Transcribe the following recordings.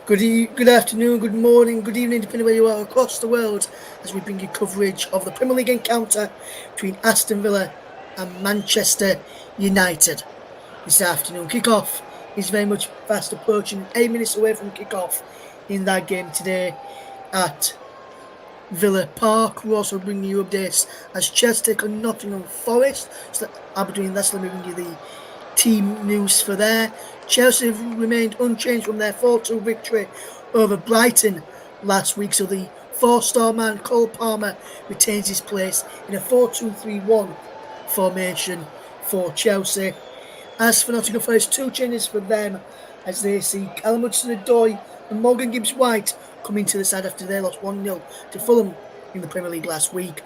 Good afternoon, good morning, good evening, depending where you are across the world, as we bring you coverage of the Premier League encounter between Aston Villa and Manchester United this afternoon. Kickoff is very much fast approaching, 8 minutes away from kickoff in that game today at Villa Park. We're also bringing you updates as Chelsea take on Nottingham Forest. So I'll be doing that, so let me bring you the team news for there. Chelsea have remained unchanged from their 4-2 victory over Brighton last week, so the four-star man Cole Palmer retains his place in a 4-2-3-1 formation for Chelsea. As for Nottingham Forest, two changes for them as they see Callum Hudson-Odoi and Morgan Gibbs-White coming to the side after they lost 1-0 to Fulham in the Premier League last week.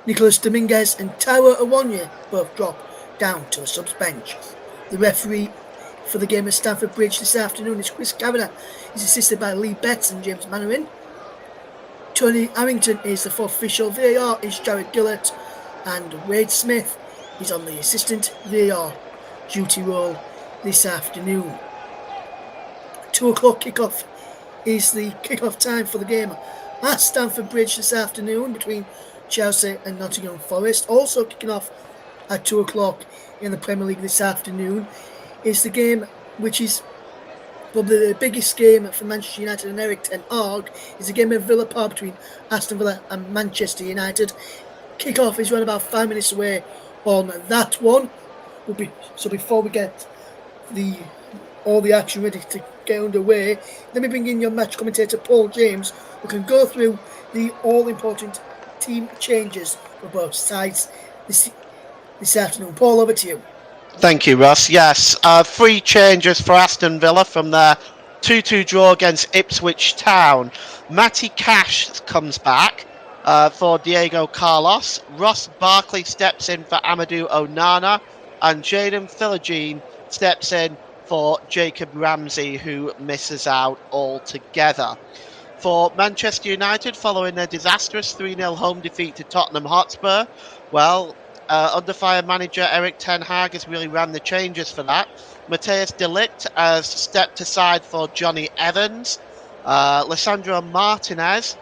Nicholas Dominguez and Taiwo Awoniyi both drop down to the subs bench. The referee for the game at Stamford Bridge this afternoon is Chris Kavanagh. He's assisted by Lee Betts and James Manwaring. Tony Harrington is the fourth official. VAR is Jared Gillett, and Wade Smith is on the assistant VAR duty role this afternoon. 2 o'clock kickoff is the kickoff time for the game at Stamford Bridge this afternoon between Chelsea and Nottingham Forest. Also kicking off at 2 o'clock in the Premier League this afternoon is the game which is probably the biggest game for Manchester United and Eric Ten Hag, is the game at Villa Park between Aston Villa and Manchester United. Kickoff is around about 5 minutes away on that one. So before we get all the action ready to get underway, let me bring in your match commentator Paul James, who can go through the all-important team changes for both sides this afternoon. Paul, over to you. Thank you, Russ. Yes, 3 changes for Aston Villa from their 2-2 draw against Ipswich Town. Matty Cash comes back for Diego Carlos. Ross Barkley steps in for Amadou Onana. And Jaden Philogene steps in for Jacob Ramsey, who misses out altogether. For Manchester United, following their disastrous 3-0 home defeat to Tottenham Hotspur, under fire manager Eric Ten Hag has really ran the changes for that. Matthias de Ligt has stepped aside for Johnny Evans. Lissandro Martinez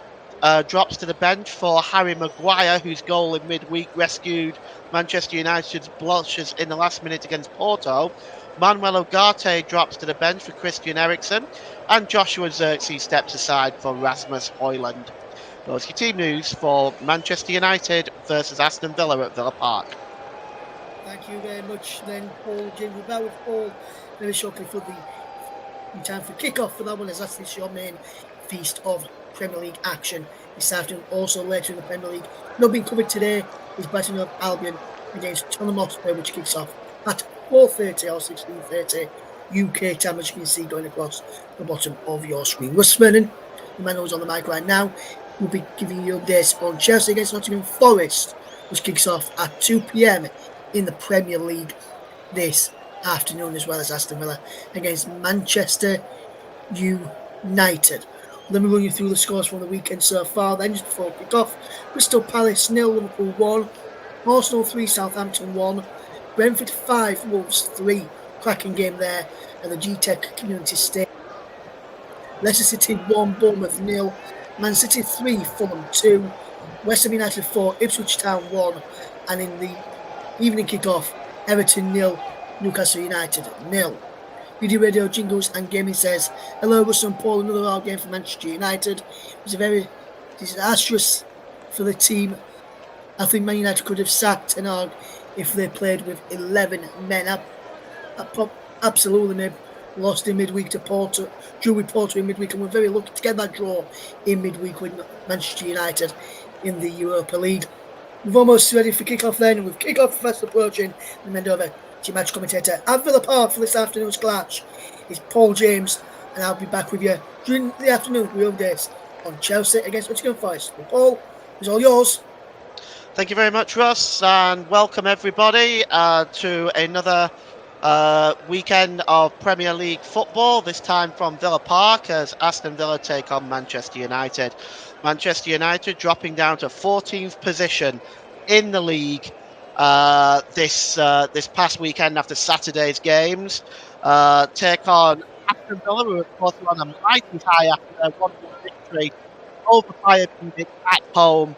drops to the bench for Harry Maguire, whose goal in midweek rescued Manchester United's blushes in the last minute against Porto. Manuel Ugarte drops to the bench for Christian Eriksen, and Joshua Zirkzee steps aside for Rasmus Højlund. Those are your team news for Manchester United versus Aston Villa at Villa Park. Thank you very much then, Paul James. We're back with Paul very shortly in time for kick-off for that one, as that's this your main feast of Premier League action this afternoon. Also later in the Premier League, not being covered today, is Brighton of Albion against Tottenham Hotspur, which kicks off at 4:30 or 16:30 UK time, as you can see going across the bottom of your screen. Russ Vernon, the man who's on the mic right now, will be giving you updates on Chelsea against Nottingham Forest, which kicks off at 2 p.m. in the Premier League this afternoon, as well as Aston Villa against Manchester United. Let me run you through the scores from the weekend so far. Then, just before kick-off, Crystal Palace 0, Liverpool 1, Arsenal 3, Southampton 1, Brentford 5, Wolves 3. Cracking game there at the G-Tech Community Stadium. Leicester City 1, Bournemouth 0, Man City 3, Fulham 2, West Ham United 4, Ipswich Town 1, and in the evening kick-off, Everton 0, Newcastle United 0. BD Radio Jingles and Gaming says, hello, Russell and Paul, another hard game for Manchester United. It was a very disastrous for the team. I think Man United could have sacked Ten Hag if they played with 11 men. Absolutely, they lost in midweek to Porto, drew with Porto in midweek, and we're very lucky to get that draw in midweek with Manchester United in the Europa League. We're almost ready for kick-off then, and with kick-off fast approaching, we hand over to your match commentator at Villa Park for this afternoon's clash. It's Paul James, and I'll be back with you during the afternoon with updates on Chelsea against Nottingham Forest. Well, Paul, it's all yours. Thank you very much, Russ, and welcome everybody to another weekend of Premier League football, this time from Villa Park as Aston Villa take on Manchester United. Manchester United dropping down to 14th position in the league this past weekend after Saturday's games. Take on Aston Aston Villa were, of course, on a mighty high after their 1-1 victory over Bayern Munich at home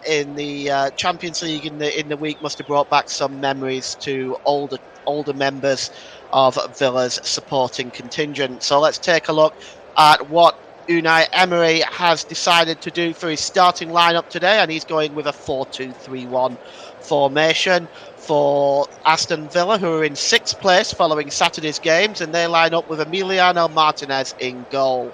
in the Champions League in the week. Must have brought back some memories to older members of Villa's supporting contingent. So let's take a look at what Unai Emery has decided to do for his starting lineup today, and he's going with a 4-2-3-1 formation for Aston Villa, who are in sixth place following Saturday's games, and they line up with Emiliano Martinez in goal.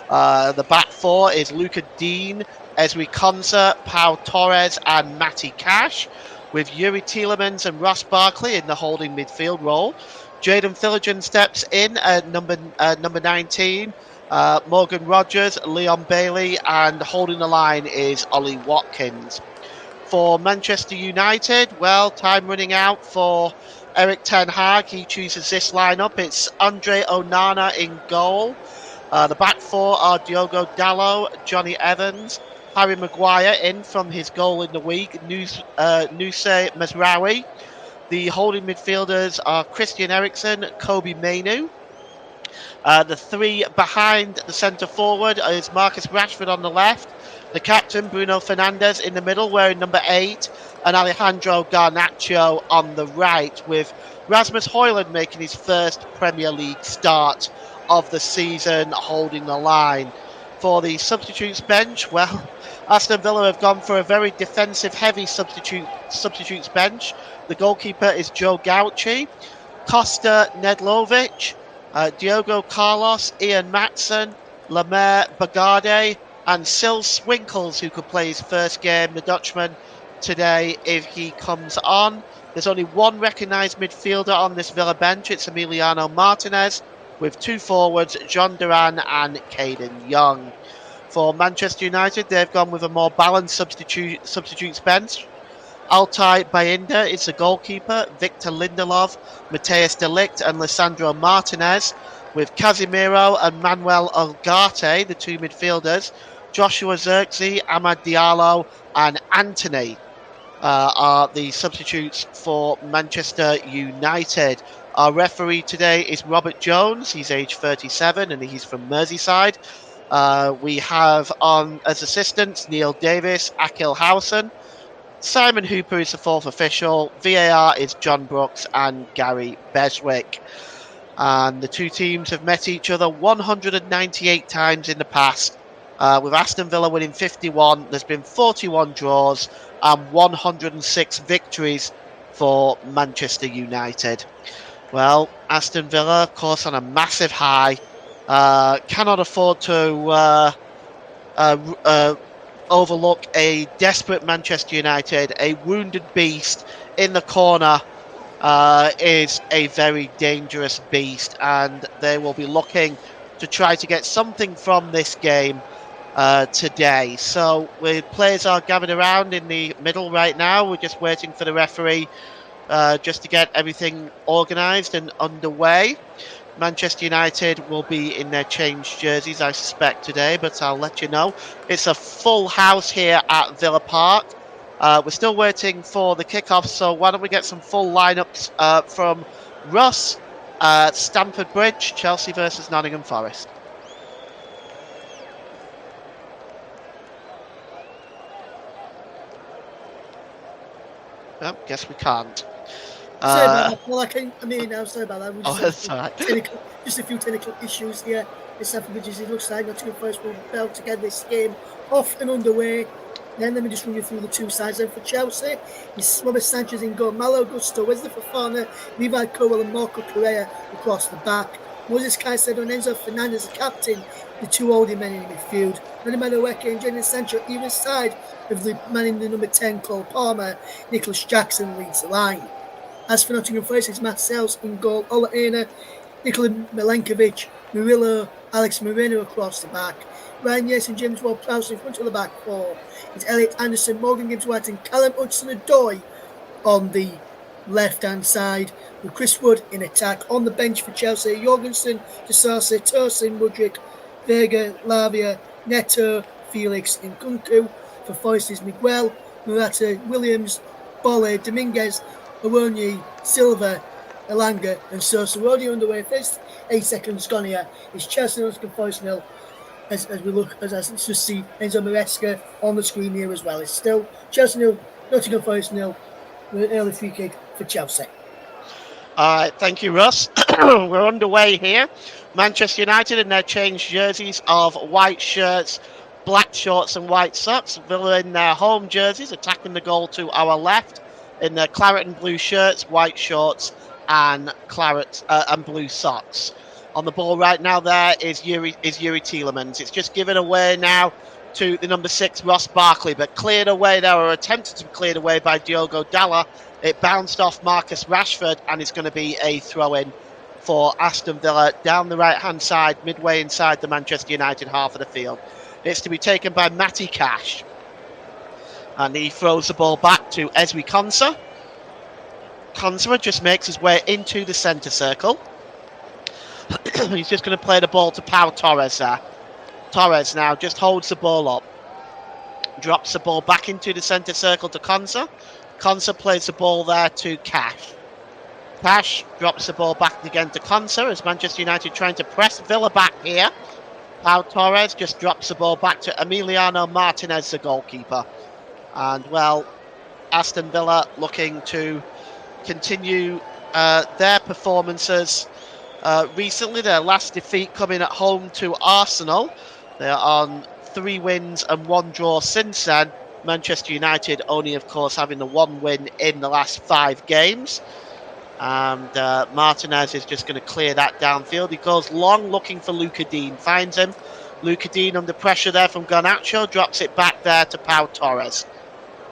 The back four is Luca Dean, Ezri Konsa, Pau Torres, and Matty Cash, with Yuri Tielemans and Ross Barkley in the holding midfield role. Jaden Philligan steps in at number 19. Morgan Rogers, Leon Bailey, and holding the line is Ollie Watkins. For Manchester United, well, time running out for Eric Ten Hag. He chooses this lineup. It's Andre Onana in goal. The back four are Diogo Dalot, Johnny Evans, Harry Maguire in from his goal in the week, Nuse Mesraoui. The holding midfielders are Christian Eriksen, Kobe Mainoo. The three behind the centre forward is Marcus Rashford on the left, the captain Bruno Fernandes in the middle wearing number 8, and Alejandro Garnacho on the right, with Rasmus Højlund making his first Premier League start of the season holding the line. For the substitutes bench, well, Aston Villa have gone for a very defensive heavy substitutes bench. The goalkeeper is Joe Gauci, Costa Nedlovic, Diogo Carlos, Ian Matson, Lemaire Bagade, and Sil Swinkles, who could play his first game, the Dutchman, today if he comes on. There's only one recognised midfielder on this Villa bench. It's Emiliano Martinez, with two forwards, John Duran and Caden Young. For Manchester United, they've gone with a more balanced substitutes bench. Altay Bayinda is the goalkeeper, Victor Lindelof, Mateus de Ligt and Lisandro Martinez, with Casemiro and Manuel Ugarte, the two midfielders. Joshua Zirkzee, Amad Diallo and Anthony are the substitutes for Manchester United. Our referee today is Robert Jones. He's age 37 and he's from Merseyside. We have on as assistants Neil Davis, Akil Howson. Simon Hooper is the fourth official. VAR is John Brooks and Gary Beswick. And the two teams have met each other 198 times in the past, with Aston Villa winning 51. There's been 41 draws and 106 victories for Manchester United. Well, Aston Villa, of course, on a massive high, cannot afford to overlook a desperate Manchester United. A wounded beast in the corner is a very dangerous beast, and they will be looking to try to get something from this game today. So players are gathered around in the middle right now. We're just waiting for the referee just to get everything organised and underway. Manchester United will be in their changed jerseys, I suspect, today, but I'll let you know. It's a full house here at Villa Park. We're still waiting for the kickoff, so why don't we get some full lineups from Russ at Stamford Bridge, Chelsea versus Nottingham Forest. Well, guess we can't. Sorry about that. Well, I'm sorry about that. That's all right. Just a few technical issues here. It's Stamford Bridge. It looks like Nottingham Forest will be able to get this game off and underway. Then let me just run you through the two sides. Then for Chelsea, it's Robert Sanchez in goal, Malo Gusto, Wesley Fofana, Levi Colwill and Marco Correa across the back. Moses Caicedo and Enzo Fernandez, the captain, the two holding men in the midfield. Nani Madueke and Jadon Sancho either side of the man in the number 10, Cole Palmer. Nicholas Jackson leads the line. As for Nottingham Forest, it's Matt Sells in goal, Ola Aina, Nikola Milenkovic, Murillo, Alex Moreno across the back. Ryan Yates and James Ward-Prowse in front of the back four. It's Elliot Anderson, Morgan Gibbs-White and Callum Hudson-Odoi on the left-hand side, with Chris Wood in attack. On the bench for Chelsea, Jorgensen, Disasi, Tosin, Mudryk, Vega, Lavia, Neto, Felix and Kunku. For Forest is Miguel, Murata, Williams, Bolle, Dominguez, Awonyi, Silva, Elanga and Sosa. We're already underway. First 8 seconds gone here. It's Chelsea Nottingham Forest 0. As we look, as I just see Enzo Maresca on the screen here as well. It's still Chelsea 0, Nottingham Forest 0, with an early free kick for Chelsea. All right, thank you, Russ. We're underway here. Manchester United in their changed jerseys of white shirts, black shorts and white socks. Villa in their home jerseys, attacking the goal to our left in their claret and blue shirts, white shorts and claret and blue socks. On the ball right now there is Yuri Tielemans. It's just given away now to the number 6, Ross Barkley, but cleared away there, or attempted to be cleared away by Diogo Dalla. It bounced off Marcus Rashford, and it's going to be a throw-in for Aston Villa down the right-hand side, midway inside the Manchester United half of the field. It's to be taken by Matty Cash, and he throws the ball back to Ezri Konsa. Konsa just makes his way into the centre circle. He's just going to play the ball to Pau Torres there. Torres now just holds the ball up, drops the ball back into the centre circle to Konsa. Konsa plays the ball there to Cash. Cash drops the ball back again to Konsa as Manchester United trying to press Villa back here. Pau Torres just drops the ball back to Emiliano Martinez, the goalkeeper. And, well, Aston Villa looking to continue their performances recently. Their last defeat coming at home to Arsenal. They're on 3 wins and 1 draw since then. Manchester United only, of course, having the 1 win in the last 5 games. And Martinez is just going to clear that downfield. He goes long looking for Luca Dean. Finds him. Luca Dean under pressure there from Garnacho. Drops it back there to Pau Torres.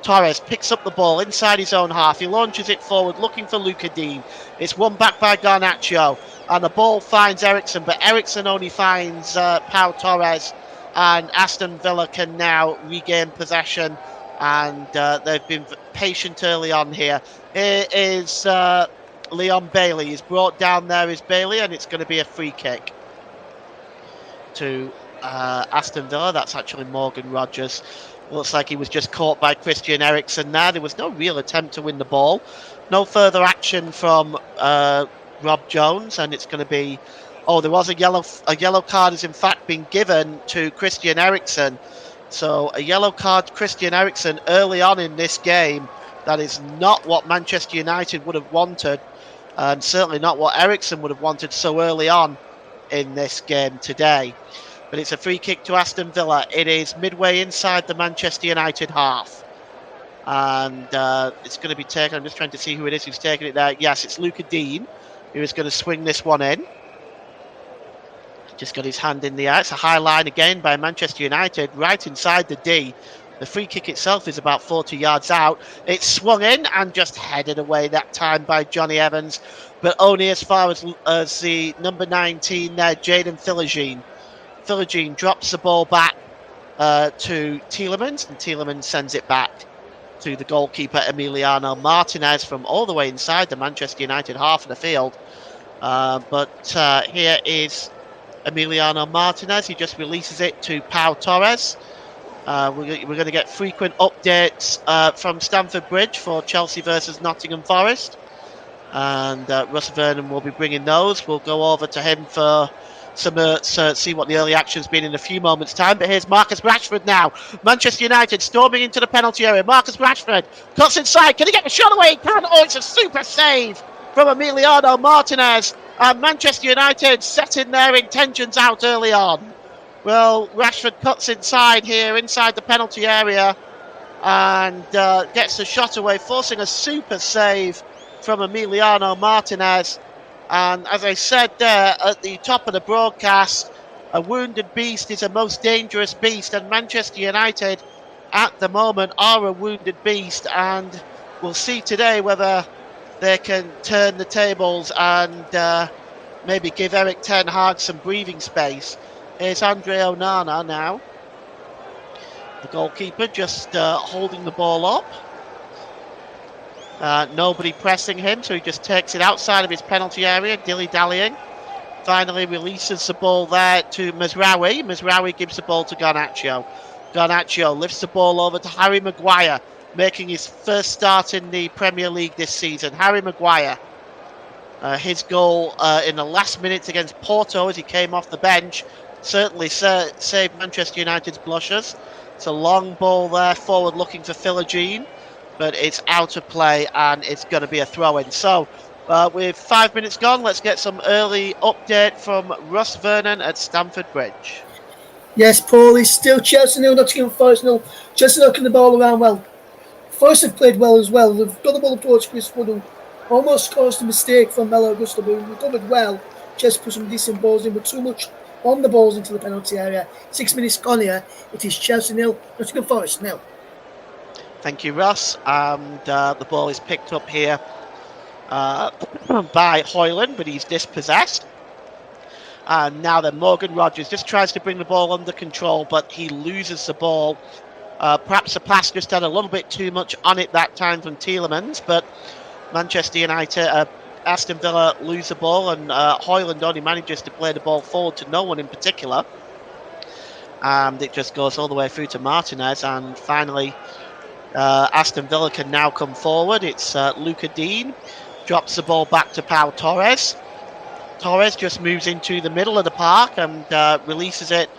Torres picks up the ball inside his own half. He launches it forward looking for Luca Dean. It's won back by Garnacho. And the ball finds Eriksson. But Eriksson only finds Pau Torres. And Aston Villa can now regain possession. And they've been patient early on here. Here is Leon Bailey. He's brought down there is Bailey, and it's going to be a free kick to Aston Villa. That's actually Morgan Rogers. Looks like he was just caught by Christian Eriksen there. There was no real attempt to win the ball. No further action from Rob Jones, and it's going to be... Oh, there was a yellow card has in fact been given to Christian Eriksen. So a yellow card Christian Eriksen early on in this game. That is not what Manchester United would have wanted, and certainly not what Eriksen would have wanted so early on in this game today. But it's a free kick to Aston Villa. It is midway inside the Manchester United half. And it's going to be taken. I'm just trying to see who it is who's taking it there. Yes, it's Luca Dean who is going to swing this one in. Just got his hand in the air. It's a high line again by Manchester United, right inside the D. The free kick itself is about 40 yards out. It's swung in and just headed away that time by Johnny Evans, but only as far as the number 19 there, Jaden Philogene. Philogene drops the ball back to Tielemans, and Tielemans sends it back to the goalkeeper Emiliano Martinez from all the way inside the Manchester United half of the field. But here is Emiliano Martinez. He just releases it to Pau Torres. We're going to get frequent updates from Stamford Bridge for Chelsea versus Nottingham Forest. And Russ Vernon will be bringing those. We'll go over to him for some see what the early action's been in a few moments' time. But here's Marcus Rashford now. Manchester United storming into the penalty area. Marcus Rashford cuts inside. Can he get the shot away? He can. Oh, it's a super save from Emiliano Martinez. And Manchester United setting their intentions out early on. Well, Rashford cuts inside here, inside the penalty area, and gets the shot away, forcing a super save from Emiliano Martinez. And as I said there at the top of the broadcast, a wounded beast is a most dangerous beast, and Manchester United at the moment are a wounded beast, and we'll see today whether they can turn the tables and maybe give Eric Ten Hag some breathing space. Here's Andre Onana now. The goalkeeper just holding the ball up. Nobody pressing him, so he just takes it outside of his penalty area, dilly-dallying. Finally releases the ball there to Mazraoui. Mazraoui gives the ball to Garnacho. Garnacho lifts the ball over to Harry Maguire, making his first start in the Premier League this season. Harry Maguire His goal in the last minutes against Porto as he came off the bench certainly saved Manchester United's blushes. It's a long ball there, forward looking for Philogene, but it's out of play and it's going to be a throw-in. So with 5 minutes gone, let's get some early update from Russ Vernon at Stamford Bridge. Yes, Paul, is still Chelsea 0, Nottingham Forest 0. Chelsea knocking the ball around well. Forest have played well as well. They've got the ball towards Chris Woodall. Almost caused a mistake from Melo Augusto, but recovered well. Chelsea put some decent balls in, but too much on the balls into the penalty area. 6 minutes gone here. It is Chelsea 0, Nottingham Forest 0. Thank you, Ross. And the ball is picked up here by Hoyland, but he's dispossessed. And now then, Morgan Rogers just tries to bring the ball under control, but he loses the ball. Perhaps the pass just had a little bit too much on it that time from Tielemans, but Manchester United, Aston Villa lose the ball, and Hoyland only manages to play the ball forward to no one in particular. And it just goes all the way through to Martinez, and finally Aston Villa can now come forward. It's Luca Dean, drops the ball back to Pau Torres. Torres just moves into the middle of the park and releases it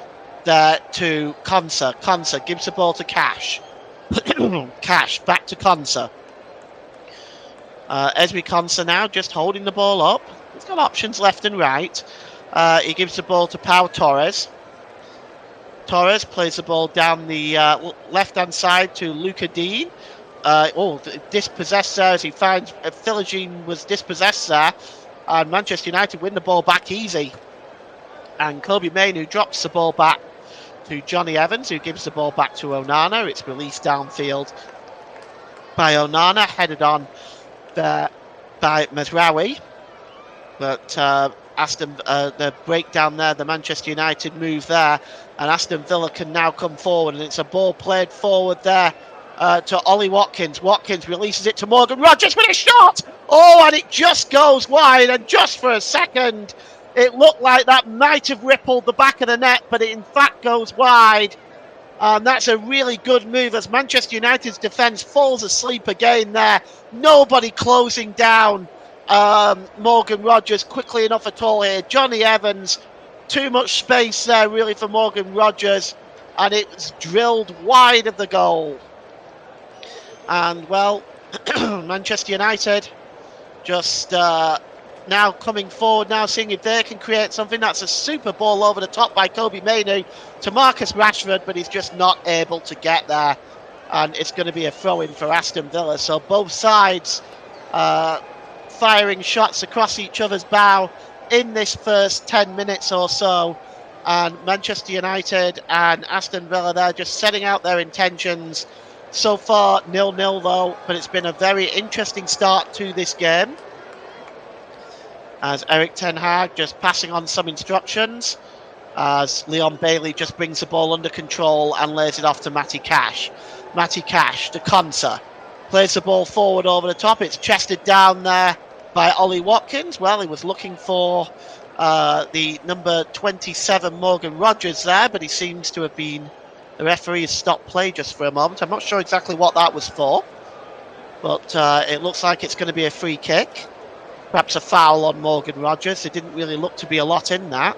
there to Konsa. Konsa gives the ball to Cash. Cash back to Konsa. Esme Konsa now just holding the ball up. He's got options left and right. He gives the ball to Pau Torres. Torres plays the ball down the left-hand side to Luca Dean. Dispossessed there as he finds Philogene was dispossessed there. And Manchester United win the ball back easy. And Kobe Mainoo drops the ball back to Johnny Evans, who gives the ball back to Onana. It's released downfield by Onana, headed on there by Mazraoui. But the breakdown there, the Manchester United move there, and Aston Villa can now come forward, and it's a ball played forward there to Ollie Watkins. Watkins releases it to Morgan Rogers with a shot. Oh, and it just goes wide, and just for a second, it looked like that might have rippled the back of the net, but it in fact goes wide. And that's a really good move as Manchester United's defence falls asleep again there. Nobody closing down Morgan Rogers quickly enough at all here. Johnny Evans, too much space there really for Morgan Rogers, and it was drilled wide of the goal. And well, Manchester United just now coming forward, now seeing if they can create something. That's a super ball over the top by Kobe Mainoo to Marcus Rashford, but he's just not able to get there. And it's going to be a throw-in for Aston Villa. So both sides firing shots across each other's bow in this first 10 minutes or so. And Manchester United and Aston Villa, they're just setting out their intentions. So far, 0-0 though, but it's been a very interesting start to this game. As Eric Ten Hag just passing on some instructions, as Leon Bailey just brings the ball under control and lays it off to Matty Cash. Matty Cash to Konsa, plays the ball forward over the top. It's chested down there by Ollie Watkins. Well, he was looking for the number 27 Morgan Rogers there, but he seems to have been, the referee has stopped play just for a moment. I'm not sure exactly what that was for, but it looks like it's going to be a free kick. Perhaps a foul on Morgan Rogers. There didn't really look to be a lot in that.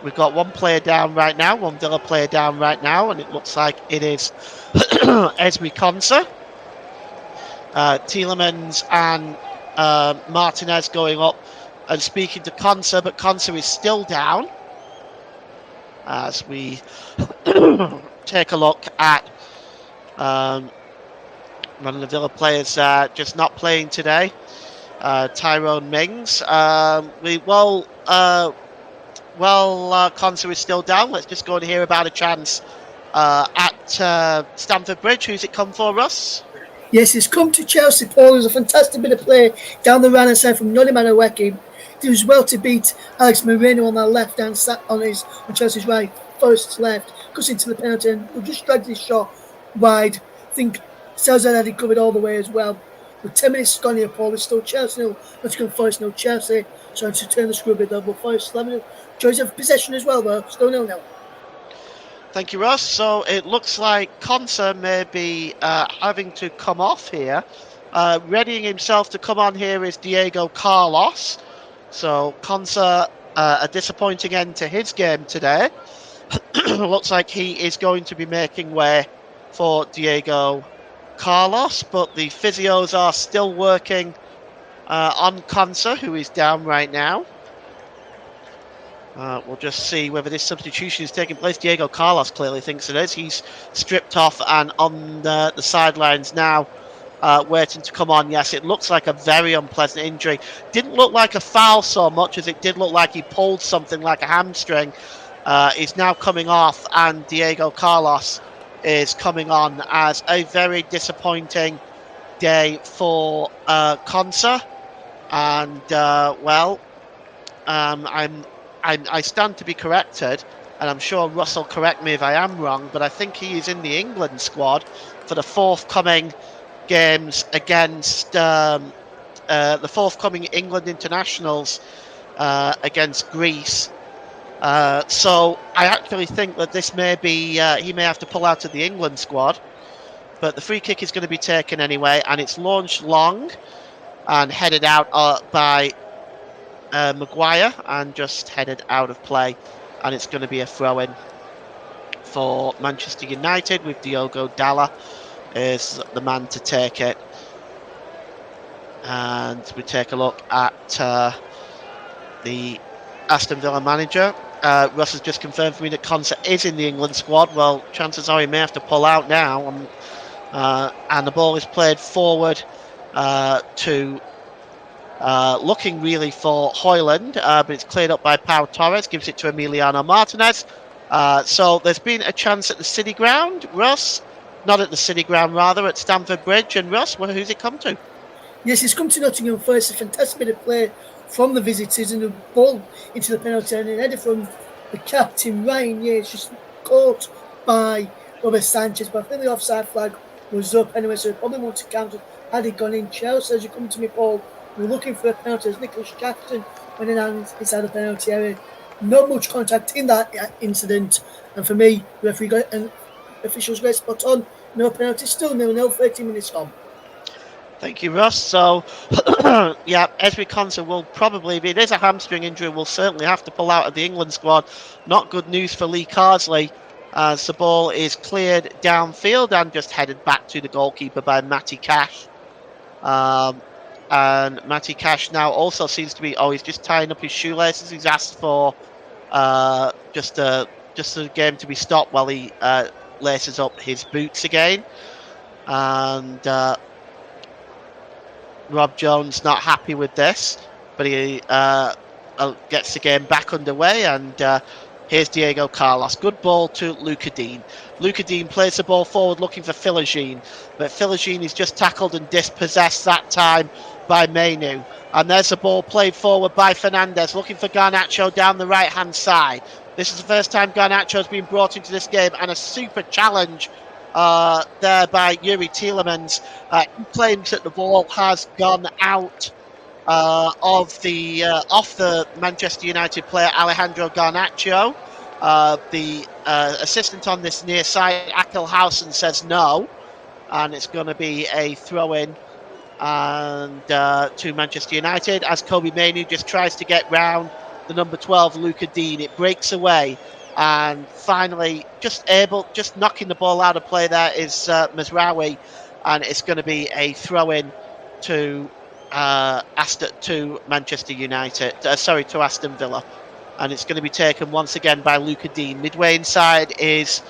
We've got one player down right now, one Villa player down right now, and it looks like it is Esme Konsa. Tielemans and Martinez going up and speaking to Konsa, but Konsa is still down. As we take a look at one of the Villa players just not playing today, Tyrone Mings. Konsa is still down. Let's just go and hear about a chance at Stamford Bridge. Who's it come for, Russ? Yes, it's come to Chelsea, Paul. It was a fantastic bit of play down the right-hand side from Noni Madueke. He was well to beat Alex Moreno on that left-hand side, on Chelsea's right, Forest's left, cuts into the penalty and just dragged his shot wide. I think Salazar had it covered all the way as well. With 10 minutes gone here, Paul, it's still Chelsea 0, Nottingham Forest 0, Chelsea trying to turn the screw a bit though, but Forest 11 joys of possession as well though, still 0-0. Thank you, Ross. So it looks like Konsa may be having to come off here Readying himself to come on here is Diego Carlos. So Consa, a disappointing end to his game today. Looks like he is going to be making way for Diego Carlos, but the physios are still working on Consa, who is down right now. We'll just see whether this substitution is taking place. Diego Carlos clearly thinks it is. He's stripped off and on the sidelines now, waiting to come on. Yes, it looks like a very unpleasant injury. Didn't look like a foul so much as it did look like he pulled something like a hamstring. He's now coming off, and Diego Carlos is coming on as a very disappointing day for Consa. And I stand to be corrected, and I'm sure Russ will correct me if I am wrong, but I think he is in the England squad for the forthcoming games against the forthcoming England internationals against Greece. So I actually think that this may be, he may have to pull out of the England squad, but the free kick is going to be taken anyway, and it's launched long and headed out by Maguire and just headed out of play, and it's going to be a throw-in for Manchester United with Diogo Dalla is the man to take it. And we take a look at the Aston Villa manager. Russ has just confirmed for me that Consa is in the England squad. Well, chances are he may have to pull out now, and the ball is played forward to looking really for Højlund, but it's cleared up by Pau Torres, gives it to Emiliano Martinez. So there's been a chance at the City Ground, Russ. Not at the City Ground, rather, at Stamford Bridge. And Russ, who's it come to? Yes, it's come to Nottingham Forest. A fantastic bit of play from the visitors, and the ball into the penalty area, and a header from the captain, Ryan Yates, just caught by Robert Sanchez. But I think the offside flag was up anyway, so probably want to count it had it gone in. Chelsea, as you come to me, Paul, we're looking for a penalty as Nicholas Jackson went in inside the penalty area. Not much contact in that incident, and for me, the referee got and officials got spot on. No penalty, still 0-0, 30 minutes gone. Thank you, Russ. So, yeah, Ezri Konsa will probably, if it is a hamstring injury, will certainly have to pull out of the England squad. Not good news for Lee Carsley, as the ball is cleared downfield and just headed back to the goalkeeper by Matty Cash. And Matty Cash now also seems to be, he's just tying up his shoelaces. He's asked for just the game to be stopped while he laces up his boots again. And Rob Jones not happy with this, but he gets the game back underway, and here's Diego Carlos. Good ball to Luca Dean. Luca Dean plays the ball forward looking for Philogene, but Philogene is just tackled and dispossessed that time by Mainu. And there's the ball played forward by Fernandez, looking for Garnacho down the right-hand side. This is the first time Garnacho's been brought into this game, and a super challenge there by Yuri Tielemans. He claims that the ball has gone out off the Manchester United player Alejandro Garnacho. The assistant on this near side, Akel Hausen, says no, and it's going to be a throw-in and to Manchester United as Kobe Mainoo just tries to get round the number 12 Luca Dean. It breaks away, and finally just knocking the ball out of play there is Mazraoui, and it's going to be a throw-in to Manchester United, to Aston Villa, and it's going to be taken once again by Luca Dean. Midway inside his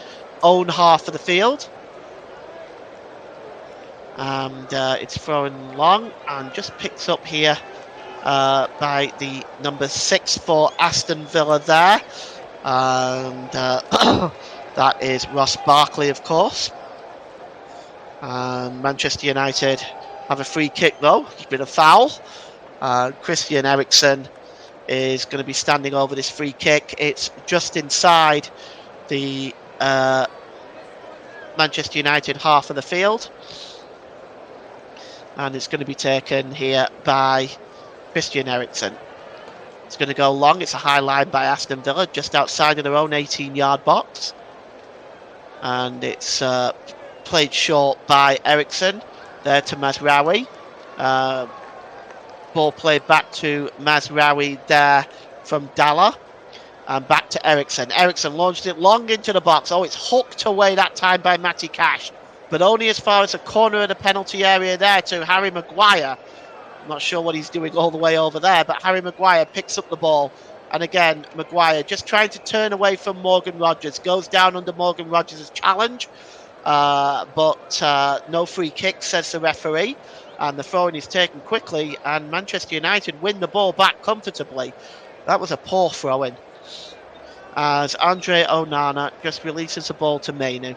own half of the field, and it's thrown long and just picks up here by the number 6 for Aston Villa there, and that is Ross Barkley, of course. And Manchester United have a free kick though. It's been a foul. Christian Eriksen is going to be standing over this free kick. It's just inside the Manchester United half of the field, and it's going to be taken here by Christian Eriksen. It's going to go long. It's a high line by Aston Villa, just outside of their own 18-yard box, and it's played short by Eriksen, there to Mazraoui. Ball played back to Mazraoui there from Dalla. And back to Eriksson. Eriksson launched it long into the box. Oh, it's hooked away that time by Matty Cash, but only as far as the corner of the penalty area there to Harry Maguire. I'm not sure what he's doing all the way over there, but Harry Maguire picks up the ball. And again, Maguire just trying to turn away from Morgan Rogers. Goes down under Morgan Rogers' challenge, but no free kick, says the referee. And the throw-in is taken quickly, and Manchester United win the ball back comfortably. That was a poor throw-in, as Andre Onana just releases the ball to Mainu.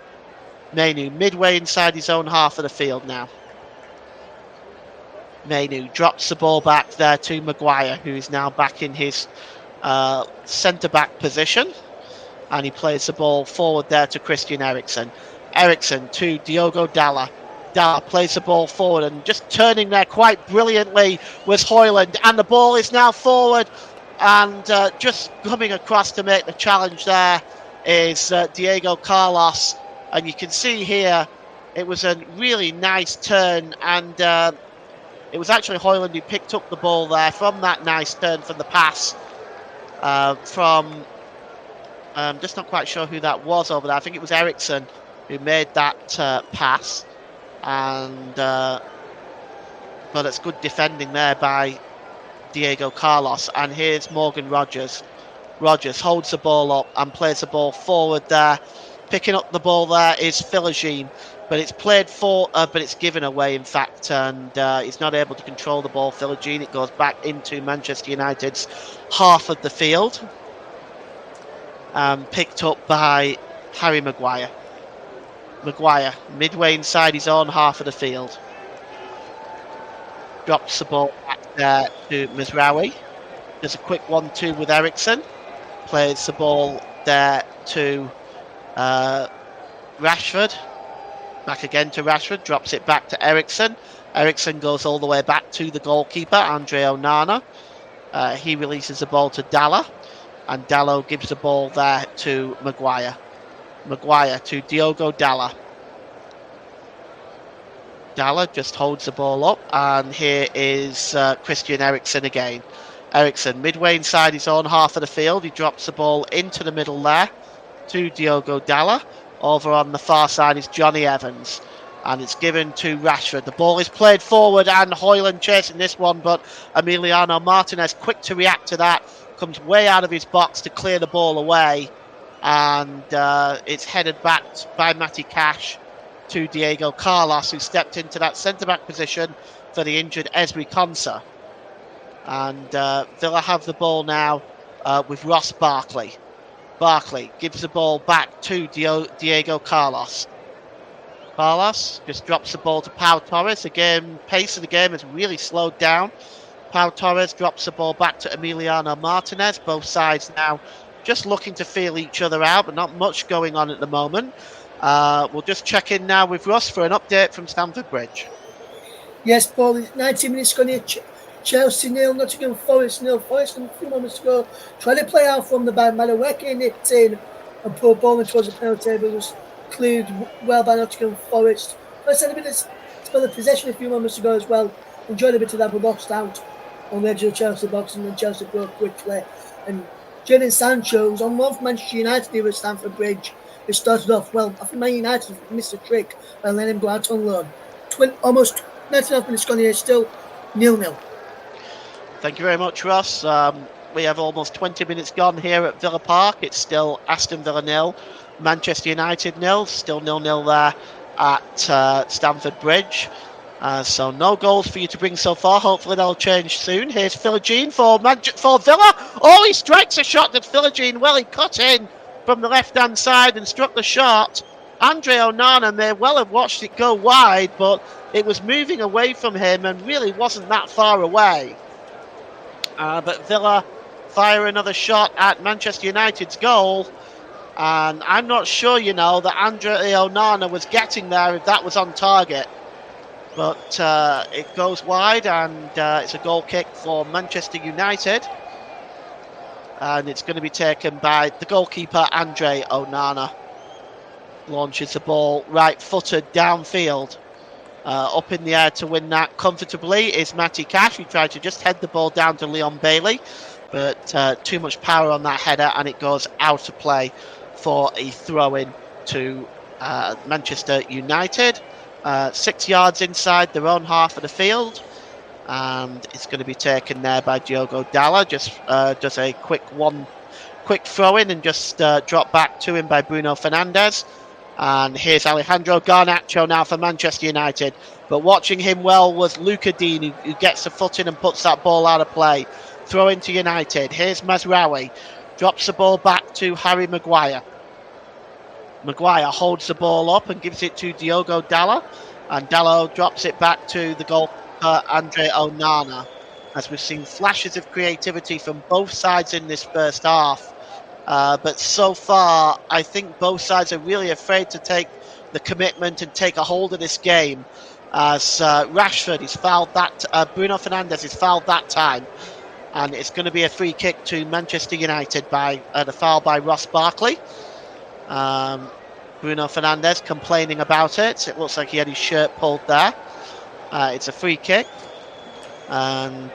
Mainu midway inside his own half of the field now. Mainu drops the ball back there to Maguire, who is now back in his centre-back position. And he plays the ball forward there to Christian Eriksen. Eriksen to Diogo Dalla. Dalla plays the ball forward, and just turning there quite brilliantly was Højlund. And the ball is now forward. And just coming across to make the challenge there is Diego Carlos. And you can see here it was a really nice turn. And it was actually Højlund who picked up the ball there from that nice turn from the pass from... just not quite sure who that was over there. I think it was Eriksen who made that pass. And but it's good defending there by Diego Carlos. And here's Morgan Rogers. Rogers holds the ball up and plays the ball forward there. Picking up the ball there is Philogene, but it's played for, but it's given away in fact, and he's not able to control the ball. Philogene, it goes back into Manchester United's half of the field, picked up by Harry Maguire. Maguire, midway inside his own half of the field. Drops the ball back there to Mazraoui. There's a quick 1-2 with Eriksen. Plays the ball there to Rashford. Back again to Rashford. Drops it back to Eriksen. Eriksen goes all the way back to the goalkeeper, Andre Onana. He releases the ball to Dalla. And Dalla gives the ball there to Maguire. Maguire to Diogo Dalla. Dalla just holds the ball up, and here is Christian Eriksen again. Eriksen midway inside his own half of the field. He drops the ball into the middle there to Diogo Dalla. Over on the far side is Johnny Evans, and it's given to Rashford. The ball is played forward, and Højlund chasing this one, but Emiliano Martinez, quick to react to that, comes way out of his box to clear the ball away, and it's headed back by Matty Cash to Diego Carlos, who stepped into that centre-back position for the injured Esri Konsa. And Villa have the ball now with Ross Barkley. Barkley gives the ball back to Diego Carlos. Carlos just drops the ball to Pau Torres. Again, pace of the game has really slowed down. Pau Torres drops the ball back to Emiliano Martinez. Both sides now just looking to feel each other out, but not much going on at the moment. We'll just check in now with Russ for an update from Stamford Bridge. Yes, Paul, 90 minutes gone here. Chelsea 0, Nottingham Forest 0. Forest a few moments ago trying to play out from the back, matter working it in and pull ball towards the penalty table. Was cleared well by Nottingham Forest. First had a bit of spell of possession a few moments ago as well. Enjoyed a bit of that, but lost out on the edge of the Chelsea box, and then Chelsea broke quickly. And Jadon Sancho was on one for Manchester United here at Stamford Bridge. It started off well. I think Man United missed a trick by letting him go out on loan. Almost 99 minutes gone here, still 0-0. Thank you very much, Ross. We have almost 20 minutes gone here at Villa Park. It's still Aston Villa 0, Manchester United 0, still 0-0 there at Stamford Bridge. So no goals for you to bring so far. Hopefully that'll change soon. Here's Philogene for Villa. Oh, he strikes a shot that Philogene, well, he cut in from the left-hand side and struck the shot. Andre Onana may well have watched it go wide, but it was moving away from him and really wasn't that far away. But Villa fire another shot at Manchester United's goal. And I'm not sure, that Andre Onana was getting there if that was on target. But it goes wide, and it's a goal kick for Manchester United. And it's going to be taken by the goalkeeper, Andre Onana. Launches the ball right-footed downfield. Up in the air to win that comfortably is Matty Cash, who tried to just head the ball down to Leon Bailey, but too much power on that header, and it goes out of play for a throw-in to Manchester United. 6 yards inside their own half of the field, and it's going to be taken there by Diogo Dalla. Just does a quick throw-in and just drop back to him by Bruno Fernandes. And here's Alejandro Garnacho now for Manchester United. But watching him well was Luca Dean, who gets the foot in and puts that ball out of play. Throw into United. Here's Mazraoui. Drops the ball back to Harry Maguire. Maguire holds the ball up and gives it to Diogo Dalla. And Dalla drops it back to the goalkeeper, Andre Onana. As we've seen flashes of creativity from both sides in this first half. But so far, I think both sides are really afraid to take the commitment and take a hold of this game. As Rashford is fouled Bruno Fernandes is fouled that time. And it's going to be a free kick to Manchester United by the foul by Ross Barkley. Bruno Fernandes complaining about it. It looks like he had his shirt pulled there. It's a free kick. And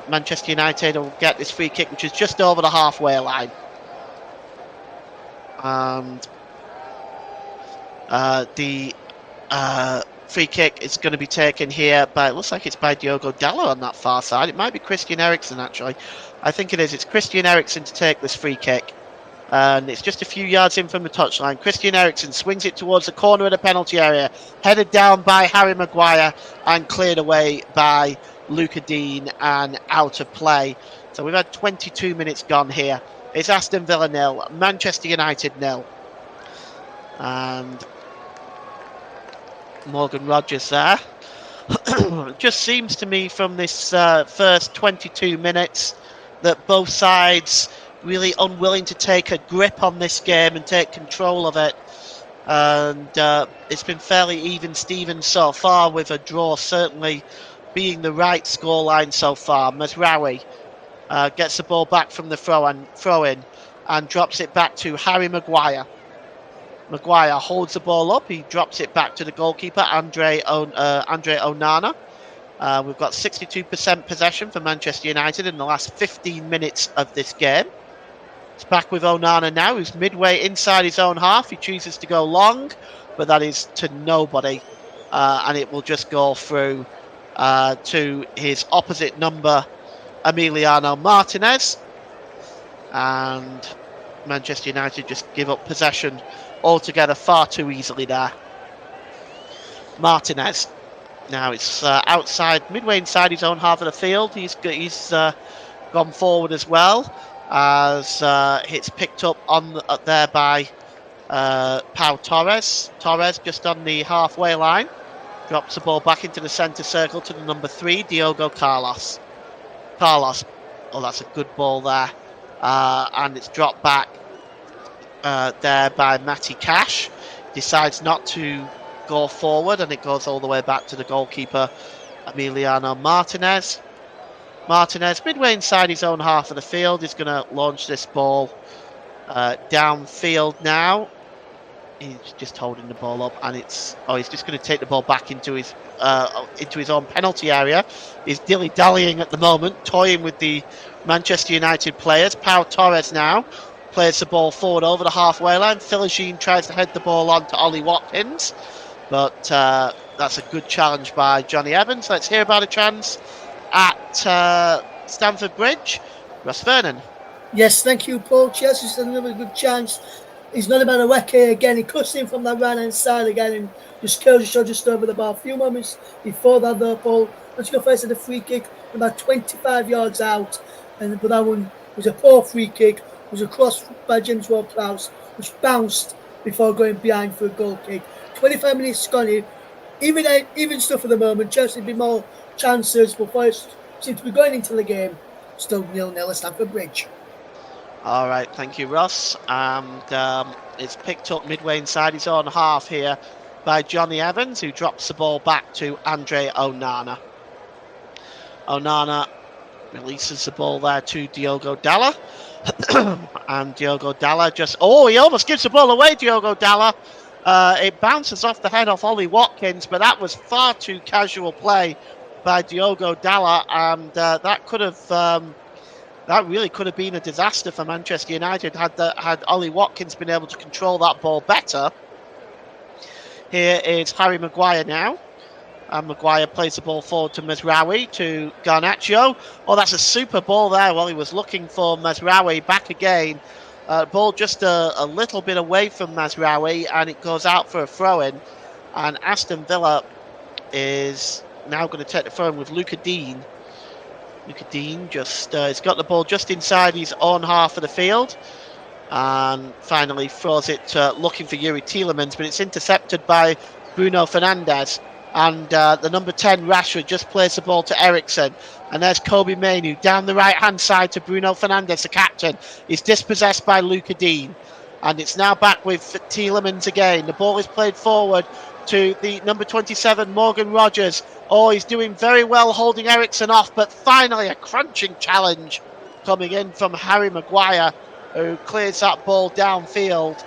Manchester United will get this free kick, which is just over the halfway line. And the free kick is going to be taken here by, it looks like it's by Diogo Dalla on that far side. It might be Christian Eriksen, actually. I think it is. It's Christian Eriksen to take this free kick. And it's just a few yards in from the touchline. Christian Eriksen swings it towards the corner of the penalty area. Headed down by Harry Maguire and cleared away by Luca Dean and out of play. So we've had 22 minutes gone here. It's Aston Villa 0, Manchester United 0. And Morgan Rogers there. It just seems to me from this first 22 minutes that both sides really unwilling to take a grip on this game and take control of it. And it's been fairly even Steven so far, with a draw certainly being the right scoreline so far. Mazraoui gets the ball back from the throw-in and drops it back to Harry Maguire. Maguire holds the ball up. He drops it back to the goalkeeper, Andre Onana. We've got 62% possession for Manchester United in the last 15 minutes of this game. It's back with Onana now, who's midway inside his own half. He chooses to go long, but that is to nobody. And it will just go through to his opposite number, Emiliano Martinez. And Manchester United just give up possession altogether far too easily there. Martinez. Now it's outside, midway inside his own half of the field. He's gone forward as well, as it's picked up there by Pau Torres. Torres just on the halfway line. Drops the ball back into the centre circle to the number 3, Diogo Carlos. Oh, that's a good ball there. And it's dropped back there by Matty Cash. Decides not to go forward, and it goes all the way back to the goalkeeper, Emiliano Martinez. Martinez, midway inside his own half of the field, is going to launch this ball downfield now. He's just holding the ball up, and he's just going to take the ball back into his own penalty area. He's dilly-dallying at the moment, toying with the Manchester United players. Pau Torres now plays the ball forward over the halfway line. Philogene tries to head the ball on to Ollie Watkins, but that's a good challenge by Johnny Evans. Let's hear about a chance at Stamford Bridge. Ross Vernon. Yes, thank you, Paul. Chelsea's had another good chance. He's not about a Weke again. He cuts in from the right-hand side again and just curls his shot just over the bar. A few moments before that, though, Paul, let's go first at the free kick, about 25 yards out. But that one was a poor free kick. It was a cross by James Ward-Prowse, which bounced before going behind for a goal kick. 25 minutes gone here. Even stuff at the moment. Chelsea be more chances, but first seems to be going into the game. Still 0-0 at Stamford Bridge. All right, thank you, Ross. And it's picked up midway inside his own half here by Johnny Evans, who drops the ball back to Andre Onana. Onana releases the ball there to Diogo Dalla. And Diogo Dalla he almost gives the ball away, Diogo Dalla. It bounces off the head of Ollie Watkins, but that was far too casual play by Diogo Dalla, and that really could have been a disaster for Manchester United had Ollie Watkins been able to control that ball better. Here is Harry Maguire now. And Maguire plays the ball forward to Mazraoui, to Garnacho. Oh, that's a super ball there while he was looking for Mazraoui. Back again. Ball just a little bit away from Mazraoui, and it goes out for a throw-in. And Aston Villa is now going to take the throw-in with Luca Dean. Luca Dean just he's got the ball just inside his own half of the field. And finally throws it looking for Yuri Tielemans, but it's intercepted by Bruno Fernandes. And the number 10, Rashford, just plays the ball to Eriksen. And there's Kobe Mainoo down the right-hand side to Bruno Fernandes, the captain. He's dispossessed by Luca Dean. And it's now back with Tielemans again. The ball is played forward to the number 27, Morgan Rogers. Oh, he's doing very well holding Eriksen off, but finally a crunching challenge coming in from Harry Maguire, who clears that ball downfield.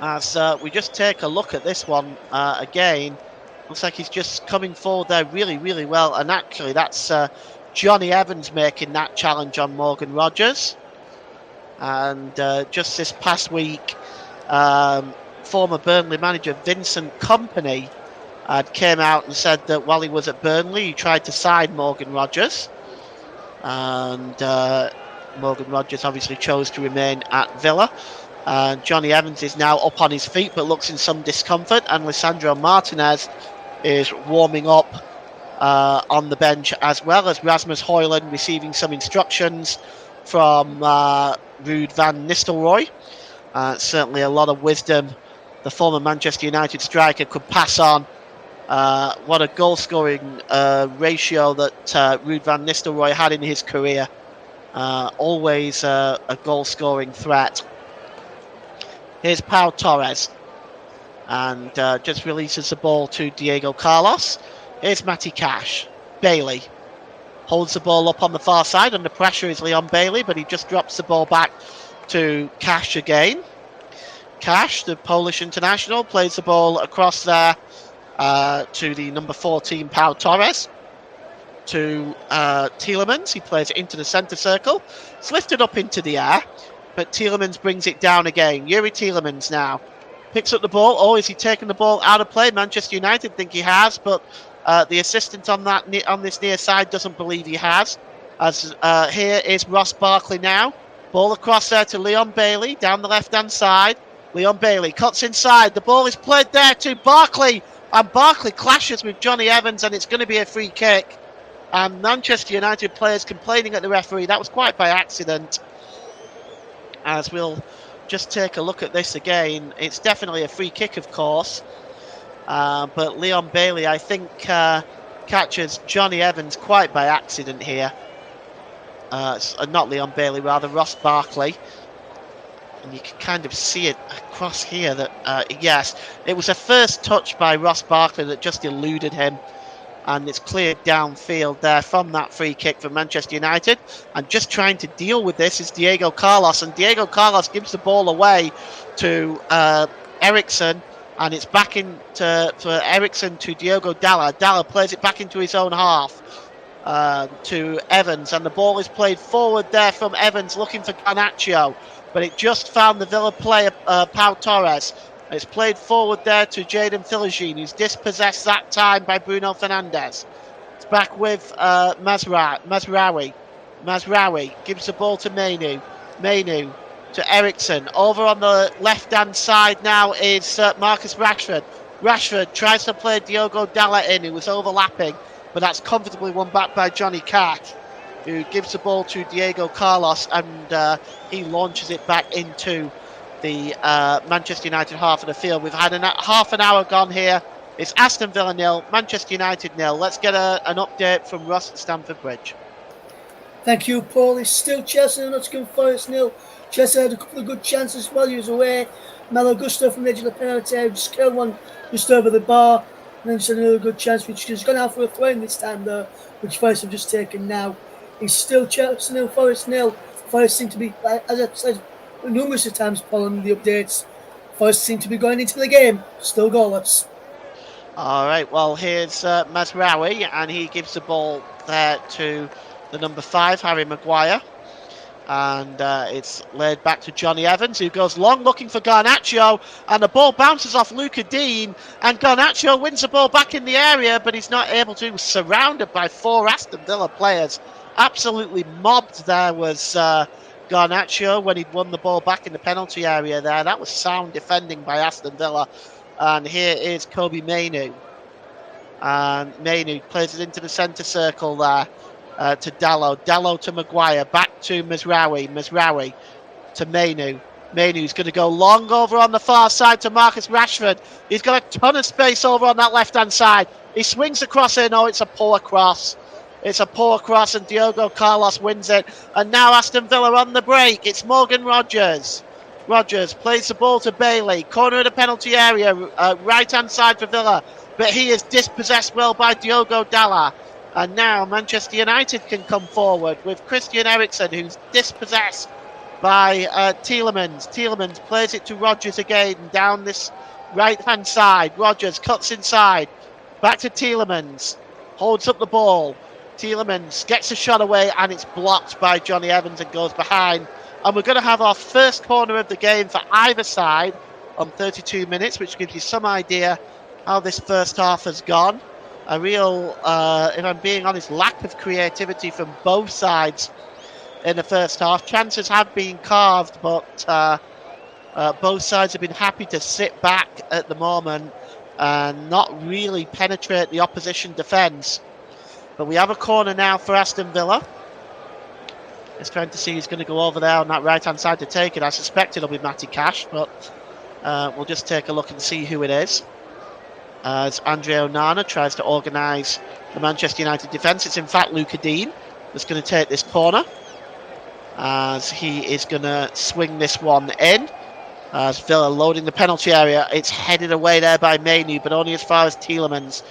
As we just take a look at this one again, looks like he's just coming forward there really, really well. And actually, that's Johnny Evans making that challenge on Morgan Rogers. And just this past week, former Burnley manager Vincent Kompany came out and said that while he was at Burnley, he tried to sign Morgan Rogers. And Morgan Rogers obviously chose to remain at Villa. Johnny Evans is now up on his feet but looks in some discomfort, and Lisandro Martinez is warming up on the bench, as well as Rasmus Højlund receiving some instructions from Ruud van Nistelrooy. Certainly a lot of wisdom the former Manchester United striker could pass on. What a goal-scoring ratio that Ruud van Nistelrooy had in his career. Always a goal-scoring threat. Here's Pau Torres, and just releases the ball to Diego Carlos. Here's Matty Cash. Bailey holds the ball up on the far side. Under pressure is Leon Bailey, but he just drops the ball back to Cash again. Cash, the Polish international, plays the ball across there to the number 14, Pau Torres. To Tielemans, he plays it into the centre circle. It's lifted up into the air, but Tielemans brings it down again. Yuri Tielemans now picks up the ball. Oh, is he taking the ball out of play? Manchester United think he has, but the assistant on this near side doesn't believe he has. As here is Ross Barkley now. Ball across there to Leon Bailey down the left-hand side. Leon Bailey cuts inside. The ball is played there to Barkley, and Barkley clashes with Johnny Evans, and it's going to be a free kick. And Manchester United players complaining at the referee. That was quite by accident. As we'll just take a look at this again. It's definitely a free kick, of course. But Leon Bailey, I think, catches Johnny Evans quite by accident here. Not Leon Bailey, rather Ross Barkley. And you can kind of see it across here that, yes, it was a first touch by Ross Barkley that just eluded him. And it's cleared downfield there from that free kick for Manchester United. And just trying to deal with this is Diego Carlos. And Diego Carlos gives the ball away to Eriksen. And it's back for Eriksen to Diogo Dalla. Dalla plays it back into his own half to Evans. And the ball is played forward there from Evans looking for Garnacho. But it just found the Villa player, Pau Torres. It's played forward there to Jadon Philogene, who's dispossessed that time by Bruno Fernandes. It's back with Mazraoui. Mazraoui gives the ball to Mainoo. Mainoo to Eriksen. Over on the left-hand side now is Marcus Rashford. Rashford tries to play Diogo Dalla in, who was overlapping, but that's comfortably won back by Johnny Cash, who gives the ball to Diego Carlos, and he launches it back into the Manchester United half of the field. We've had half an hour gone here. It's Aston Villa 0, Manchester United 0. Let's get an update from Ross at Stamford Bridge. Thank you, Paul. It's still Chelsea and Nottingham Forest 0. Chelsea had a couple of good chances while he was away. Malo Gusto from the edge of the penalty area just killed one just over the bar. And then just another good chance, which has gone out for a throw in this time, though, which Forest have just taken now. It's still Chelsea 0, Forest 0. Forest seem to be, as I've said numerous of times, Paul, in the updates, Forest seem to be going into the game still goalless. All right, well, here's Mazraoui, and he gives the ball there to the number 5, Harry Maguire. And it's laid back to Johnny Evans, who goes long looking for Garnacho, and the ball bounces off Luca Dean, and Garnacho wins the ball back in the area, but he's not able to. Surrounded by 4 Aston Villa players, absolutely mobbed. There was Garnacho when he'd won the ball back in the penalty area there. That was sound defending by Aston Villa. And here is Kobe Mainoo. And Mainoo plays it into the centre circle there. To Dallo to Maguire, back to Mazraoui to Mainoo. Mainoo's going to go long over on the far side to Marcus Rashford. He's got a ton of space over on that left-hand side. He swings across in. Oh, it's a poor cross. It's a poor cross, and Diogo Carlos wins it. And now Aston Villa on the break. It's Morgan Rogers. Rogers plays the ball to Bailey. Corner of the penalty area, right-hand side for Villa. But he is dispossessed well by Diogo Dalla. And now Manchester United can come forward with Christian Eriksen, who's dispossessed by Tielemans. Tielemans plays it to Rogers again down this right-hand side. Rogers cuts inside. Back to Tielemans. Holds up the ball. Tielemans gets a shot away, and it's blocked by Johnny Evans and goes behind. And we're going to have our first corner of the game for either side on 32 minutes, which gives you some idea how this first half has gone. A real, if I'm being honest, lack of creativity from both sides in the first half. Chances have been carved, but both sides have been happy to sit back at the moment and not really penetrate the opposition defence. But we have a corner now for Aston Villa. Just trying to see who's going to go over there on that right-hand side to take it. I suspect it'll be Matty Cash, but we'll just take a look and see who it is. As Andre Onana tries to organise the Manchester United defence. It's in fact Luca Dean that's going to take this corner, as he is going to swing this one in. As Villa loading the penalty area. It's headed away there by Mainoo, but only as far as Tielemans.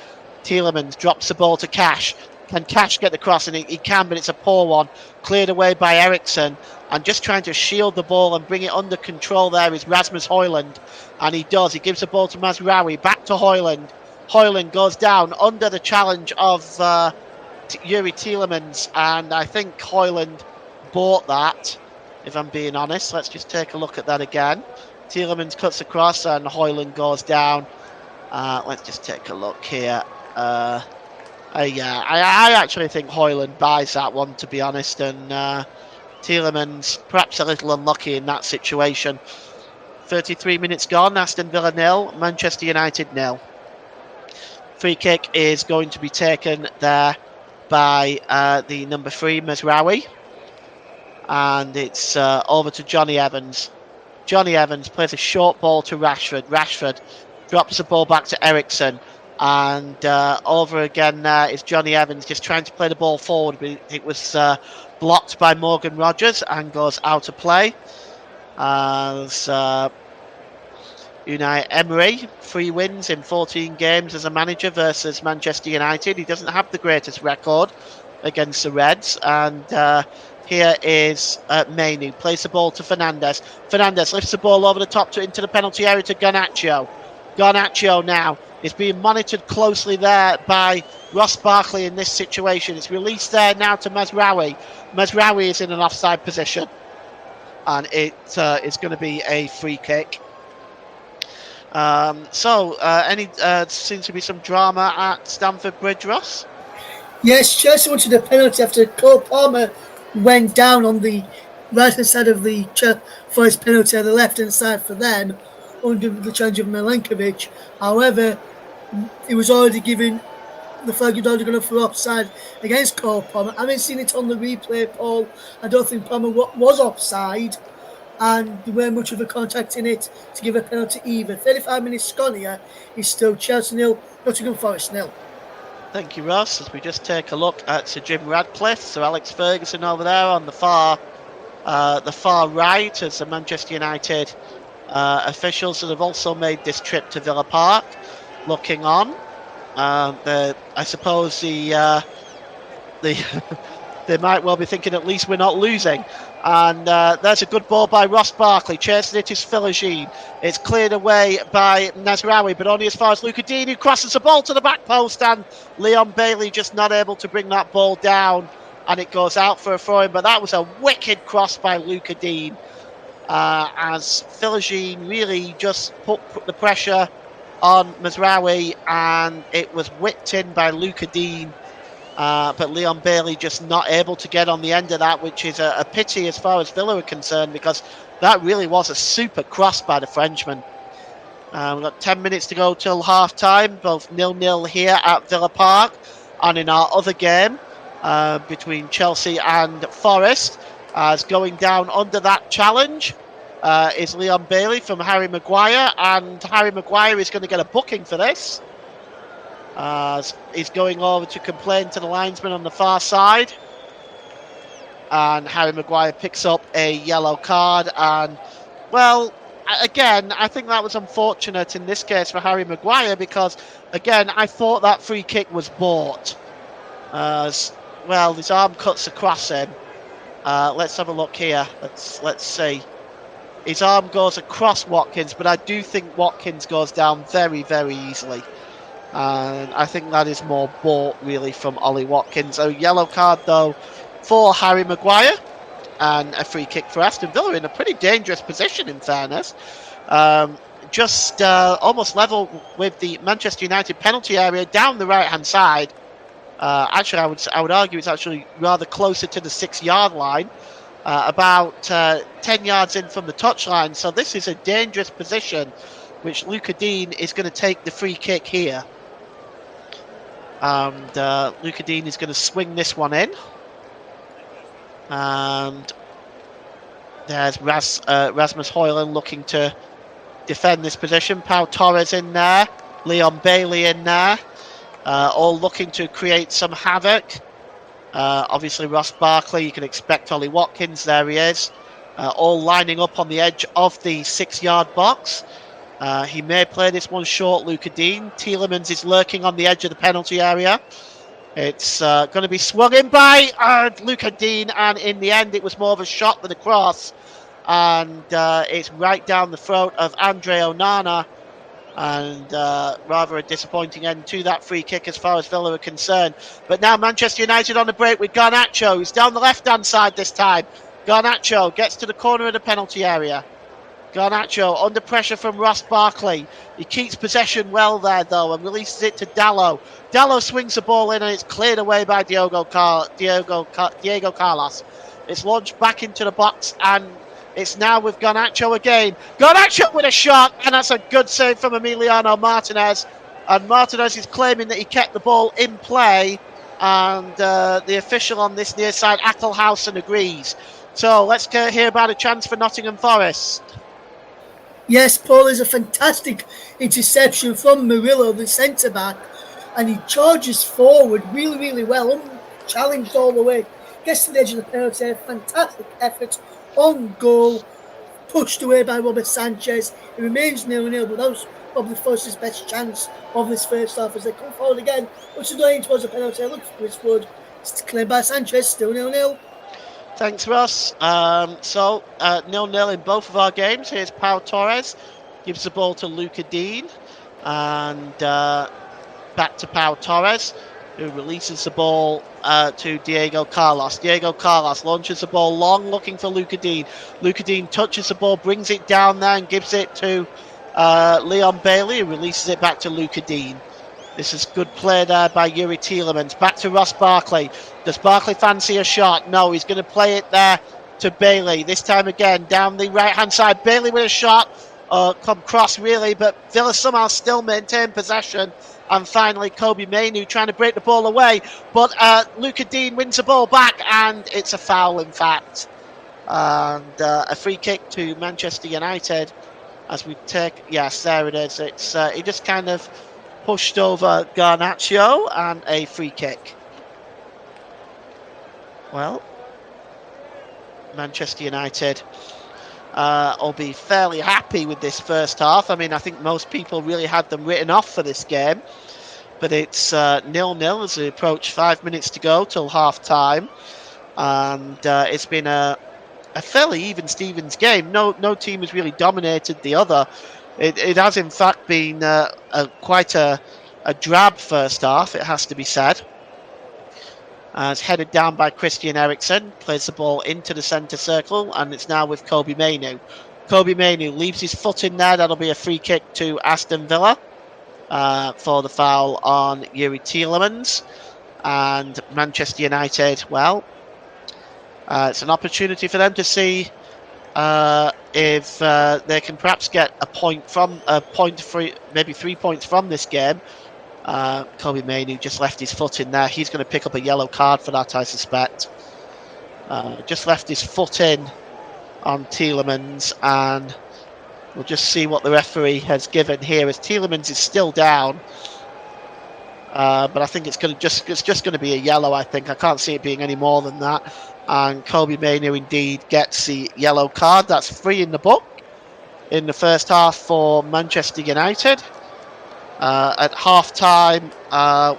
Tielemans drops the ball to Cash. Can Cash get the cross? And he can, but it's a poor one. Cleared away by Eriksen. And just trying to shield the ball and bring it under control there is Rasmus Højlund. And he does. He gives the ball to Mazraoui. Back to Højlund. Højlund goes down under the challenge of Yuri Tielemans. And I think Højlund bought that, if I'm being honest. Let's just take a look at that again. Tielemans cuts across and Højlund goes down. Let's just take a look here. Yeah, I actually think Højlund buys that one, to be honest. And Tielemans perhaps a little unlucky in that situation. 33 minutes gone. Aston Villa 0, Manchester United 0. Free kick is going to be taken there by the number 3, Mazraoui. And it's over to Johnny Evans. Johnny Evans plays a short ball to Rashford. Rashford drops the ball back to Eriksen. And over again is Johnny Evans just trying to play the ball forward. But it was blocked by Morgan Rogers and goes out of play. As Unai Emery, 3 wins in 14 games as a manager versus Manchester United. He doesn't have the greatest record against the Reds. And here is Mainoo. Plays the ball to Fernandes. Fernandes lifts the ball over the top into the penalty area to Garnacho. Garnacho now is being monitored closely there by Ross Barkley in this situation. It's released there now to Mazraoui. Mazraoui is in an offside position. And it is going to be a free kick. Seems to be some drama at Stamford Bridge, Ross? Yes, Chelsea wanted a penalty after Cole Palmer went down on the right-hand side of the Forest penalty on the left-hand side for them under the challenge of Milenkovic. However, it was already given, the flag had already gone up for offside against Cole Palmer. I haven't seen it on the replay, Paul. I don't think Palmer was offside, and there weren't much of a contact in it to give a penalty either. 35 minutes gone here, is still Chelsea 0, Nottingham Forest 0. Thank you, Ross. As we just take a look at Sir Jim Radcliffe, Sir Alex Ferguson over there on the far right, as the Manchester United officials that have also made this trip to Villa Park, looking on. I suppose the they might well be thinking at least we're not losing. And there's a good ball by Ross Barkley. Chasing it is Philogene. It's cleared away by Nasraoui, but only as far as Luca Dean, who crosses the ball to the back post, and Leon Bailey just not able to bring that ball down, and it goes out for a throw-in. But that was a wicked cross by Luca Dean, as Philogene really just put the pressure on Mazraoui, and it was whipped in by Luca Dean. But Leon Bailey just not able to get on the end of that, which is a pity as far as Villa are concerned, because that really was a super cross by the Frenchman. We've got 10 minutes to go till half time, both 0-0 here at Villa Park, and in our other game between Chelsea and Forest, as going down under that challenge is Leon Bailey from Harry Maguire, and Harry Maguire is going to get a booking for this. He's going over to complain to the linesman on the far side, and Harry Maguire picks up a yellow card. And well, again, I think that was unfortunate in this case for Harry Maguire, because again, I thought that free kick was bought. Well, his arm cuts across him. Let's have a look here. Let's see. His arm goes across Watkins, but I do think Watkins goes down very, very easily. And I think that is more bought, really, from Ollie Watkins. A yellow card, though, for Harry Maguire, and a free kick for Aston Villa in a pretty dangerous position, in fairness. Just almost level with the Manchester United penalty area down the right-hand side. Actually, I would argue it's actually rather closer to the 6-yard line, about 10 yards in from the touchline. So this is a dangerous position, which Luca Dean is going to take the free kick here. And Luca Dean is going to swing this one in. And there's Rasmus Højlund looking to defend this position. Pau Torres in there. Leon Bailey in there. All looking to create some havoc. Obviously Ross Barkley, you can expect Ollie Watkins, there he is. All lining up on the edge of the 6-yard box. He may play this one short, Luca Dean. Tielemans is lurking on the edge of the penalty area. It's going to be swung in by Luca Dean, and in the end it was more of a shot than a cross. And it's right down the throat of Andre Onana. And rather a disappointing end to that free kick as far as Villa are concerned. But now Manchester United on the break with Garnacho, who's down the left-hand side this time. Garnacho gets to the corner of the penalty area. Garnacho under pressure from Ross Barkley. He keeps possession well there, though, and releases it to Dalot. Dalot swings the ball in, and it's cleared away by Diego Carlos. It's launched back into the box, and it's now with Garnacho again. Garnacho with a shot, and that's a good save from Emiliano Martinez. And Martinez is claiming that he kept the ball in play, and the official on this near side, Ackelhausen, agrees. So let's hear about a chance for Nottingham Forest. Yes, Paul, is a fantastic interception from Murillo, the centre-back, and he charges forward really, really well, challenged all the way, gets to the edge of the penalty, fantastic effort, on goal, pushed away by Robert Sanchez. It remains 0-0, but that was probably Forest's best chance of this first half as they come forward again, which is going towards the penalty. Looks for Wood, it's claimed by Sanchez, still 0-0. Thanks, Ross. So 0-0 in both of our games. Here's Pau Torres, gives the ball to Luca Dean, and back to Pau Torres, who releases the ball to Diego Carlos. Diego Carlos launches the ball long, looking for Luca Dean. Luca Dean touches the ball, brings it down there, and gives it to Leon Bailey, who releases it back to Luca Dean. This is good play there by Yuri Tielemans. Back to Ross Barkley. Does Barkley fancy a shot? No, he's going to play it there to Bailey. This time again, down the right-hand side. Bailey with a shot. Come cross, really, but Villa somehow still maintain possession. And finally, Kobe Mainoo trying to break the ball away. But Luca Dean wins the ball back, and it's a foul, in fact. And a free kick to Manchester United as we take... Yes, there it is. It's he just kind of pushed over Garnacho, and a free kick. Well, Manchester United will be fairly happy with this first half. I mean, I think most people really had them written off for this game. But it's 0-0 as we approach 5 minutes to go till half time. and it's been a fairly even Stevens game. No team has really dominated the other. It has in fact been quite a drab first half, it has to be said. It's headed down by Christian Eriksen, plays the ball into the centre circle, and it's now with Kobe Mainoo. Kobe Mainoo leaves his foot in there. That'll be a free kick to Aston Villa for the foul on Yuri Tielemans. And Manchester United, well, it's an opportunity for them to see if they can perhaps get maybe 3 points from this game. Kobe Mainoo just left his foot in there. He's going to pick up a yellow card for that, I suspect. Just left his foot in on Tielemans, and we'll just see what the referee has given here as Tielemans is still down. But I think it's just going to be a yellow. I think I can't see it being any more than that. And Kobe Mainoo indeed gets the yellow card. That's 3 in the book in the first half for Manchester United. At half time,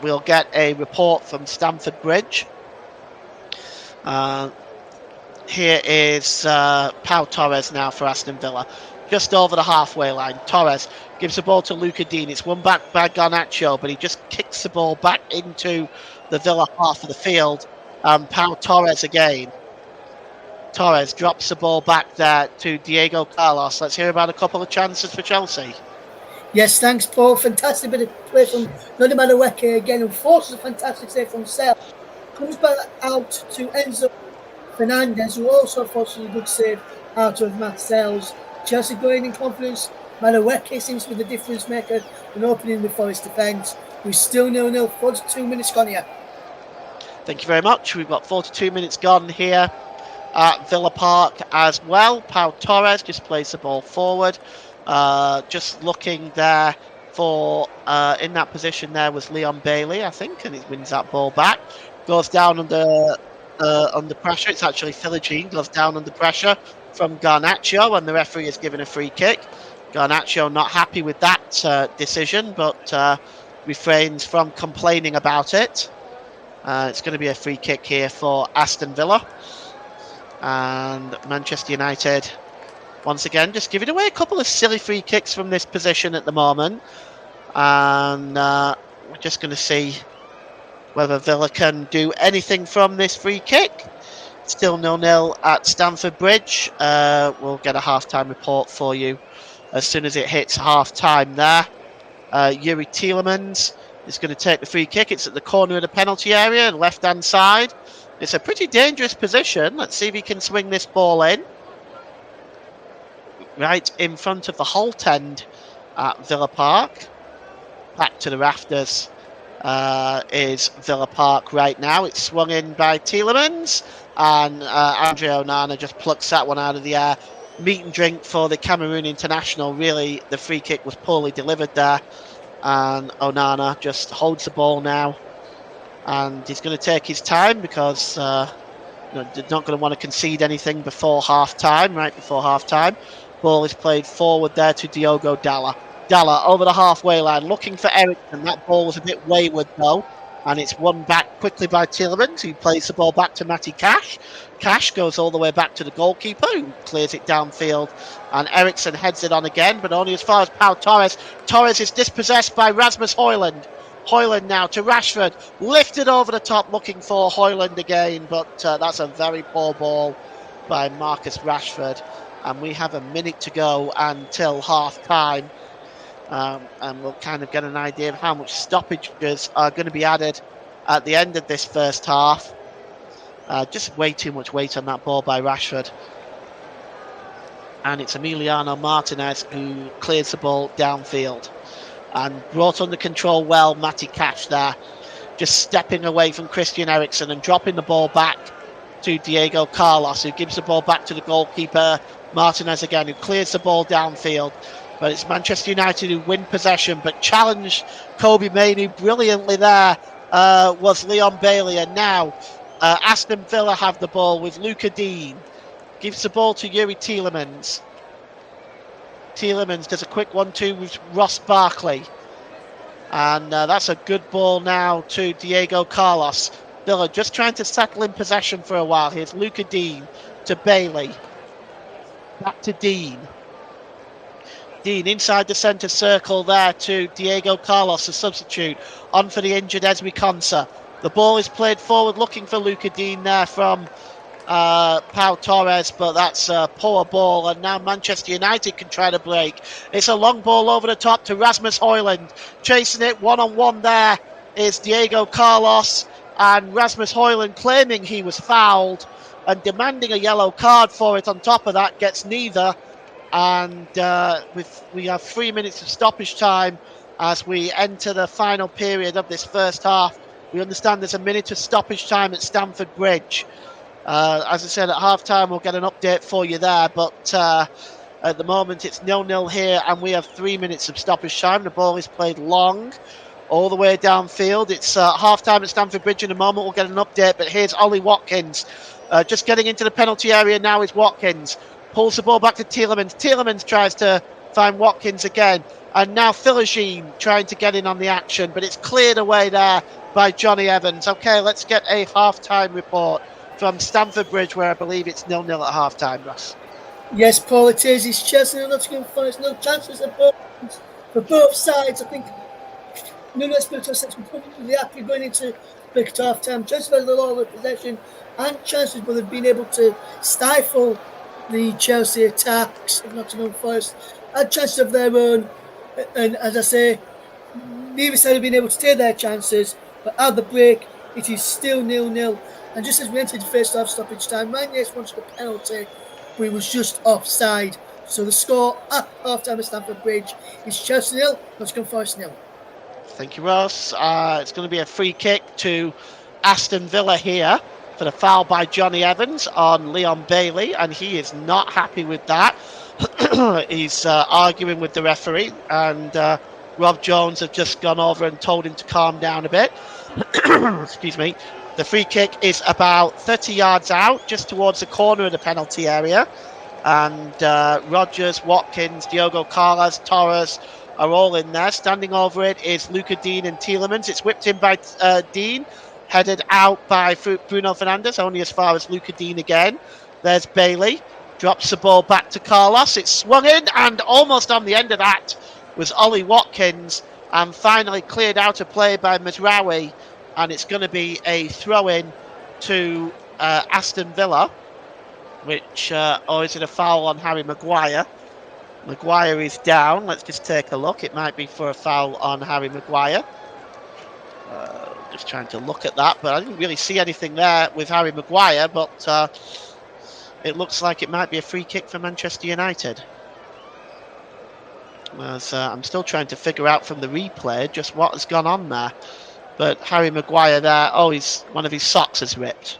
we'll get a report from Stamford Bridge. Here is Pau Torres now for Aston Villa. Just over the halfway line. Torres gives the ball to Luca Dean. It's won back by Garnacho, but he just kicks the ball back into the Villa half of the field. Pau Torres again. Torres drops the ball back there to Diego Carlos. Let's hear about a couple of chances for Chelsea. Yes, thanks, Paul. Fantastic bit of play from Noni Madueke again, who forces a fantastic save from Sel. Comes back out to Enzo Fernandez, who also forces a good save out of Marcel's. Chelsea going in confidence. Madueke seems to be the difference maker when opening the Forest defence. We're still 0-0, 42 minutes gone here. Thank you very much. We've got 42 minutes gone here at Villa Park as well. Pau Torres just plays the ball forward. Just looking there for in that position there was Leon Bailey, I think, and he wins that ball back. Goes down under pressure. It's actually Philogene goes down under pressure from Garnacho, and the referee is given a free kick. Garnacho not happy with that decision, but refrains from complaining about it. It's going to be a free kick here for Aston Villa, and Manchester United once again just giving away a couple of silly free kicks from this position at the moment, and we're just going to see whether Villa can do anything from this free kick. Still 0-0 at Stamford Bridge. We'll get a half-time report for you as soon as it hits half-time there. Yuri Tielemans is going to take the free kick. It's at the corner of the penalty area, left-hand side. It's a pretty dangerous position. Let's see if he can swing this ball in. Right in front of the Holt end at Villa Park. Back to the rafters is Villa Park right now. It's swung in by Tielemans, and Andre Onana just plucks that one out of the air. Meat and drink for the Cameroon international. Really, the free kick was poorly delivered there, and Onana just holds the ball now, and he's going to take his time because they're not going to want to concede anything before half time. Right before half time, ball is played forward there to Diogo Dalla. Dalla over the halfway line, looking for Eriksen. That ball was a bit wayward though, and it's won back quickly by Tielemans, who plays the ball back to Matty Cash. Cash goes all the way back to the goalkeeper, who clears it downfield, and Eriksen heads it on again, but only as far as Pau Torres. Torres is dispossessed by Rasmus Højlund. Højlund now to Rashford, lifted over the top, looking for Højlund again, but that's a very poor ball by Marcus Rashford, and we have a minute to go until half time. And we'll kind of get an idea of how much stoppages are going to be added at the end of this first half. Just way too much weight on that ball by Rashford. And it's Emiliano Martinez who clears the ball downfield. And brought under control well, Matty Cash there. Just stepping away from Christian Eriksen and dropping the ball back to Diego Carlos, who gives the ball back to the goalkeeper, Martinez again, who clears the ball downfield. But it's Manchester United who win possession, but challenge Kobe Mainoo brilliantly there was Leon Bailey. And now Aston Villa have the ball with Luca Dean. Gives the ball to Yuri Tielemans. Tielemans does a quick 1-2 with Ross Barkley. And that's a good ball now to Diego Carlos. Villa just trying to settle in possession for a while. Here's Luca Dean to Bailey. Back to Dean. Dean inside the centre circle there to Diego Carlos, a substitute, on for the injured Esme Consa. The ball is played forward, looking for Luca Dean there from Pau Torres, but that's a poor ball, and now Manchester United can try to break. It's a long ball over the top to Rasmus Højlund, chasing it one-on-one there is Diego Carlos, and Rasmus Højlund claiming he was fouled and demanding a yellow card for it. On top of that, gets neither, and we have 3 minutes of stoppage time as we enter the final period of this first half. We understand there's a minute of stoppage time at Stamford Bridge. As I said, at half-time, we'll get an update for you there, but at the moment it's 0-0 here, and we have 3 minutes of stoppage time. The ball is played long, all the way downfield. It's half-time at Stamford Bridge in a moment. We'll get an update, but here's Ollie Watkins. Just getting into the penalty area now is Watkins. Pulls the ball back to Tielemans. Tielemans tries to find Watkins again, and now Philogene trying to get in on the action, but it's cleared away there by Johnny Evans. Okay, let's get a half-time report from Stamford Bridge, where I believe it's 0-0 at half-time, Ross. Yes, Paul, it is. It's Chelsea and Nottingham Forest. No chances for both sides. I think Nuno Espirito Santos will probably be happy going into big half-time. Chelsea have had a lot of possession and chances, but they've been able to stifle the Chelsea attacks of Nottingham Forest. Had chances of their own, and as I say, neither side have been able to take their chances, but at the break, it is still 0-0. And just as we entered the first half stoppage time, Magnus wanted a penalty, but he was just offside. So the score at half-time at Stamford Bridge is Chelsea 0, Nottingham Forest 0. Thank you, Ross. It's going to be a free kick to Aston Villa here for the foul by Johnny Evans on Leon Bailey, and he is not happy with that. He's arguing with the referee, and Rob Jones have just gone over and told him to calm down a bit. Excuse me. The free kick is about 30 yards out, just towards the corner of the penalty area. And Rodgers, Watkins, Diogo Carlos, Torres are all in there. Standing over it is Luca Dean and Tielemans. It's whipped in by Dean, headed out by Bruno Fernandes, only as far as Luca Dean again. There's Bailey, drops the ball back to Carlos. It's swung in, and almost on the end of that was Ollie Watkins, and finally cleared out of play by Mazraoui. And it's going to be a throw-in to Aston Villa, which, or is it a foul on Harry Maguire? Maguire is down. Let's just take a look. It might be for a foul on Harry Maguire. Just trying to look at that, but I didn't really see anything there with Harry Maguire, but it looks like it might be a free kick for Manchester United. As, I'm still trying to figure out from the replay just what has gone on there. But Harry Maguire there, one of his socks has ripped.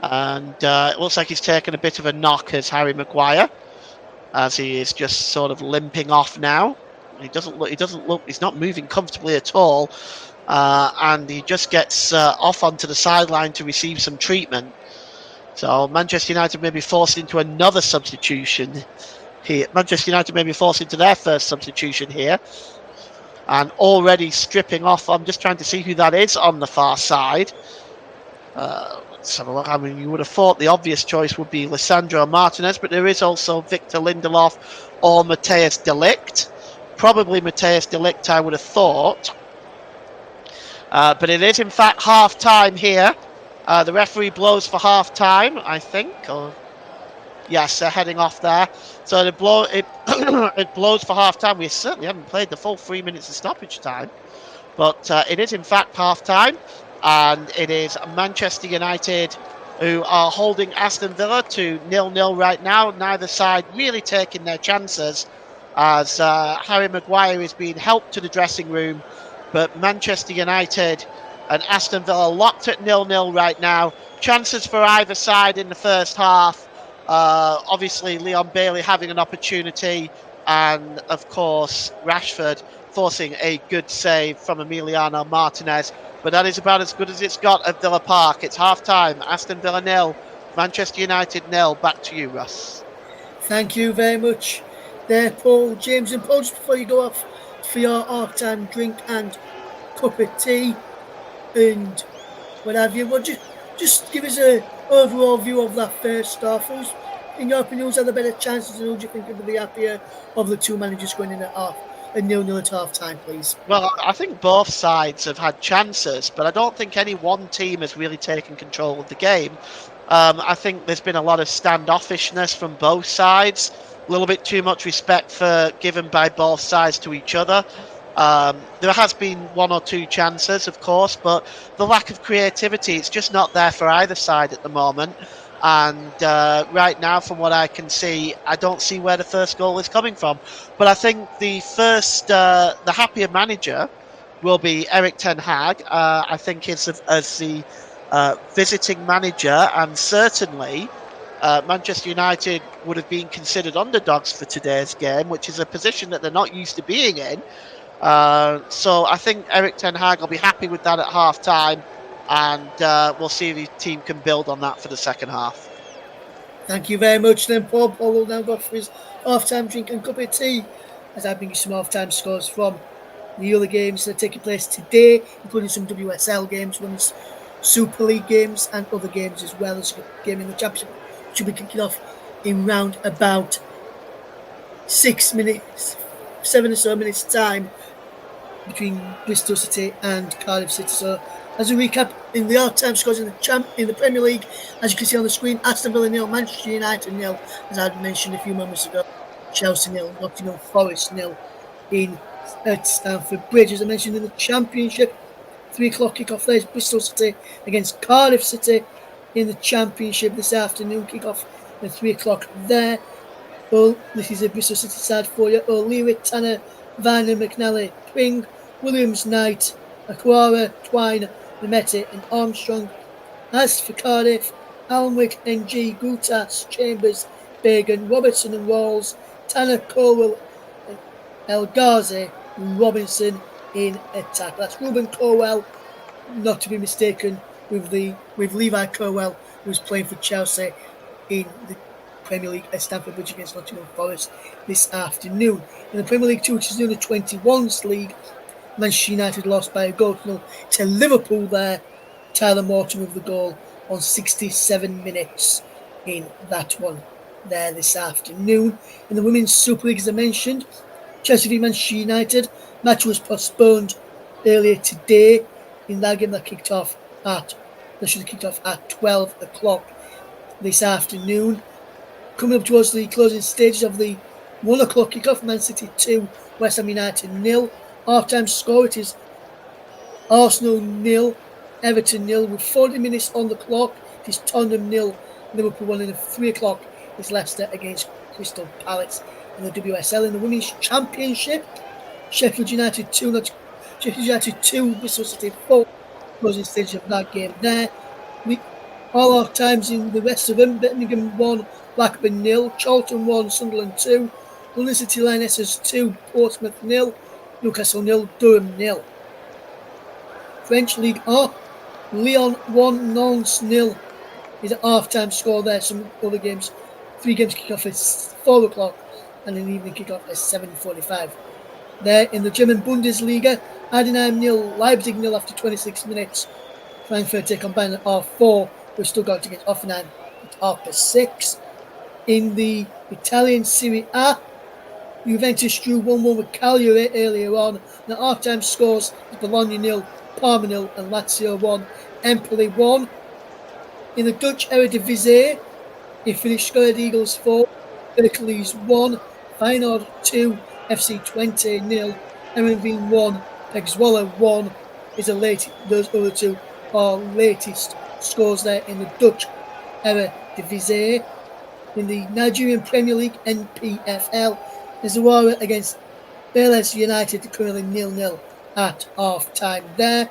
And it looks like he's taken a bit of a knock as Harry Maguire, as he is just sort of limping off now. He doesn't look, he's not moving comfortably at all. And he just gets off onto the sideline to receive some treatment. So Manchester United may be forced into another substitution here. Manchester United may be forced into their first substitution here. And already stripping off, I'm just trying to see who that is on the far side. Let's have a look. I mean, you would have thought the obvious choice would be Lisandro Martinez, but there is also Victor Lindelof or Matthijs de Ligt. Probably Matthijs de Ligt, I would have thought. But it is, in fact, half-time here. The referee blows for half-time, I think. Yes, they're heading off there. So it blows for half-time. We certainly haven't played the full 3 minutes of stoppage time. But it is, in fact, half-time. And it is Manchester United who are holding Aston Villa to 0-0 right now. Neither side really taking their chances, as Harry Maguire is being helped to the dressing room. But Manchester United and Aston Villa locked at 0-0 right now. Chances for either side in the first half. Obviously, Leon Bailey having an opportunity, and of course, Rashford forcing a good save from Emiliano Martinez. But that is about as good as it's got at Villa Park. It's half-time. Aston Villa 0, Manchester United 0. Back to you, Russ. Thank you very much there, Paul, James. And Paul, just before you go off for your half-time drink and cup of tea, and what have you. Well, just give us a overall view of that first half. Who's, in your opinion, who's had the better chances, and who do you think will be happier of the two managers going in at 0-0 at half time, please? Well, I think both sides have had chances, but I don't think any one team has really taken control of the game. I think there's been a lot of standoffishness from both sides, a little bit too much respect given by both sides to each other. There has been one or two chances, of course, but the lack of creativity, it's just not there for either side at the moment. And right now, from what I can see, I don't see where the first goal is coming from. But I think the happier manager will be Eric Ten Hag. I think as the visiting manager, and certainly Manchester United would have been considered underdogs for today's game, which is a position that they're not used to being in. So I think Eric Ten Hag will be happy with that at half time, and we'll see if his team can build on that for the second half. Thank you very much, then, Paul. Paul will now go for his half-time drink and cup of tea, as I bring you some half-time scores from the other games that are taking place today, including some WSL games, Women's Super League games, and other games as well as a game in the Championship, which will be kicking off in round about 7 or so minutes time between Bristol City and Cardiff City. So, as a recap, in the half-time scores in the Premier League, as you can see on the screen, Aston Villa 0, Manchester United 0, as I mentioned a few moments ago, Chelsea 0, Nottingham Forest 0 at Stamford Bridge. As I mentioned in the Championship, 3 o'clock kick-off there is Bristol City against Cardiff City in the Championship this afternoon. Kick-off at 3 o'clock there. Well, this is a Bristol City side for you. O'Leary, Tanner, Viner, McNally, Pring, Williams, Knight, Aquara, Twine, Lamette and Armstrong. As for Cardiff, Alnwick, NG, Gutas, Chambers, Bagan, Robertson and Rawls, Tanner, Colwell, El Ghazi, Robinson in attack. That's Ruben Colwell, not to be mistaken with Levi Colwell, who's playing for Chelsea in the Premier League at Stamford Bridge against Nottingham Forest this afternoon. In the Premier League 2, which is the under-21s league, Manchester United lost by a goal to Liverpool there. Tyler Morton with the goal on 67 minutes in that one there this afternoon. In the Women's Super League, as I mentioned, Chelsea v Manchester United match was postponed earlier today in that game that should have kicked off at 12 o'clock this afternoon. Coming up towards the closing stages of the 1 o'clock kickoff, Man City 2, West Ham United 0. Half-time score, it is Arsenal 0, Everton 0. With 40 minutes on the clock, it is Tottenham 0, Liverpool 1. And at 3 o'clock is Leicester against Crystal Palace. In the WSL, in the Women's Championship, Sheffield United 2, Bristol City 4. Closing stage of that game there. All our times in the rest of them: Birmingham 1, Blackburn 0, Charlton 1, Sunderland 2, London City Lionesses 2, Portsmouth 0, Newcastle 0, Durham 0. French League A, Lyon 1, Nantes 0 is an half-time score there. Some other games, 3 games kick off at 4 o'clock and an evening kick off at 7:45. There in the German Bundesliga, Heidenheim 0, Leipzig 0 after 26 minutes. Frankfurt take on Bayern at half-4. We're still going to get Offenheim at 6:30. In the Italian Serie A, Juventus drew 1-1 with Cagliari earlier on. The half-time scores is Bologna 0, Parma 0 and Lazio 1, Empoli 1. In the Dutch Eredivisie, it finished Scored Eagles 4, Hercules 1, Feyenoord 2, FC Twente 0, Heerenveen 1, Pek Zwolle 1 is the latest. Those other two are latest scores there in the Dutch Eredivisie. In the Nigerian Premier League, NPFL, Zawara against Vélez United currently 0-0 at half-time there.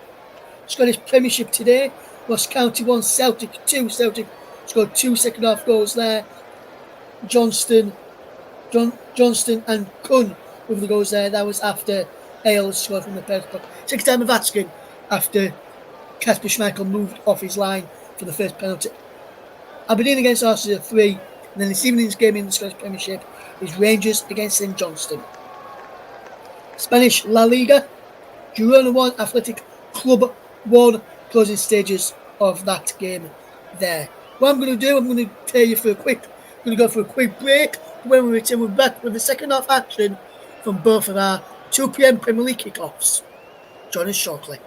Scottish Premiership today, Ross County 1, Celtic 2. Celtic scored 2 second-half goals there. Johnston and Kunn with the goals there. That was after Ailes scored from the penalty. Second time of asking after Kasper Schmeichel moved off his line for the first penalty. Aberdeen against Arsenal 3. And then this evening's game in the Scottish Premiership is Rangers against St Johnstone. Spanish La Liga, Girona 1, Athletic Club 1. Closing stages of that game there. What I'm going to do, I'm going to take you for going to go for a quick break. When we return, we're back with the second half action from both of our 2 p.m. Premier League kickoffs. Join us shortly.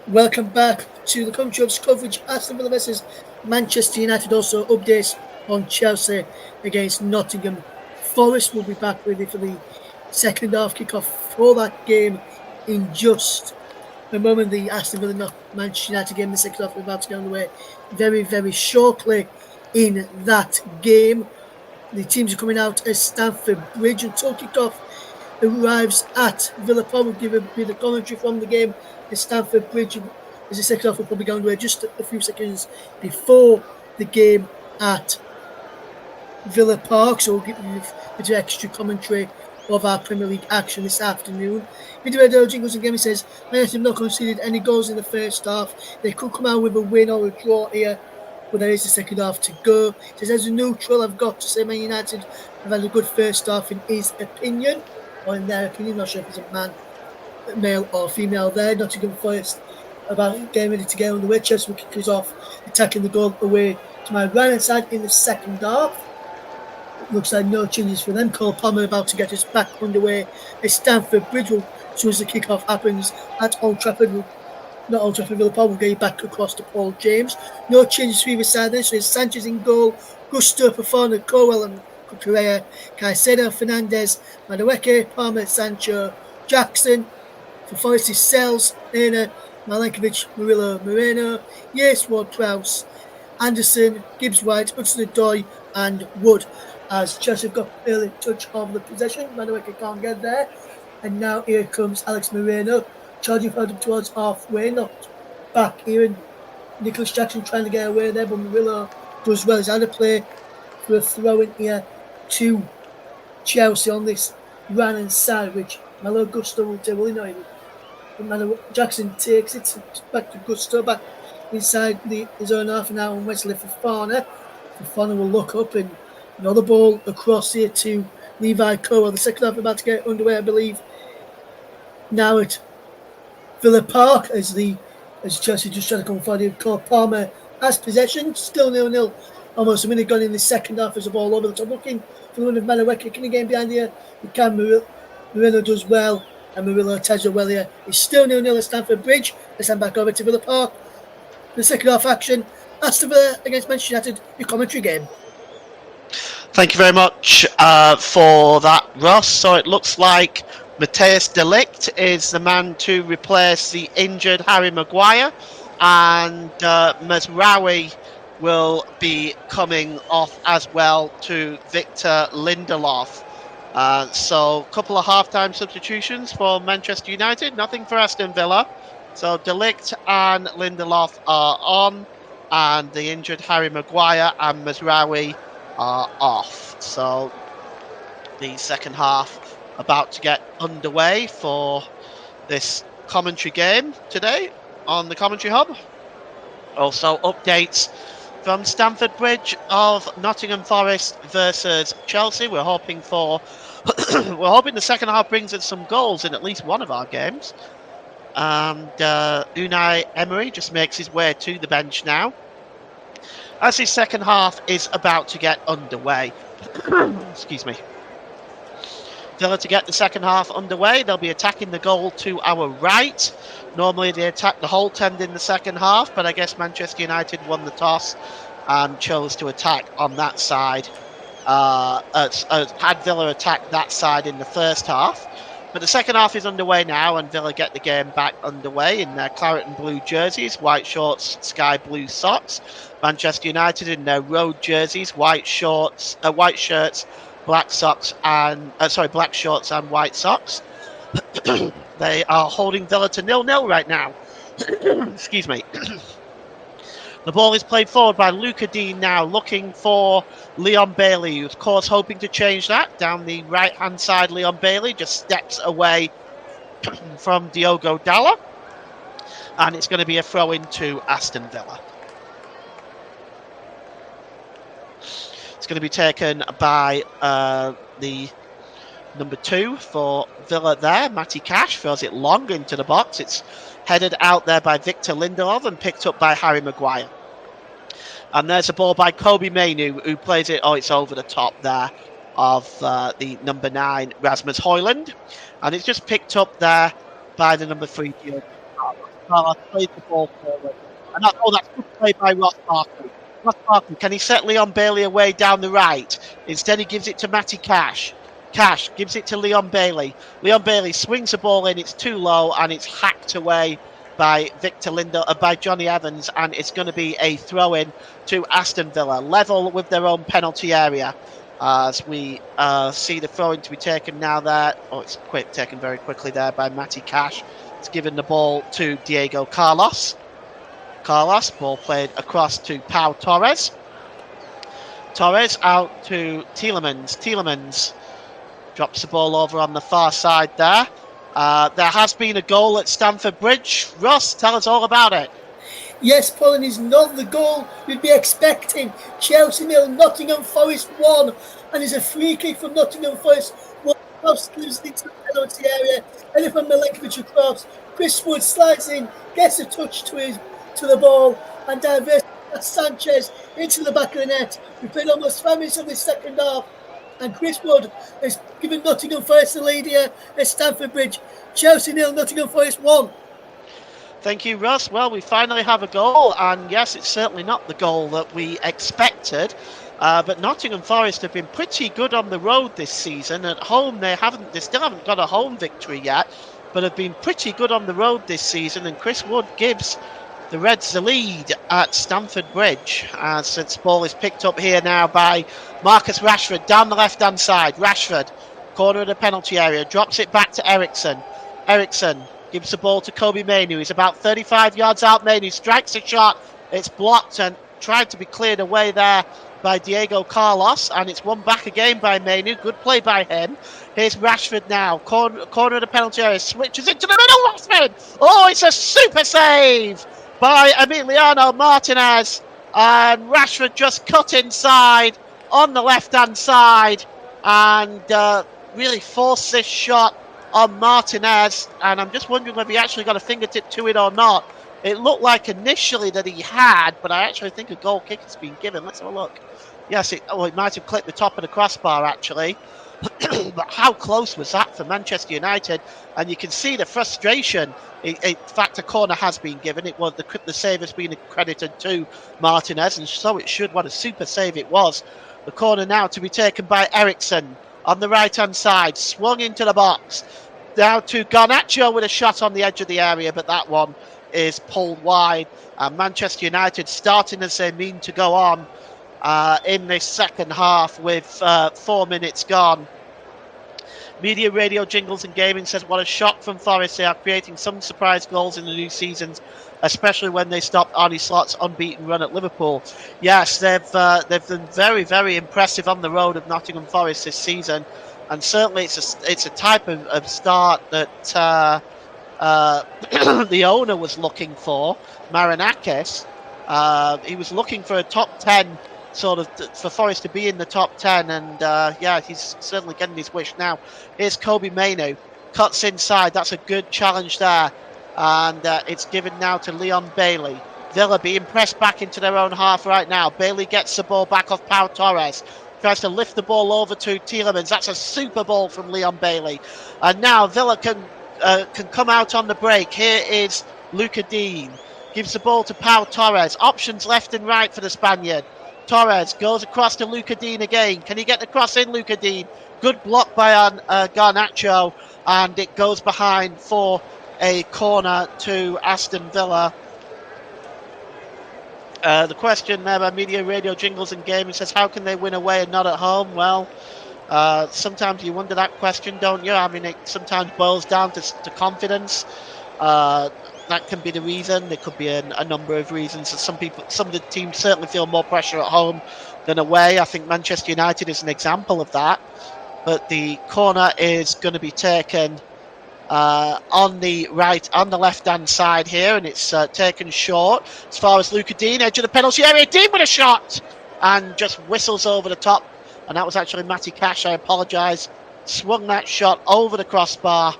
Welcome back to the Commentary coverage. Aston Villa versus Manchester United. Also updates on Chelsea against Nottingham Forest. We'll be back with you for the second half kickoff for that game in just a moment. The Aston Villa Manchester United game, the second half, is about to get underway very, very shortly in that game. The teams are coming out at Stamford Bridge, and till kickoff arrives at Villa Park. We'll give a bit of commentary from the game at Stamford Bridge as the second half will probably go underway just a few seconds before the game at Villa Park. So we'll give you a bit of extra commentary of our Premier League action this afternoon. Video Jingles and Gaming says, United have not conceded any goals in the first half. They could come out with a win or a draw here, but there is the second half to go. He says, as a neutral, I've got to say Man United have had a good first half in his opinion, or in their opinion. Not sure if it's a man, male or female there. Nottingham Forest about getting ready to get underway. Chelsea will kick us off, attacking the goal away to my right hand side in the second half. Looks like no changes for them. Cole Palmer about to get us back underway at Stamford Bridge. As soon as the kickoff happens at Old Trafford, not Old Trafford, Villa Park, we'll get you back across to Paul James. No changes for either side then. So it's Sanchez in goal, Gusto, Fofana, Cowell and Correa, Caicedo, Fernandez, Madueke, Palmer, Sancho, Jackson. For Forest is Sells, Erna, Malenkovic, Murillo, Moreno, Yes, Ward-Prowse, Anderson, Gibbs-White, Hudson-Odoi and Wood. As Chelsea have got early touch of the possession, Madueke can't get there. And now here comes Alex Moreno, charging forward towards halfway, not back here. And Nicholas Jackson trying to get away there, but Murillo does well. He's had a play for a throw in here to Chelsea on this right-hand side, which Malo Gusto will do. Well, you know, Jackson takes it back to Gusto, back inside his own half now, and Wesley Fofana. Fofana will look up and another ball across here to Levi Cowell. The second half about to get underway, I believe. Now at Villa Park as Chelsea just trying to come forward. Cole Palmer has possession, still 0-0. Almost a minute gone in the second half as the ball over the top. Looking for the one of Madueke. Can he get behind here? He can. Murillo does well, and Murillo ties it well here. It's still 0-0 at Stamford Bridge. Let's hand back over to Villa Park. The second half action. Aston Villa against Manchester United, your commentary game. Thank you very much for that, Ross. So it looks like Matthijs de Ligt is the man to replace the injured Harry Maguire, and Mazraoui will be coming off as well to Victor Lindelof. So a couple of half-time substitutions for Manchester United, nothing for Aston Villa. So de Ligt and Lindelof are on, and the injured Harry Maguire and Mazraoui are off. So the second half about to get underway for this commentary game today on the Commentary Hub. Also updates from Stamford Bridge of Nottingham Forest versus Chelsea. We're hoping the second half brings us some goals in at least one of our games. And Unai Emery just makes his way to the bench now as his second half is about to get underway. Excuse me. Villa to get the second half underway. They'll be attacking the goal to our right. Normally they attack the whole end in the second half, but I guess Manchester United won the toss and chose to attack on that side. Had Villa attack that side in the first half. But the second half is underway now, and Villa get the game back underway in their claret and blue jerseys, white shorts, sky blue socks. Manchester United in their road jerseys, white shirts, black socks and black shorts and white socks. They are holding Villa to 0-0 right now. Excuse me. The ball is played forward by Luca Dean now, looking for Leon Bailey, who's of course hoping to change that. Down the right-hand side, Leon Bailey just steps away from Diogo Dalot. And it's going to be a throw into Aston Villa. It's going to be taken by the number 2 for Villa there. Matty Cash throws it long into the box. It's headed out there by Victor Lindelof and picked up by Harry Maguire. And there's a ball by Kobe Mainoo, who plays it. Oh, it's over the top there of the number 9, Rasmus Højlund. And it's just picked up there by the number 3, Carlos plays the ball forward. And that's good play by Ross Barkley. Ross Barkley, can he set Leon Bailey away down the right? Instead, he gives it to Matty Cash. Cash gives it to Leon Bailey. Leon Bailey swings the ball in. It's too low, and it's hacked away by by Johnny Evans, and it's going to be a throw-in to Aston Villa, level with their own penalty area. As we see the throw-in to be taken now there. Oh, it's taken very quickly there by Matty Cash. It's given the ball to Diego Carlos. Carlos, ball played across to Pau Torres. Torres out to Tielemans. Tielemans drops the ball over on the far side there. There has been a goal at Stamford Bridge. Russ, tell us all about it. Yes, Paul, and is not the goal you'd be expecting. Chelsea 0, Nottingham Forest 1, and is a free kick from Nottingham Forest. Gives into the penalty area, and from Milenkovic across. Chris Wood slides in, gets a touch to the ball, and diverts Sanchez into the back of the net. We played almost 5 minutes of the second half, and Chris Wood has given Nottingham Forest the lead here at Stamford Bridge. Chelsea 0, Nottingham Forest 1. Thank you, Russ. Well, we finally have a goal, and yes, it's certainly not the goal that we expected. But Nottingham Forest have been pretty good on the road this season. At home, they still haven't got a home victory yet, but have been pretty good on the road this season. And Chris Wood gives the Reds the lead at Stamford Bridge. As its ball is picked up here now by Marcus Rashford down the left-hand side. Rashford, corner of the penalty area, drops it back to Eriksson. Eriksson gives the ball to Kobe Mainoo. He's about 35 yards out. Mainoo strikes a shot. It's blocked and tried to be cleared away there by Diego Carlos, and it's won back again by Mainoo. Good play by him. Here's Rashford now. Corner of the penalty area. Switches into the middle. Rashford! Oh, it's a super save by Emiliano Martinez. And Rashford just cut inside on the left-hand side and really forced this shot on Martinez. And I'm just wondering whether he actually got a fingertip to it or not. It looked like initially that he had, but I actually think a goal kick has been given. Let's have a look. Yes, it might have clipped the top of the crossbar, actually. But how close was that for Manchester United? And you can see the frustration. In fact, a corner has been given. It was the save has been accredited to Martinez, and so it should. What a super save it was. The corner now to be taken by Eriksson on the right-hand side. Swung into the box. Now to Garnacho with a shot on the edge of the area, but that one is pulled wide. And Manchester United starting as they mean to go on in this second half with 4 minutes gone. Media, Radio, Jingles and Gaming says, what a shock from Forest. They are creating some surprise goals in the new seasons, especially when they stopped Arne Slot's unbeaten run at Liverpool. Yes, they've been very, very impressive on the road of Nottingham Forest this season. And certainly it's a type of start that the owner was looking for, Marinakis. He was looking for a top 10 sort of for Forest to be in the top 10, and he's certainly getting his wish now. Here's Kobe Mainoo, cuts inside. That's a good challenge there, and it's given now to Leon Bailey. Villa being pressed back into their own half right now. Bailey gets the ball back off Pau Torres, tries to lift the ball over to Tielemans. That's a super ball from Leon Bailey, and now Villa can come out on the break. Here is Luca Dean, gives the ball to Pau Torres. Options left and right for the Spaniard. Torres goes across to Luca Dean again. Can he get the cross in, Luca Dean? Good block by Garnacho, and it goes behind for a corner to Aston Villa. The question there by Media, Radio, Jingles and Gaming says, how can they win away and not at home? Well, sometimes you wonder that question, don't you? I mean, it sometimes boils down to confidence. That can be the reason. There could be a number of reasons. Some of the teams certainly feel more pressure at home than away. I think Manchester United is an example of that. But the corner is going to be taken on the left-hand side here, and it's taken short as far as Luca Dean, edge of the penalty area. Dean with a shot and just whistles over the top. And that was actually Matty Cash. I apologise. Swung that shot over the crossbar.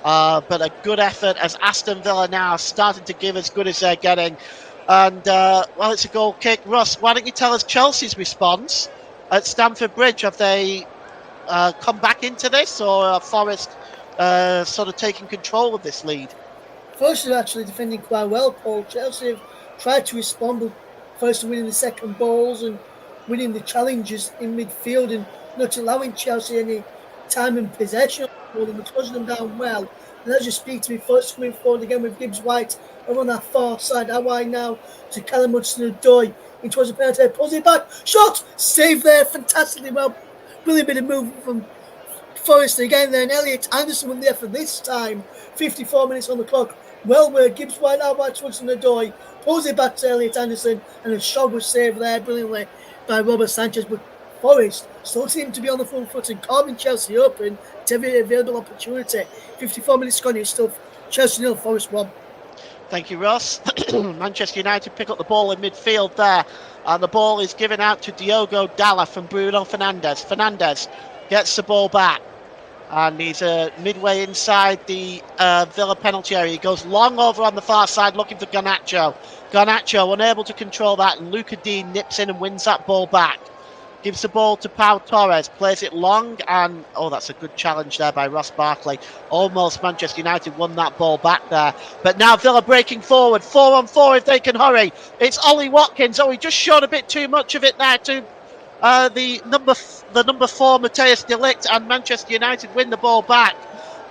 But a good effort as Aston Villa now starting to give as good as they're getting. And, well, it's a goal kick. Russ, why don't you tell us Chelsea's response at Stamford Bridge? Have they come back into this, or are Forest sort of taking control of this lead? Forest are actually defending quite well, Paul. Chelsea have tried to respond, but Forest are winning the second balls and winning the challenges in midfield and not allowing Chelsea any time and possession on the ball, and we're closing them down well. And as you speak to me, Forest coming forward again with Gibbs White over on that far side. How wide now to Callum Hudson-Odoi in towards the penalty, pulls it back, shot, save there, fantastically well. Brilliant bit of movement from Forest again there, and Elliot Anderson went there for this time. 54 minutes on the clock. Well, where Gibbs White out by Hudson-Odoi, pulls it back to Elliot Anderson, and a shot was saved there brilliantly by Robert Sanchez. But Forest still seem to be on the front foot and carving Chelsea open to every available opportunity. 54 minutes gone, it's still Chelsea 0, Forest 1. Thank you, Ross. Manchester United pick up the ball in midfield there, and the ball is given out to Diogo Dalla from Bruno Fernandes. Fernandes gets the ball back, and he's midway inside the Villa penalty area. He goes long over on the far side looking for Garnacho. Garnacho unable to control that, and Luca Dean nips in and wins that ball back. Gives the ball to Pau Torres, plays it long, and that's a good challenge there by Ross Barkley. Almost Manchester United won that ball back there. But now Villa breaking forward, 4-on-4 if they can hurry. It's Ollie Watkins. He just showed a bit too much of it there to the number 4 Matthijs de Ligt, and Manchester United win the ball back.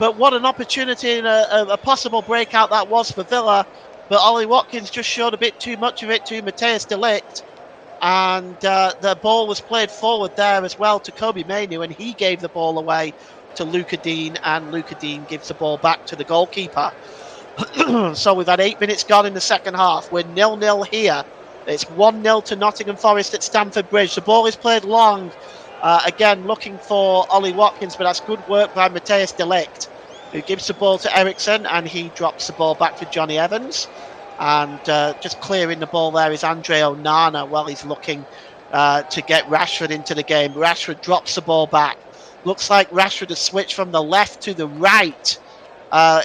But what an opportunity and a possible breakout that was for Villa. But Ollie Watkins just showed a bit too much of it to Matthijs de Ligt. And the ball was played forward there as well to Kobe Mainoo, and he gave the ball away to Luca Dean, and Luca Dean gives the ball back to the goalkeeper. So we've had 8 minutes gone in the second half. We're 0-0 here. It's 1-0 to Nottingham Forest at Stamford Bridge. The ball is played long. Again, looking for Ollie Watkins, but that's good work by Matthijs de Ligt, who gives the ball to Eriksson, and he drops the ball back to Johnny Evans. And just clearing the ball there is Andre Onana while he's looking to get Rashford into the game. Rashford drops the ball back. Looks like Rashford has switched from the left to the right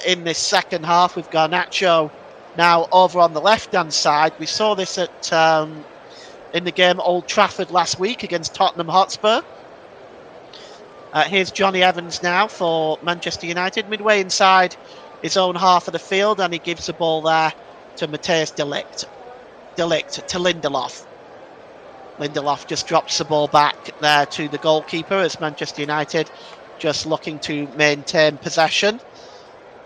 in this second half, with Garnacho now over on the left-hand side. We saw this at in the game at Old Trafford last week against Tottenham Hotspur. Here's Johnny Evans now for Manchester United, midway inside his own half of the field, and he gives the ball there to Matthijs de Ligt. De Ligt to Lindelof. Lindelof just drops the ball back there to the goalkeeper as Manchester United just looking to maintain possession.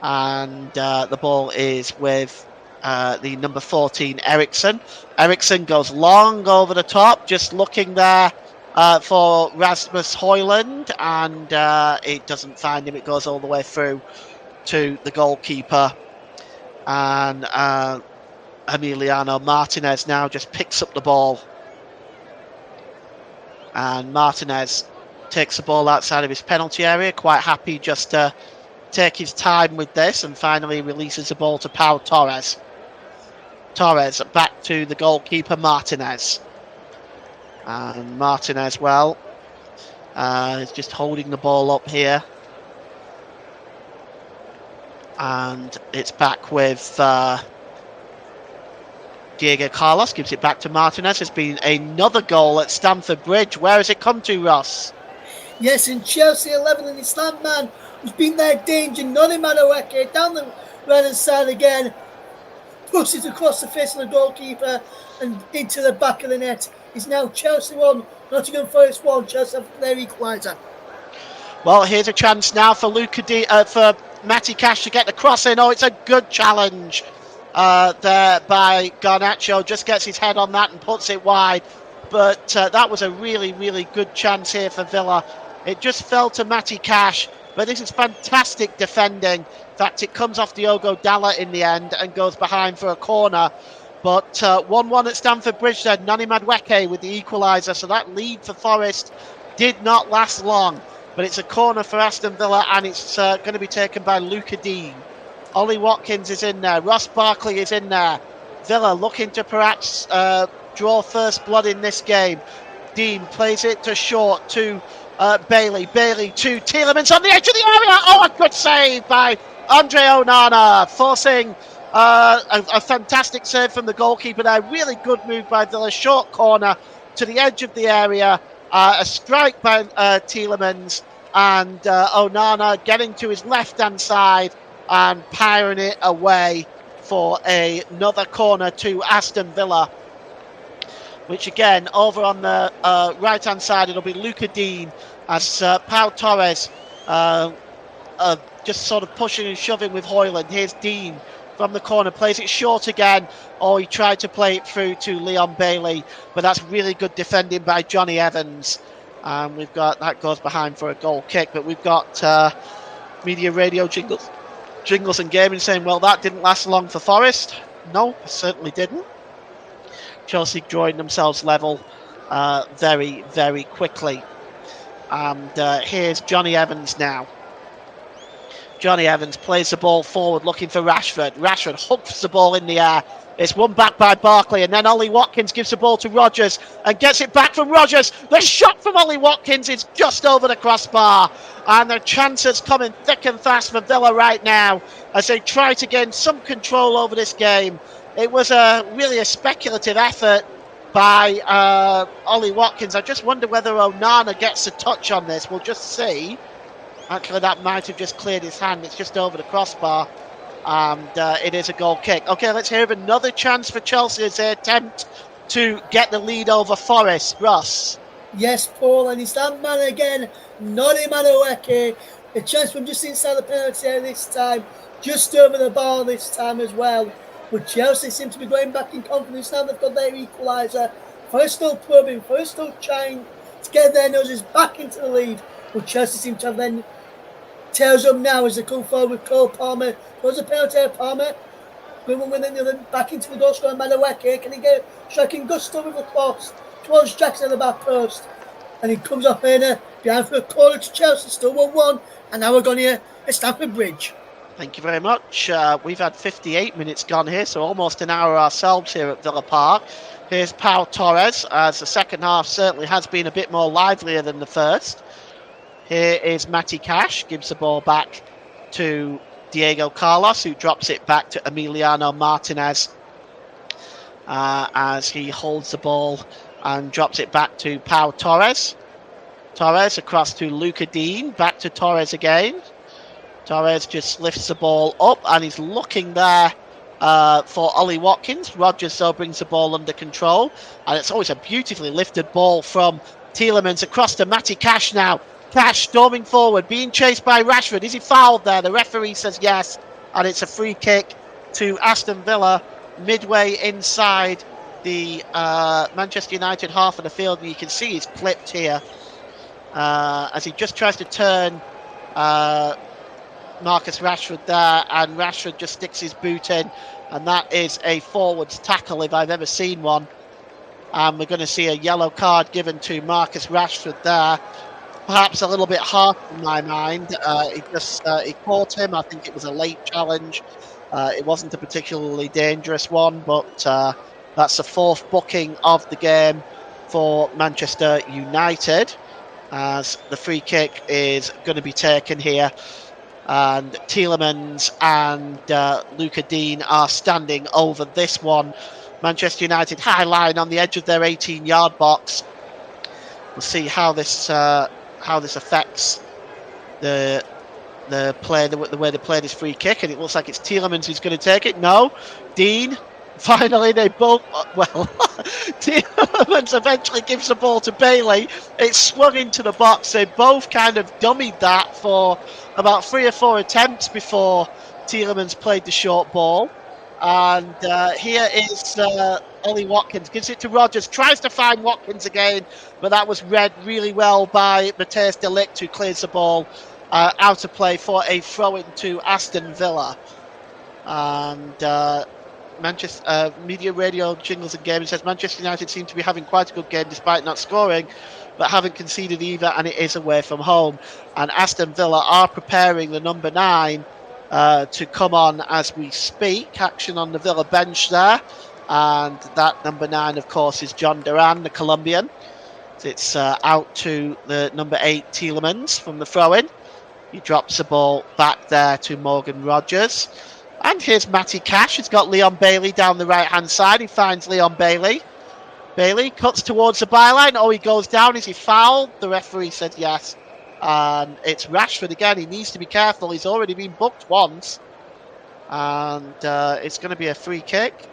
And the ball is with the number 14, Eriksson. Eriksson goes long over the top, just looking there for Rasmus Højlund, and it doesn't find him. It goes all the way through to the goalkeeper. And Emiliano Martinez now just picks up the ball. And Martinez takes the ball outside of his penalty area, quite happy just to take his time with this, and finally releases the ball to Pau Torres. Torres back to the goalkeeper, Martinez. And Martinez, is just holding the ball up here. And it's back with Diego Carlos, gives it back to Martinez. There's been another goal at Stamford Bridge. Where has it come to, Ross? Yes, in Chelsea 11, and it's that man who's been their danger, Noni Madueke, down the right-hand side again, pushes it across the face of the goalkeeper and into the back of the net. It's now Chelsea 1, Nottingham Forest 1, Chelsea have their equaliser. Well, here's a chance now for for Matty Cash to get the cross in. It's a good challenge there by Garnacho. Just gets his head on that and puts it wide. But that was a really, really good chance here for Villa. It just fell to Matty Cash, but this is fantastic defending. In fact, it comes off Diogo Dalla in the end and goes behind for a corner. But 1-1 at Stamford Bridge then. Noni Madueke with the equaliser. So that lead for Forest did not last long. But it's a corner for Aston Villa, and it's going to be taken by Luca Dean. Ollie Watkins is in there. Ross Barkley is in there. Villa looking to perhaps draw first blood in this game. Dean plays it to short to Bailey. Bailey to Tielemans on the edge of the area. A good save by Andre Onana, forcing a fantastic save from the goalkeeper there. Really good move by Villa. Short corner to the edge of the area. A strike by Tielemans, and Onana getting to his left-hand side and firing it away for another corner to Aston Villa, which again, over on the right-hand side, it'll be Luca Dean as Pau Torres just sort of pushing and shoving with Hoyland. Here's Dean from the corner, plays it short again. Oh, he tried to play it through to Leon Bailey, but that's really good defending by Johnny Evans. We've got that goes behind for a goal kick, but we've got media radio jingles and gaming saying, well, that didn't last long for Forest. No, it certainly didn't. Chelsea drawing themselves level very, very quickly. And here's Johnny Evans now. Johnny Evans plays the ball forward, looking for Rashford. Rashford hooks the ball in the air. It's won back by Barkley, and then Ollie Watkins gives the ball to Rodgers and gets it back from Rodgers. The shot from Ollie Watkins is just over the crossbar, and the chances coming thick and fast for Villa right now as they try to gain some control over this game. It was really a speculative effort by Ollie Watkins. I just wonder whether Onana gets a touch on this. We'll just see. Actually, that might have just cleared his hand. It's just over the crossbar. And it is a goal kick. Okay, let's hear of another chance for Chelsea as they attempt to get the lead over Forest. Russ. Yes, Paul, and it's that man again, Noni Madueke. A chance from just inside the penalty area this time, just over the bar this time as well. But Chelsea seem to be going back in confidence now they've got their equaliser. Forest still probing, Forest still trying to get their noses back into the lead. But Chelsea seem to have then tails up now as they come forward with Cole Palmer. There's a penalty at Palmer. Going with the other back into the goal scorer Madueke. Can he get striking gusto with the cross towards Jackson at the back post? And he comes off here behind for a corner to Chelsea, still 1-1. And now we're going here at Stamford Bridge. Thank you very much. We've had 58 minutes gone here, so almost an hour ourselves here at Villa Park. Here's Pau Torres, as the second half certainly has been a bit more livelier than the first. Here is Matty Cash, gives the ball back to Diego Carlos, who drops it back to Emiliano Martinez as he holds the ball and drops it back to Pau Torres. Torres across to Luca Dean, back to Torres again. Torres just lifts the ball up and he's looking there for Ollie Watkins. Rodgers, though, brings the ball under control. And it's always a beautifully lifted ball from Tielemans across to Matty Cash now. Cash storming forward, being chased by Rashford. Is he fouled there? The referee says yes. And it's a free kick to Aston Villa midway inside the Manchester United half of the field. And you can see he's clipped here as he just tries to turn Marcus Rashford there, and Rashford just sticks his boot in, and that is a forwards tackle if I've ever seen one. And we're going to see a yellow card given to Marcus Rashford there. Perhaps a little bit harsh in my mind. He caught him. I think it was a late challenge. It wasn't a particularly dangerous one, but that's the fourth booking of the game for Manchester United, as the free kick is going to be taken here. And Tielemans and Luca Dean are standing over this one. Manchester United high line on the edge of their 18-yard box. We'll see how this affects the play, the way they play this free kick. And it looks like it's Tielemans who's going to take it. No, Dean. Finally, they both. Well, Tielemans eventually gives the ball to Bailey. It's swung into the box. They both kind of dummied that for about 3 or 4 attempts before Tielemans played the short ball. And here is Ollie Watkins. Gives it to Rodgers. Tries to find Watkins again, but that was read really well by Matthijs de Ligt, who clears the ball out of play for a throw-in to Aston Villa. And Manchester media radio jingles and gaming says Manchester United seem to be having quite a good game despite not scoring, but haven't conceded either, and it is away from home. And Aston Villa are preparing the number 9 to come on as we speak. Action on the Villa bench there, and that number 9, of course, is John Duran, the Colombian. It's out to the number 8 Tielemans from the throw-in. He drops the ball back there to Morgan Rodgers. And here's Matty Cash. He's got Leon Bailey down the right-hand side. He finds Leon Bailey. Bailey cuts towards the byline. Oh, he goes down. Is he fouled? The referee said yes. And it's Rashford again. He needs to be careful. He's already been booked once. and it's going to be a free kick.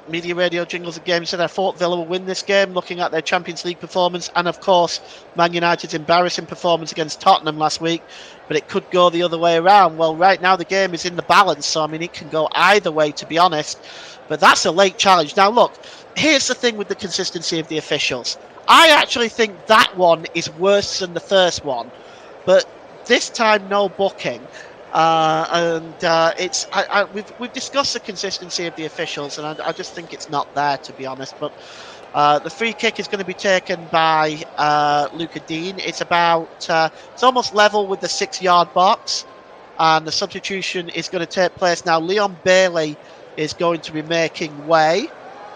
Media Radio Jingles and Games said I thought Villa will win this game looking at their Champions League performance and of course Man United's embarrassing performance against Tottenham last week, but it could go the other way around. Well, right now the game is in the balance, so I mean it can go either way, to be honest, but that's a late challenge. Now look, here's the thing with the consistency of the officials. I actually think that one is worse than the first one, but this time no booking. It's we've discussed the consistency of the officials, and I just think it's not there, to be honest. But the free kick is going to be taken by Luca Dean. It's almost level with the 6-yard box, and the substitution is going to take place now. Leon Bailey is going to be making way,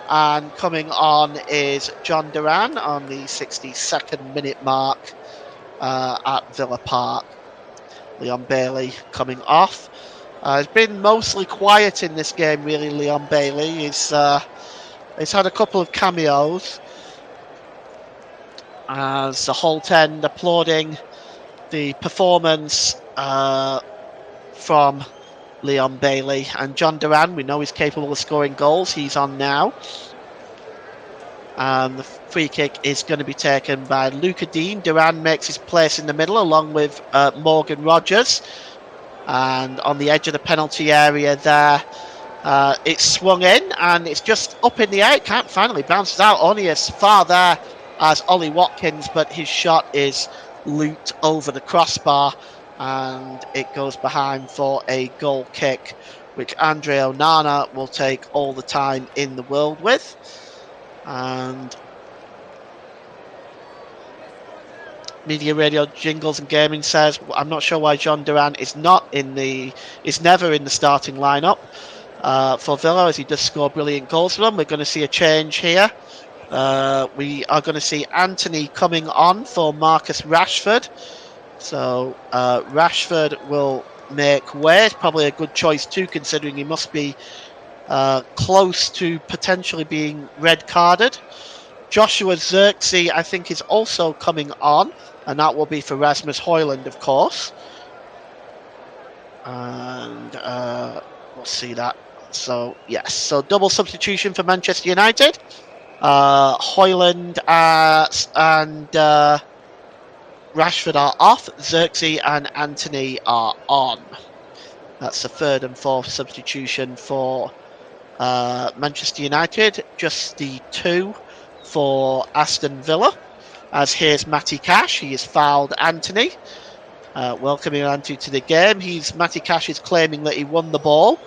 and coming on is John Duran on the 62nd minute mark at Villa Park. Leon Bailey coming off. He's been mostly quiet in this game, really, Leon Bailey. He's had a couple of cameos as the Holt end applauding the performance from Leon Bailey. And John Duran, we know he's capable of scoring goals. He's on now. And the free kick is going to be taken by Luca Dean. Duran makes his place in the middle along with Morgan Rogers. And on the edge of the penalty area there, it's swung in and it's just up in the air. It can't finally bounces out only as far there as Ollie Watkins, but his shot is looped over the crossbar and it goes behind for a goal kick, which Andre Onana will take all the time in the world with. And Media Radio Jingles and Gaming says, I'm not sure why John Duran is never in the starting lineup for Villa, as he does score brilliant goals for them. We're going to see a change here. We are going to see Anthony coming on for Marcus Rashford. So Rashford will make way. It's probably a good choice too, considering he must be close to potentially being red carded. Joshua Zirkzee, I think, is also coming on, and that will be for Rasmus Højlund, of course. And we'll see that. So, yes, so double substitution for Manchester United. Højlund and Rashford are off. Zirkzee and Anthony are on. That's the third and fourth substitution for Manchester United. Just the two for Aston Villa. As here's Matty Cash. He has fouled Anthony. Welcoming Anthony to the game. Matty Cash is claiming that he won the ball.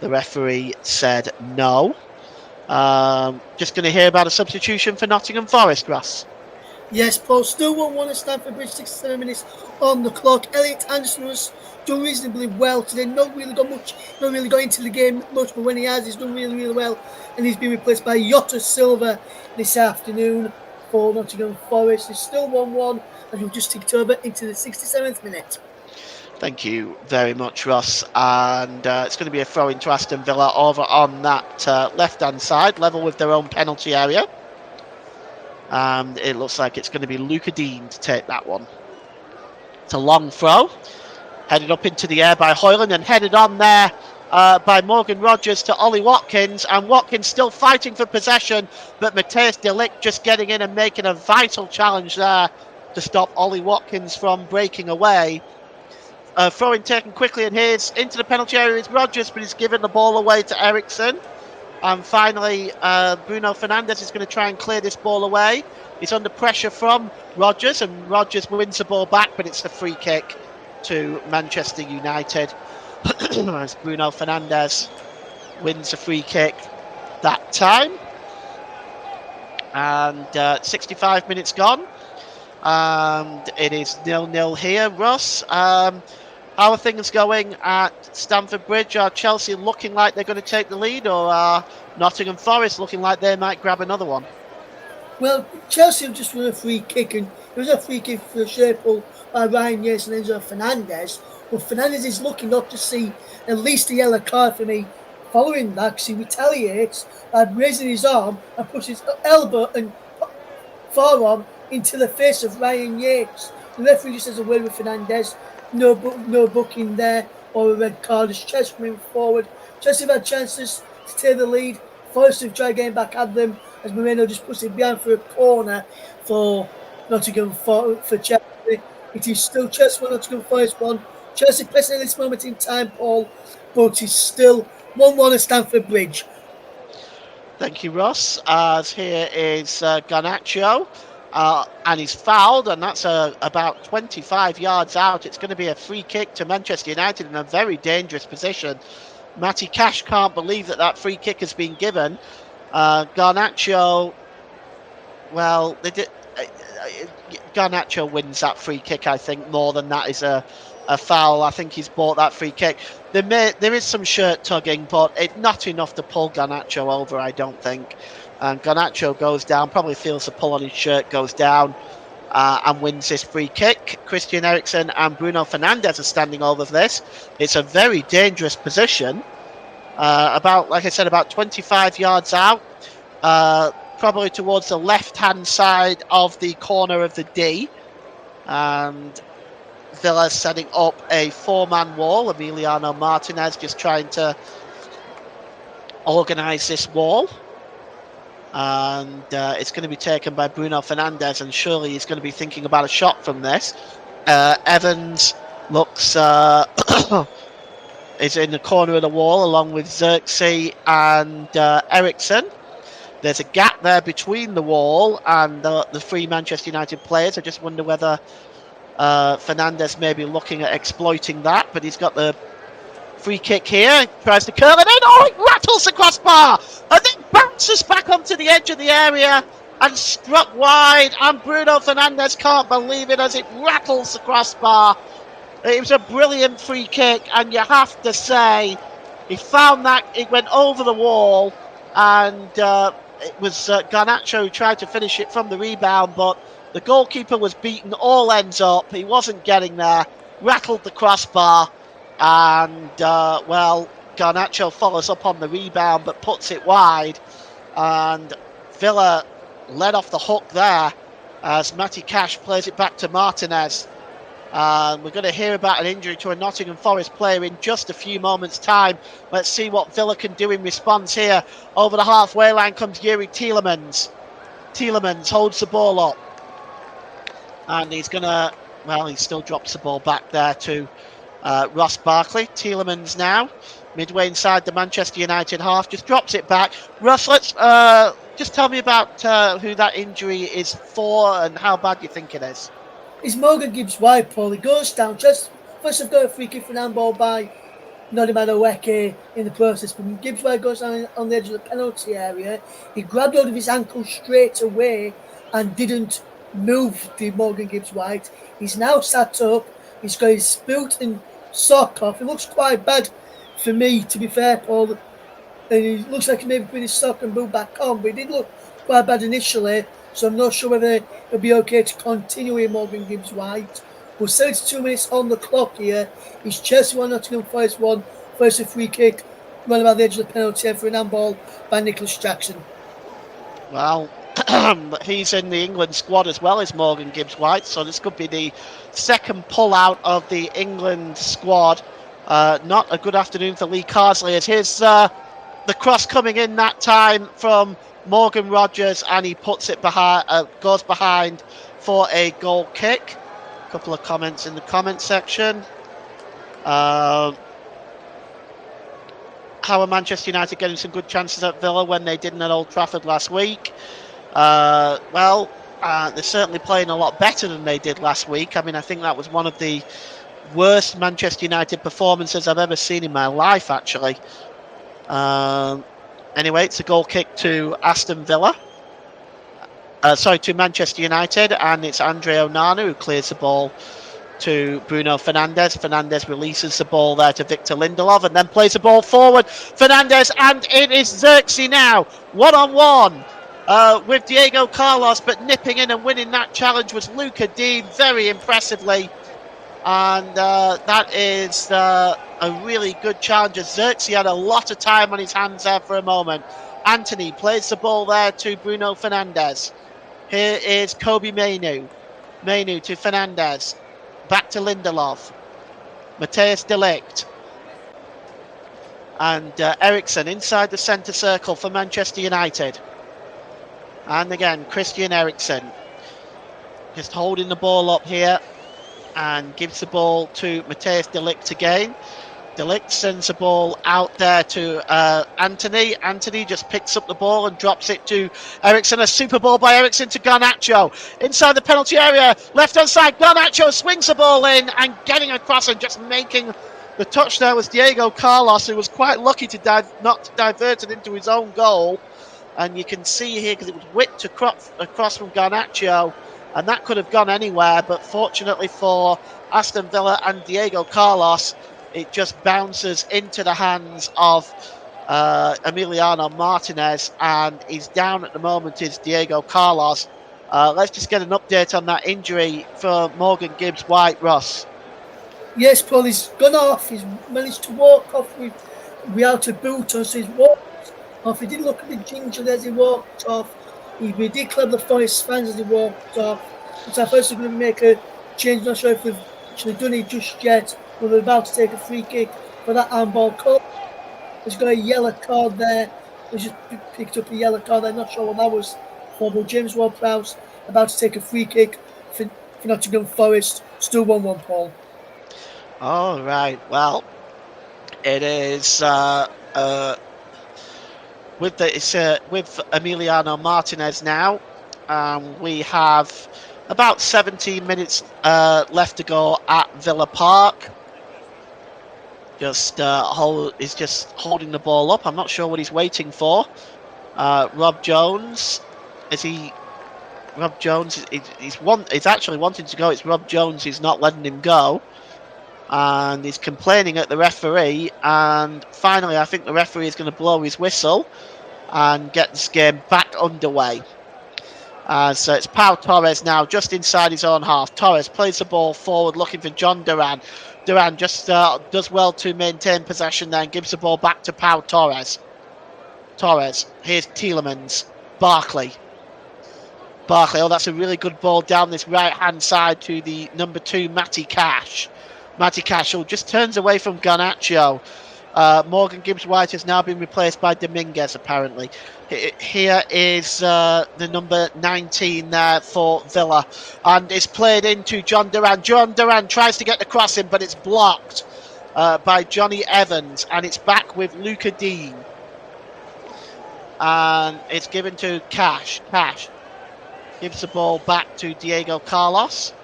The referee said no. Just going to hear about a substitution for Nottingham Forest, Ross. Yes, Paul. Still 1-1 at Stamford Bridge, 67 minutes on the clock. Elliot Anderson was done reasonably well today. Not really got into the game much, but when he has, he's done really, really well. And he's been replaced by Jota Silva this afternoon for Nottingham Forest. It's still 1-1, and we'll just ticked over into the 67th minute. Thank you very much, Ross. And it's going to be a throw into Aston Villa over on that left-hand side, level with their own penalty area. And it looks like it's going to be Luca Dean to take that one. It's a long throw, headed up into the air by Højlund and headed on there by Morgan Rogers to Ollie Watkins. And Watkins still fighting for possession, but Matthijs de Ligt just getting in and making a vital challenge there to stop Ollie Watkins from breaking away. Throwing taken quickly, and here's into the penalty area is Rogers, but he's given the ball away to Eriksson. And finally, Bruno Fernandes is going to try and clear this ball away. He's under pressure from Rogers, and Rogers wins the ball back, but it's a free kick to Manchester United. As Bruno Fernandes wins a free kick that time. And 65 minutes gone. And it is 0-0 here. Russ, how are things going at Stamford Bridge? Are Chelsea looking like they're going to take the lead, or are Nottingham Forest looking like they might grab another one? Well, Chelsea have just won a free kick, and it was a free kick for Sherpool by Ryan Yates and Enzo Fernandez. But Fernandez is looking up to see at least a yellow card for me. Following that, because he retaliates by raising his arm and puts his elbow and forearm into the face of Ryan Yates. The referee just has a word with Fernandez. No booking there. or a red card as Chelsea moving forward. Chelsea have had chances to take the lead. Forest have tried getting back at them as Moreno just puts it behind for a corner for Nottingham for Chelsea. It is still Chelsea 1, Nottingham Forest 1. Chelsea pressing at this moment in time, Paul, but it's still 1-1 at Stamford Bridge. Thank you, Ross. As here is Garnacho, and he's fouled, and that's about 25 yards out. It's going to be a free kick to Manchester United in a very dangerous position. Matty Cash can't believe that free kick has been given. Garnacho, well, they did. Garnacho wins that free kick, I think, more than that is a foul. I think he's bought that free kick. There is some shirt tugging, but not enough to pull Garnacho over, I don't think. And Garnacho goes down, probably feels the pull on his shirt, goes down and wins this free kick. Christian Eriksen and Bruno Fernandes are standing over this. It's a very dangerous position. Like I said, about 25 yards out. Probably towards the left-hand side of the corner of the D. And Villa setting up a 4-man wall. Emiliano Martinez just trying to organise this wall. And it's going to be taken by Bruno Fernandes, and surely he's going to be thinking about a shot from this. Evans looks... is in the corner of the wall along with Xerxes and Eriksen. There's a gap there between the wall and the three Manchester United players. I just wonder whether Fernandes may be looking at exploiting that, but he's got the free kick here. He tries to curl it in. Oh, it rattles the crossbar and then bounces back onto the edge of the area and struck wide. And Bruno Fernandes can't believe it as it rattles the crossbar. It was a brilliant free kick, and you have to say he found that it went over the wall, and it was Garnacho who tried to finish it from the rebound, but the goalkeeper was beaten all ends up. He wasn't getting there, rattled the crossbar, and Garnacho follows up on the rebound but puts it wide, and Villa let off the hook there as Matty Cash plays it back to Martinez. We're going to hear about an injury to a Nottingham Forest player in just a few moments' time. Let's see what Villa can do in response here. Over the halfway line comes Yuri Tielemans. Tielemans holds the ball up. And he's going to... Well, he still drops the ball back there to Ross Barkley. Tielemans now, midway inside the Manchester United half, just drops it back. Ross, let's just tell me about who that injury is for and how bad you think it is. It's Morgan Gibbs-White, Paul. He goes down. Just first, I've got a free kick for an handball by Nodimana Weke in the process. But Gibbs-White goes down on the edge of the penalty area. He grabbed hold of his ankle straight away and didn't move the Morgan Gibbs-White. He's now sat up. He's got his boot and sock off. It looks quite bad for me, to be fair, Paul. And it looks like he maybe put his sock and boot back on, but it did look quite bad initially. So I'm not sure whether it'll be okay to continue with Morgan Gibbs-White. We're 72 minutes on the clock here. It's Chelsea 1, Nottingham Forest 1. First a free kick, run about the edge of the penalty area for an handball by Nicholas Jackson. Well, he's in the England squad as well as Morgan Gibbs-White, so this could be the second pull-out of the England squad. Not a good afternoon for Lee Carsley, as here's the cross coming in that time from Morgan Rogers, and he puts it behind, goes behind for a goal kick. A couple of comments in the comment section. How are Manchester United getting some good chances at Villa when they didn't at Old Trafford last week? They're certainly playing a lot better than they did last week. I mean, I think that was one of the worst Manchester United performances I've ever seen in my life, actually. Anyway, it's a goal kick to Aston Villa. To Manchester United, and it's Andre Onana who clears the ball to Bruno Fernandes. Fernandes releases the ball there to Victor Lindelof and then plays the ball forward. Fernandes, and it is Xerxes now, one-on-one with Diego Carlos, but nipping in and winning that challenge was Luca Dean very impressively. And that is a really good challenge. Xerxes had a lot of time on his hands there for a moment. Anthony plays the ball there to Bruno Fernandes. Here is Kobe Mainu. Mainu to Fernandes. Back to Lindelof. Matthijs de Ligt. And Ericsson inside the centre circle for Manchester United. And again, Christian Eriksen just holding the ball up here and gives the ball to Matthijs de Ligt again. De Ligt sends the ball out there to Anthony. Anthony just picks up the ball and drops it to Eriksen. A super ball by Eriksen to Garnacho. Inside the penalty area, left-hand side, Garnacho swings the ball in and getting across and just making the touch there was Diego Carlos, who was quite lucky to not divert it into his own goal. And you can see here, because it was whipped across from Garnacho, and that could have gone anywhere. But fortunately for Aston Villa and Diego Carlos, it just bounces into the hands of Emiliano Martinez, and he's down at the moment is Diego Carlos. Let's just get an update on that injury for Morgan Gibbs-White, Ross. Yes, Paul, he's gone off. He's managed to walk off without a boot on, so he's walked off. He did look a bit gingerly as he walked off. He did club the Forest fans as he walked off. So I first going to make a change. Not sure if we've actually done it just yet. We're about to take a free kick for that handball call. He's got a yellow card there. He just picked up a yellow card. I'm not sure what that was for. But James Ward-Prowse about to take a free kick for Nottingham Forest. Still 1-1, Paul. All right. Well, it is with Emiliano Martinez now. We have about 17 minutes left to go at Villa Park. He's just holding the ball up. I'm not sure what he's waiting for. Rob Jones, Rob Jones, he's actually wanting to go. It's Rob Jones who's not letting him go. And he's complaining at the referee. And finally, I think the referee is going to blow his whistle and get this game back underway. So it's Pau Torres now, just inside his own half. Torres plays the ball forward, looking for John Duran. Duran just does well to maintain possession there and gives the ball back to Pau Torres. Here's Tielemans. Barkley, oh, that's a really good ball down this right-hand side to the number 2, Matty Cash. Matty Cash, who just turns away from Garnacho. Morgan Gibbs-White has now been replaced by Dominguez, apparently. Here is the number 19 there for Villa. And it's played into John Duran. John Duran tries to get the cross in, but it's blocked by Johnny Evans. And it's back with Luca Dean. And it's given to Cash. Cash gives the ball back to Diego Carlos.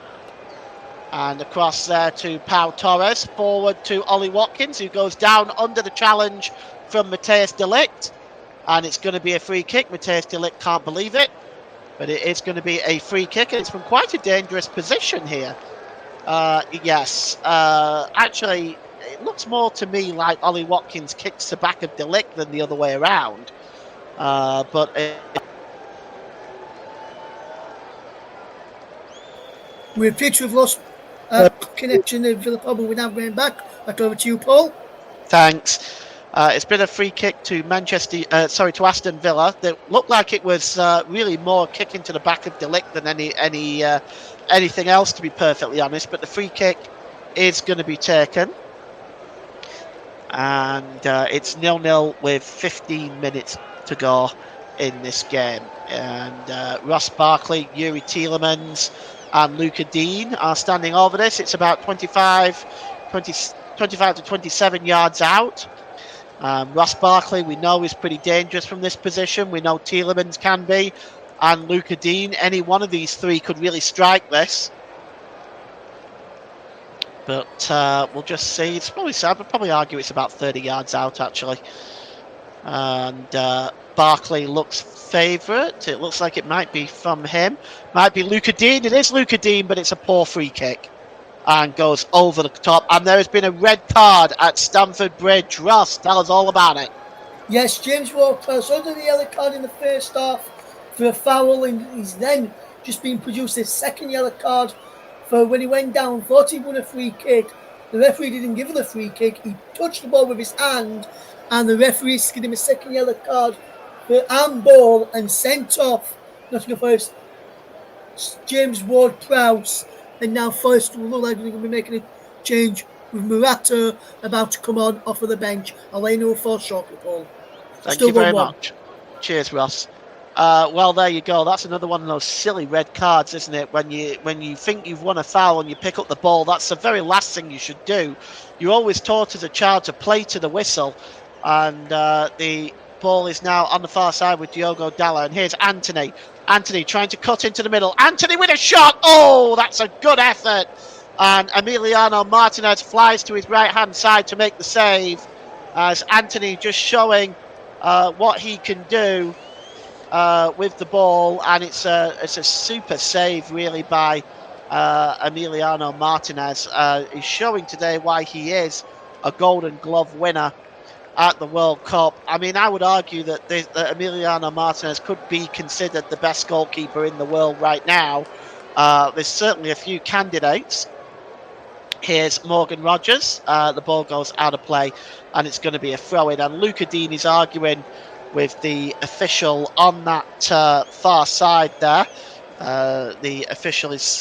And across there to Pau Torres. Forward to Ollie Watkins, who goes down under the challenge from Matthijs de Ligt. And it's going to be a free kick. Matthijs de Ligt can't believe it. But it is going to be a free kick. And it's from quite a dangerous position here. Yes. Actually, it looks more to me like Ollie Watkins kicks the back of de Ligt than the other way around. We appear to have lost connection of Villa Pub. We're now going back over to you, Paul. Thanks. It's been a free kick to to Aston Villa. That looked like it was really more kick into the back of de Ligt than anything else, to be perfectly honest. But the free kick is going to be taken. And it's 0-0 with 15 minutes to go in this game. And Ross Barkley, Yuri Tielemans and Luca Dean are standing over this. It's about 25 to 27 yards out. Ross Barkley, we know, is pretty dangerous from this position. We know Tielemans can be. And Luca Dean, any one of these three could really strike this. But we'll just see. I'd probably argue it's about 30 yards out, actually. And Barkley looks favourite. It looks like it might be from him. Might be Luca Dean. It is Luca Dean, but it's a poor free kick. And goes over the top. And there has been a red card at Stamford Bridge. Ross, tell us all about it. Yes, James Ward-Prowse under the yellow card in the first half for a foul. And he's then just been produced his second yellow card for when he went down, thought he won a free kick. The referee didn't give him the free kick. He touched the ball with his hand, and the referee gave him a second yellow card for handball and sent off Nottingham Forest James Ward-Prowse. And now Forest will look like they're going to be making a change with Murata about to come on off of the bench. I'll let you know for shortly, Paul. Thank Still you very 1-1. much. Cheers, Ross. Well, there you go. That's another one of those silly red cards, isn't it? When you think you've won a foul and you pick up the ball, that's the very last thing you should do. You're always taught as a child to play to the whistle, and the ball is now on the far side with Diogo Dalla. And here's Anthony. Anthony trying to cut into the middle. Anthony with a shot. Oh, that's a good effort. And Emiliano Martinez flies to his right hand side to make the save. As Anthony just showing what he can do with the ball, and it's a super save really by Emiliano Martinez. He's showing today why he is a Golden Glove winner at the World Cup. I mean, I would argue that Emiliano Martinez could be considered the best goalkeeper in the world right now. There's certainly a few candidates. Here's Morgan Rogers. The ball goes out of play, and it's going to be a throw-in. And Luca Dean is arguing with the official on that far side there. The official is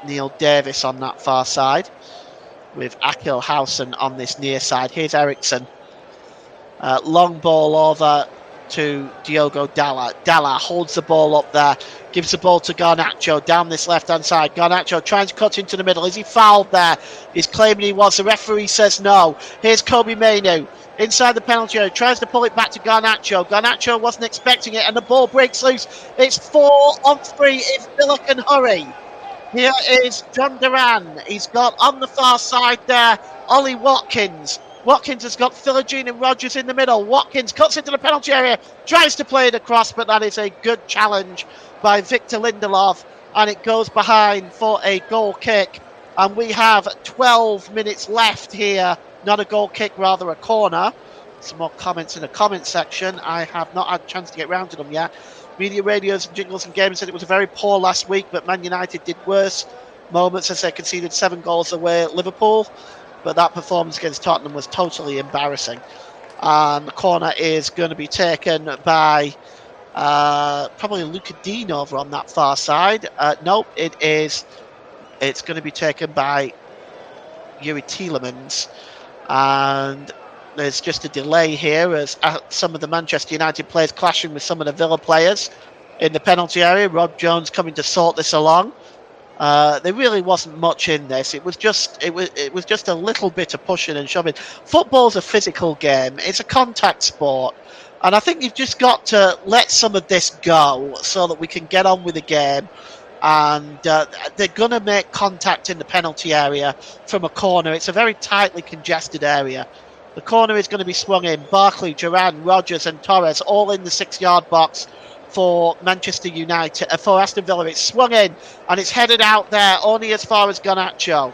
Neil Davis on that far side, with Akil Hausen on this near side. Here's Eriksson. Long ball over to Diogo Dalla. Dalla holds the ball up there, gives the ball to Garnacho down this left-hand side. Garnacho trying to cut into the middle. Is he fouled there? He's claiming he was. The referee says no. Here's Kobe Mainu inside the penalty area. Tries to pull it back to Garnacho. Garnacho wasn't expecting it, and the ball breaks loose. It's 4-on-3 if Villa can hurry. Here is John Duran. He's got on the far side there Ollie Watkins. Watkins has got Philogene and Rogers in the middle. Watkins cuts into the penalty area, tries to play it across, but that is a good challenge by Victor Lindelof, and it goes behind for a goal kick. And we have 12 minutes left here. Not a goal kick, rather a corner. Some more comments in the comment section. I have not had a chance to get round to them yet. Media Radios and Jingles and Games said it was a very poor last week, but Man United did worse moments as they conceded 7 goals away at Liverpool. But that performance against Tottenham was totally embarrassing. And the corner is going to be taken by probably Luca Dean over on that far side. No, it's going to be taken by Yuri Tielemans. And there's just a delay here as some of the Manchester United players clashing with some of the Villa players in the penalty area. Rob Jones coming to sort this along. There really wasn't much in this. It was just a little bit of pushing and shoving. Football's a physical game. It's a contact sport, and I think you've just got to let some of this go so that we can get on with the game. And they're going to make contact in the penalty area from a corner. It's a very tightly congested area. The corner is going to be swung in. Barkley, Duran, Rogers, and Torres all in the 6-yard box for Manchester United, for Aston Villa. It's swung in and it's headed out there only as far as Garnacho.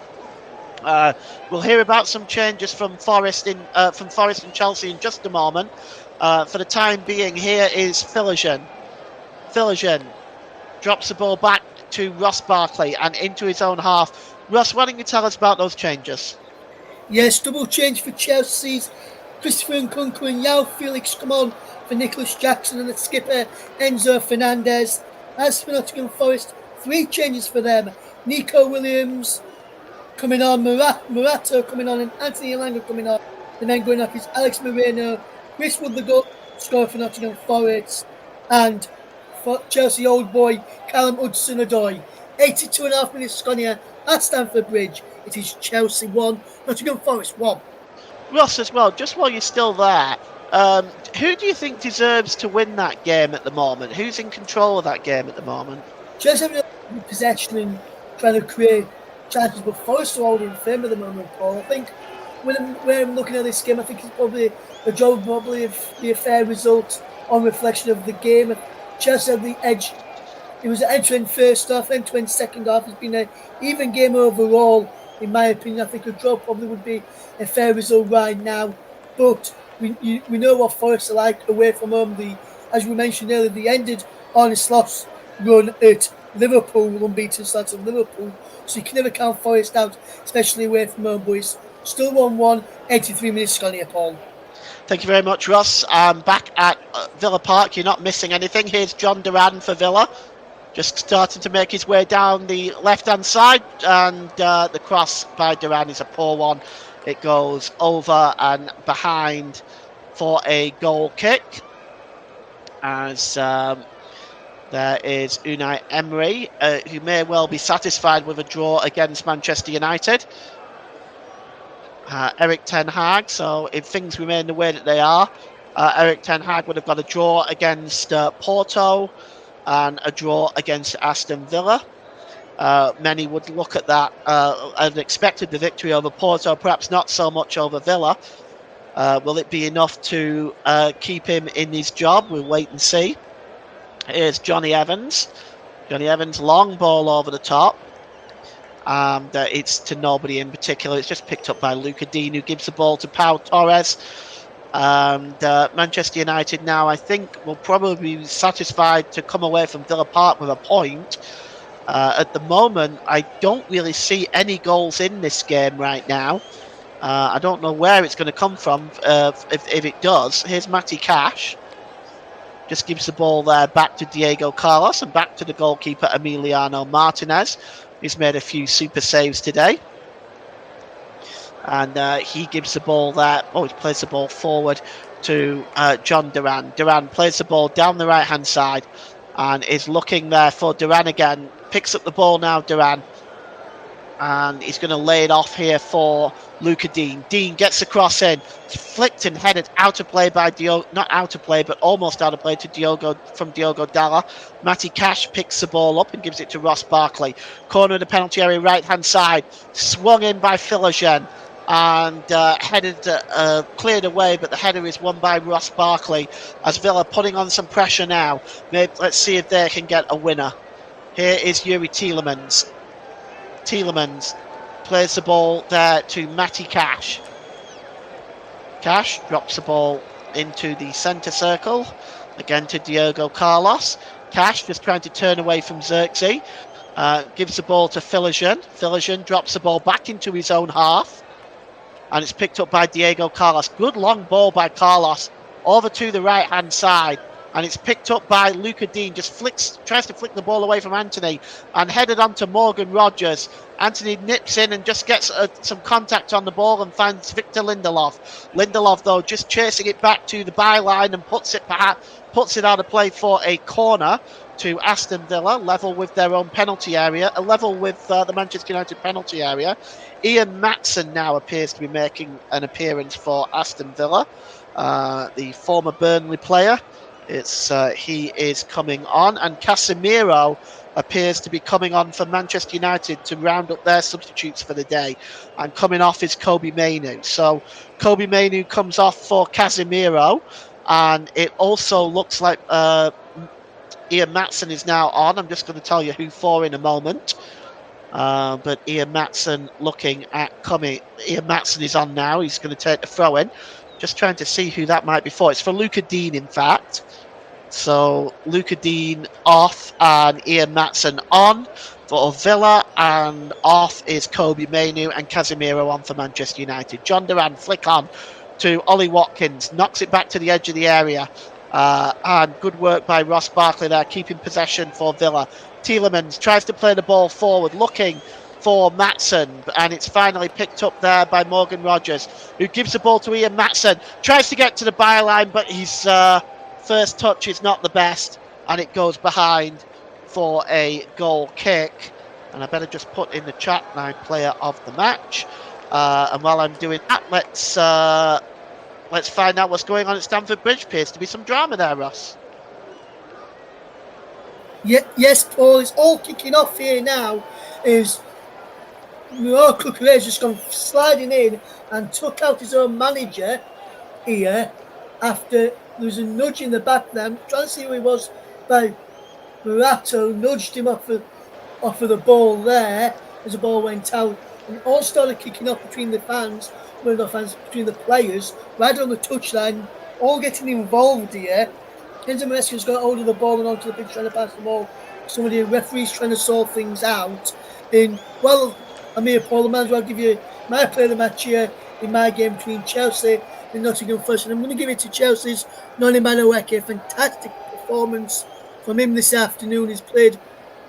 We'll hear about some changes from Forest and Chelsea in just a moment. For the time being, here is Philogene. Philogene drops the ball back to Ross Barkley and into his own half. Ross, why don't you tell us about those changes? Yes, double change for Chelsea's Christopher Nkunku and Yao Felix come on for Nicholas Jackson and the skipper Enzo Fernandez. As for Nottingham Forest, 3 changes for them. Nico Williams coming on, Murata coming on, and Anthony Elanga coming on. The men going off is Alex Moreno, Chris Wood, the goal scorer for Nottingham Forest, and for Chelsea old boy Callum Hudson-Odoi. 82.5 minutes gone here at Stamford Bridge. It is Chelsea 1, Nottingham Forest 1. Ross, as well, just while you're still there, who do you think deserves to win that game at the moment? Who's in control of that game at the moment? Chelsea have possession and trying to create chances, but Forest are holding firm at the moment, Paul. I think when I'm looking at this game, I think it's probably a job, probably be a fair result on reflection of the game. Chelsea had the edge. It was an entering first half, entering second half. It's been an even game overall, in my opinion. I think a draw probably would be a fair result right now. But we know what Forest are like away from home. As we mentioned earlier, they ended on a loss run at Liverpool, unbeaten start at Liverpool. So you can never count Forest out, especially away from home. But it's still 1-1, 83 minutes gone here, Paul. Thank you very much, Ross. Back at Villa Park, you're not missing anything. Here's John Duran for Villa. just starting to make his way down the left-hand side, and the cross by Duran is a poor one. It goes over and behind for a goal kick, as there is Unai Emery, who may well be satisfied with a draw against Manchester United. Eric Ten Hag, so if things remain the way that they are, Eric Ten Hag would have got a draw against Porto and a draw against Aston Villa. Many would look at that and expected the victory over Porto, perhaps not so much over Villa. Will it be enough to keep him in his job? We'll wait and see. Here's Johnny Evans. Johnny Evans, long ball over the top. It's to nobody in particular. It's just picked up by Luca Dean, who gives the ball to Pau Torres. And Manchester United now, I think, will probably be satisfied to come away from Villa Park with a point. At the moment, I don't really see any goals in this game right now. I don't know where it's going to come from if it does. Here's Matty Cash. Just gives the ball there back to Diego Carlos and back to the goalkeeper Emiliano Martinez. He's made a few super saves today. And he gives the ball there. Oh, he plays the ball forward to John Duran. Duran plays the ball down the right-hand side and is looking there for Duran again. Picks up the ball now, Duran. And he's going to lay it off here for Luca Dean. Dean gets the cross in. It's flicked and headed out of play by Diogo. Not out of play, but almost out of play to Diogo from Diogo Dalla. Matty Cash picks the ball up and gives it to Ross Barkley. Corner of the penalty area, right-hand side. Swung in by Philogen. And headed, cleared away, but the header is won by Ross Barkley. As Villa putting on some pressure now. Maybe, let's see if they can get a winner. Here is Yuri Tielemans. Tielemans plays the ball there to Matty Cash. Cash drops the ball into the centre circle. Again to Diego Carlos. Cash just trying to turn away from Xerxes. Gives the ball to Philogen. Philogen drops the ball back into his own half. And it's picked up by Diego Carlos. Good long ball by Carlos over to the right-hand side. And it's picked up by Luca Dean. Just tries to flick the ball away from Anthony and headed on to Morgan Rogers. Anthony nips in and just gets some contact on the ball and finds Victor Lindelof. Lindelof, though, just chasing it back to the byline and puts it out of play for a corner to Aston Villa, level with their own penalty area, a level with the Manchester United penalty area. Ian Matson now appears to be making an appearance for Aston Villa, the former Burnley player. He is coming on, and Casemiro appears to be coming on for Manchester United to round up their substitutes for the day. And coming off is Kobe Mainoo. So Kobe Mainoo comes off for Casemiro, and it also looks like Ian Matson is now on. I'm just going to tell you who for in a moment. But Ian Matson looking at coming. Ian Matson is on now. He's going to take the throw in. Just trying to see who that might be for. It's for Luca Dean, in fact. So Luca Dean off and Ian Matson on for Villa, and off is Kobe Mainoo and Casemiro on for Manchester United. John Duran flick on to Ollie Watkins, knocks it back to the edge of the area, and good work by Ross Barkley there, keeping possession for Villa. Tielemans tries to play the ball forward, looking for Matson, and it's finally picked up there by Morgan Rogers, who gives the ball to Ian Matson, tries to get to the byline, but his first touch is not the best, and it goes behind for a goal kick. And I better just put in the chat my player of the match, and while I'm doing that, let's find out what's going on at Stamford Bridge. Appears to be some drama there, Ross. Yes, Paul, it's all kicking off here now. Is Cucurella's just gone sliding in and took out his own manager here after there was a nudge in the back there. I'm trying to see who he was by Murato, nudged him off of the ball there as the ball went out. And it all started kicking off between the fans, between the players, right on the touchline, all getting involved here. Enzo Maresca's got hold of the ball and onto the pitch, trying to pass the ball. Somebody, referees trying to sort things out. And, well, I'm here, Paul. I might as well give you my player of the match here in my game between Chelsea and Nottingham Forest. And I'm going to give it to Chelsea's Noni Madueke. Fantastic performance from him this afternoon. He's played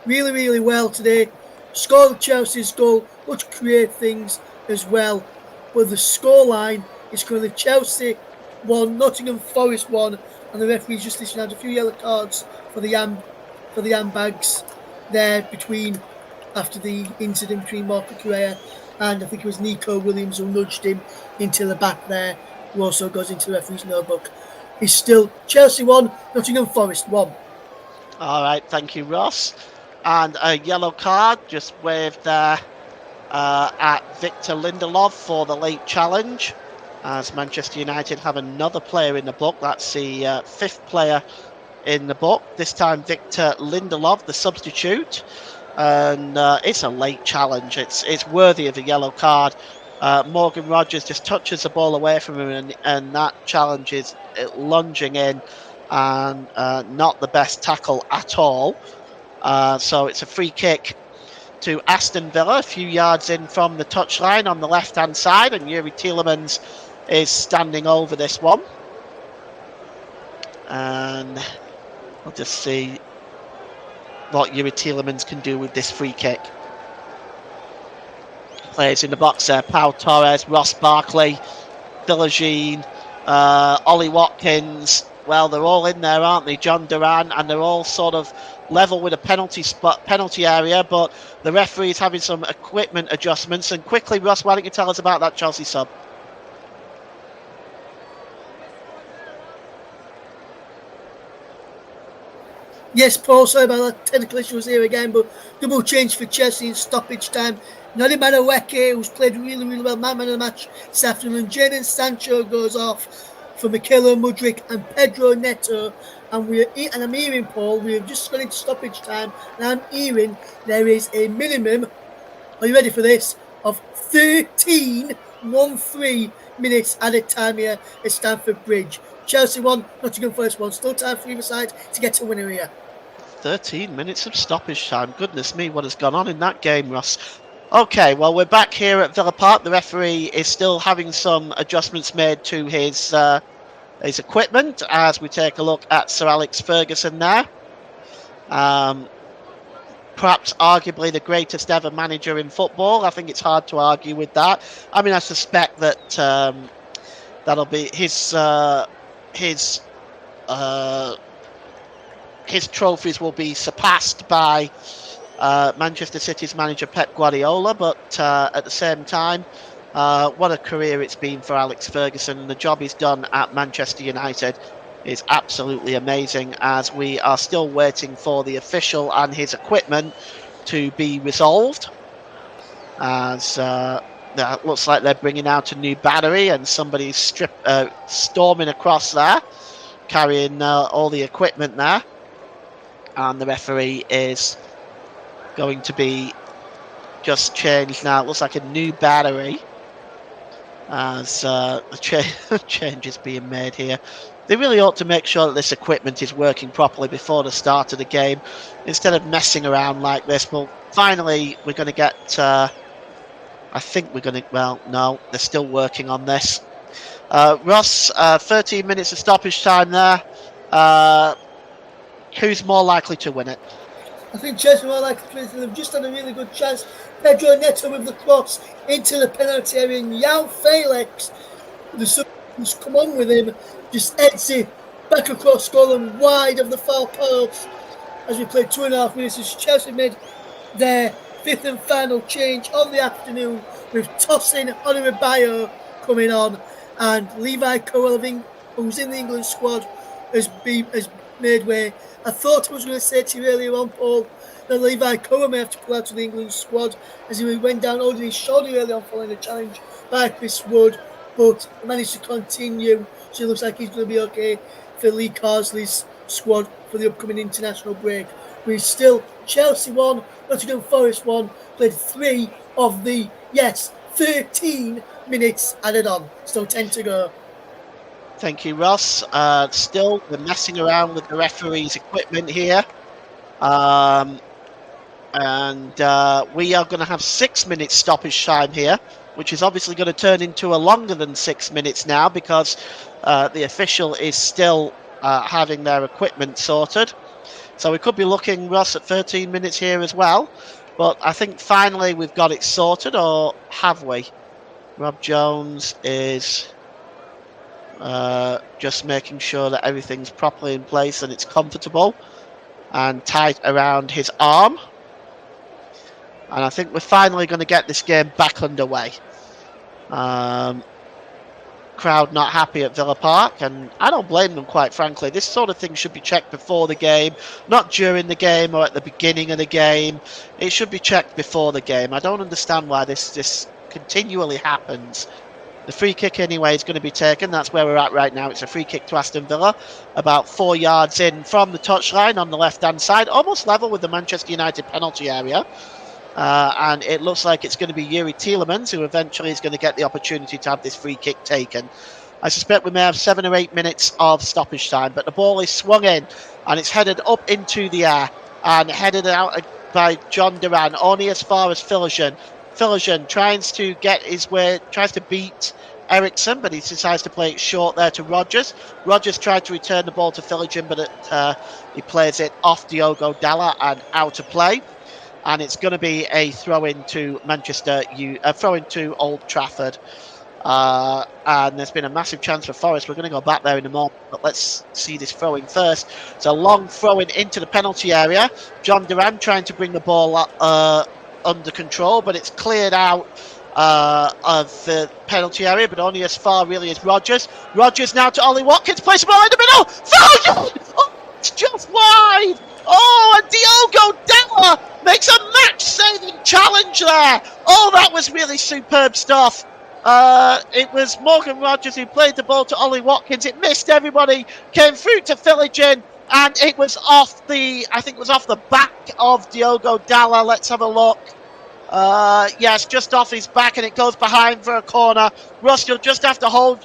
really, really well today. Scored Chelsea's goal, but to create things as well. But the scoreline is currently Chelsea 1, Nottingham Forest 1, and the referee's just issued out a few yellow cards for the handbags there between after the incident between Marco Correa and I think it was Nico Williams who nudged him into the back there, who also goes into the referee's notebook. It's still Chelsea 1, Nottingham Forest 1. All right, thank you, Ross. And a yellow card just waved there at Victor Lindelof for the late challenge, as Manchester United have another player in the book. That's the fifth player in the book, this time Victor Lindelof, the substitute. And it's a late challenge. It's worthy of a yellow card. Morgan Rogers just touches the ball away from him, and that challenge is lunging in, and not the best tackle at all. So it's a free kick to Aston Villa, a few yards in from the touchline on the left-hand side, and Yuri Tielemans is standing over this one. And we'll just see what Yuri Tielemans can do with this free kick. Players in the box there: Pau Torres, Ross Barkley, Philogene, Ollie Watkins. Well, they're all in there, aren't they? John Duran, and they're all sort of level with a penalty area, but the referee is having some equipment adjustments. And quickly, Ross, why don't you tell us about that Chelsea sub? Yes, Paul, sorry about that technical issues here again, but double change for Chelsea in stoppage time. Noni Madueke, who's played really, really well, man of the match this afternoon. Jadon Sancho goes off for Mikel Mudryk and Pedro Neto. And I'm hearing, Paul, we have just gone into stoppage time, and I'm hearing there is a minimum, are you ready for this, of 13 minutes added time here at Stamford Bridge. Chelsea 1, Nottingham Forest 1. Still time for either side to get a winner here. 13 minutes of stoppage time. Goodness me, what has gone on in that game, Ross? Okay, well, we're back here at Villa Park. The referee is still having some adjustments made to his equipment as we take a look at Sir Alex Ferguson there. Perhaps arguably the greatest ever manager in football. I think it's hard to argue with that. I mean, I suspect that that'll be his trophies will be surpassed by Manchester City's manager Pep Guardiola, but at the same time, what a career it's been for Alex Ferguson, and the job he's done at Manchester United is absolutely amazing, as we are still waiting for the official and his equipment to be resolved, as that looks like they're bringing out a new battery and somebody's storming across there carrying all the equipment there, and the referee is going to be just changed now. It looks like a new battery as the change is being made here. They really ought to make sure that this equipment is working properly before the start of the game, instead of messing around like this. Well, finally, we're going to get... I think we're going to... Well, no, they're still working on this. Ross, 13 minutes of stoppage time there. Who's more likely to win it? I think Chelsea more likely to win it. They've just had a really good chance. Pedro Neto with the cross into the penalty area, and João Felix, the who's come on with him, just heads it back across goal and wide of the far post as we played 2.5 minutes. As Chelsea made their fifth and final change of the afternoon, with Tosin Oniribayo coming on, and Levi Colwill, who's in the England squad, has made way. I thought I was going to say to you earlier on, Paul, that Levi Colwill may have to pull out of the England squad, as he went down holding his shoulder early on following a challenge by Chris Wood, but he managed to continue, so it looks like he's going to be okay for Lee Carsley's squad for the upcoming international break. We're still Chelsea 1, Nottingham Forest 1, played 3 of the, 13 minutes added on. Still 10 to go. Thank you, Ross. Still, we're messing around with the referee's equipment here. And we are going to have 6 minutes stoppage time here, which is obviously going to turn into a longer than 6 minutes now, because the official is still having their equipment sorted. So we could be looking, Ross, at 13 minutes here as well. But I think finally we've got it sorted, or have we? Rob Jones is just making sure that everything's properly in place and it's comfortable and tight around his arm. And I think we're finally going to get this game back underway. Crowd not happy at Villa Park, and I don't blame them, quite frankly. This sort of thing should be checked before the game, not during the game or at the beginning of the game. It should be checked before the game. I don't understand why this continually happens. The free kick anyway is going to be taken. That's where we're at right now. It's a free kick to Aston Villa, about 4 yards in from the touchline on the left-hand side, almost level with the Manchester United penalty area. And it looks like it's going to be Yuri Tielemans who eventually is going to get the opportunity to have this free kick taken. I suspect we may have 7 or 8 minutes of stoppage time, but the ball is swung in and it's headed up into the air and headed out by John Duran, only as far as Philligan. Philligan tries to get his way, tries to beat Ericsson, but he decides to play it short there to Rodgers. Rodgers tried to return the ball to Philligan, but he plays it off Diogo Dalla and out of play. And it's going to be a throw-in to throw-in to Old Trafford. And there's been a massive chance for Forest. We're going to go back there in a moment, but let's see this throw-in first. It's a long throw-in into the penalty area. John Duran trying to bring the ball under control, but it's cleared out of the penalty area, but only as far really as Rodgers. Rodgers now to Ollie Watkins, plays the ball in the middle. Foul! Oh, it's just wide. Oh, and Diogo Dalla makes a match-saving challenge there. Oh, that was really superb stuff. It was Morgan Rodgers who played the ball to Ollie Watkins. It missed everybody, came through to Philligan, and it was off the back of Diogo Dalla. Let's have a look. Yes, just off his back, and it goes behind for a corner. Russ, you'll just have to hold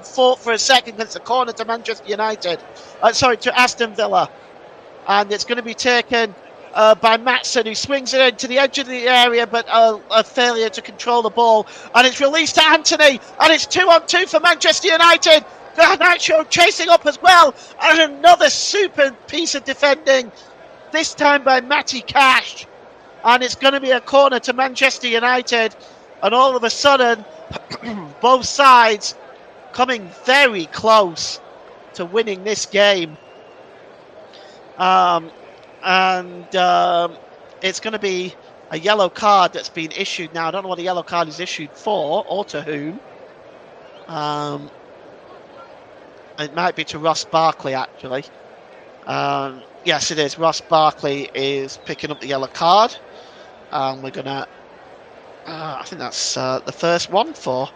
fort for a second because it's a corner to Manchester United. To Aston Villa. And it's going to be taken by Matson, who swings it into the edge of the area, but a failure to control the ball. And it's released to Anthony, and it's 2-on-2 for Manchester United. Garnacho chasing up as well, and another super piece of defending, this time by Matty Cash. And it's going to be a corner to Manchester United. And all of a sudden, both sides coming very close to winning this game. It's going to be a yellow card that's been issued now. I don't know what the yellow card is issued for or to whom. It might be to Ross Barkley, actually. Yes, it is. Ross Barkley is picking up the yellow card. And we're going to... I think that's the first one for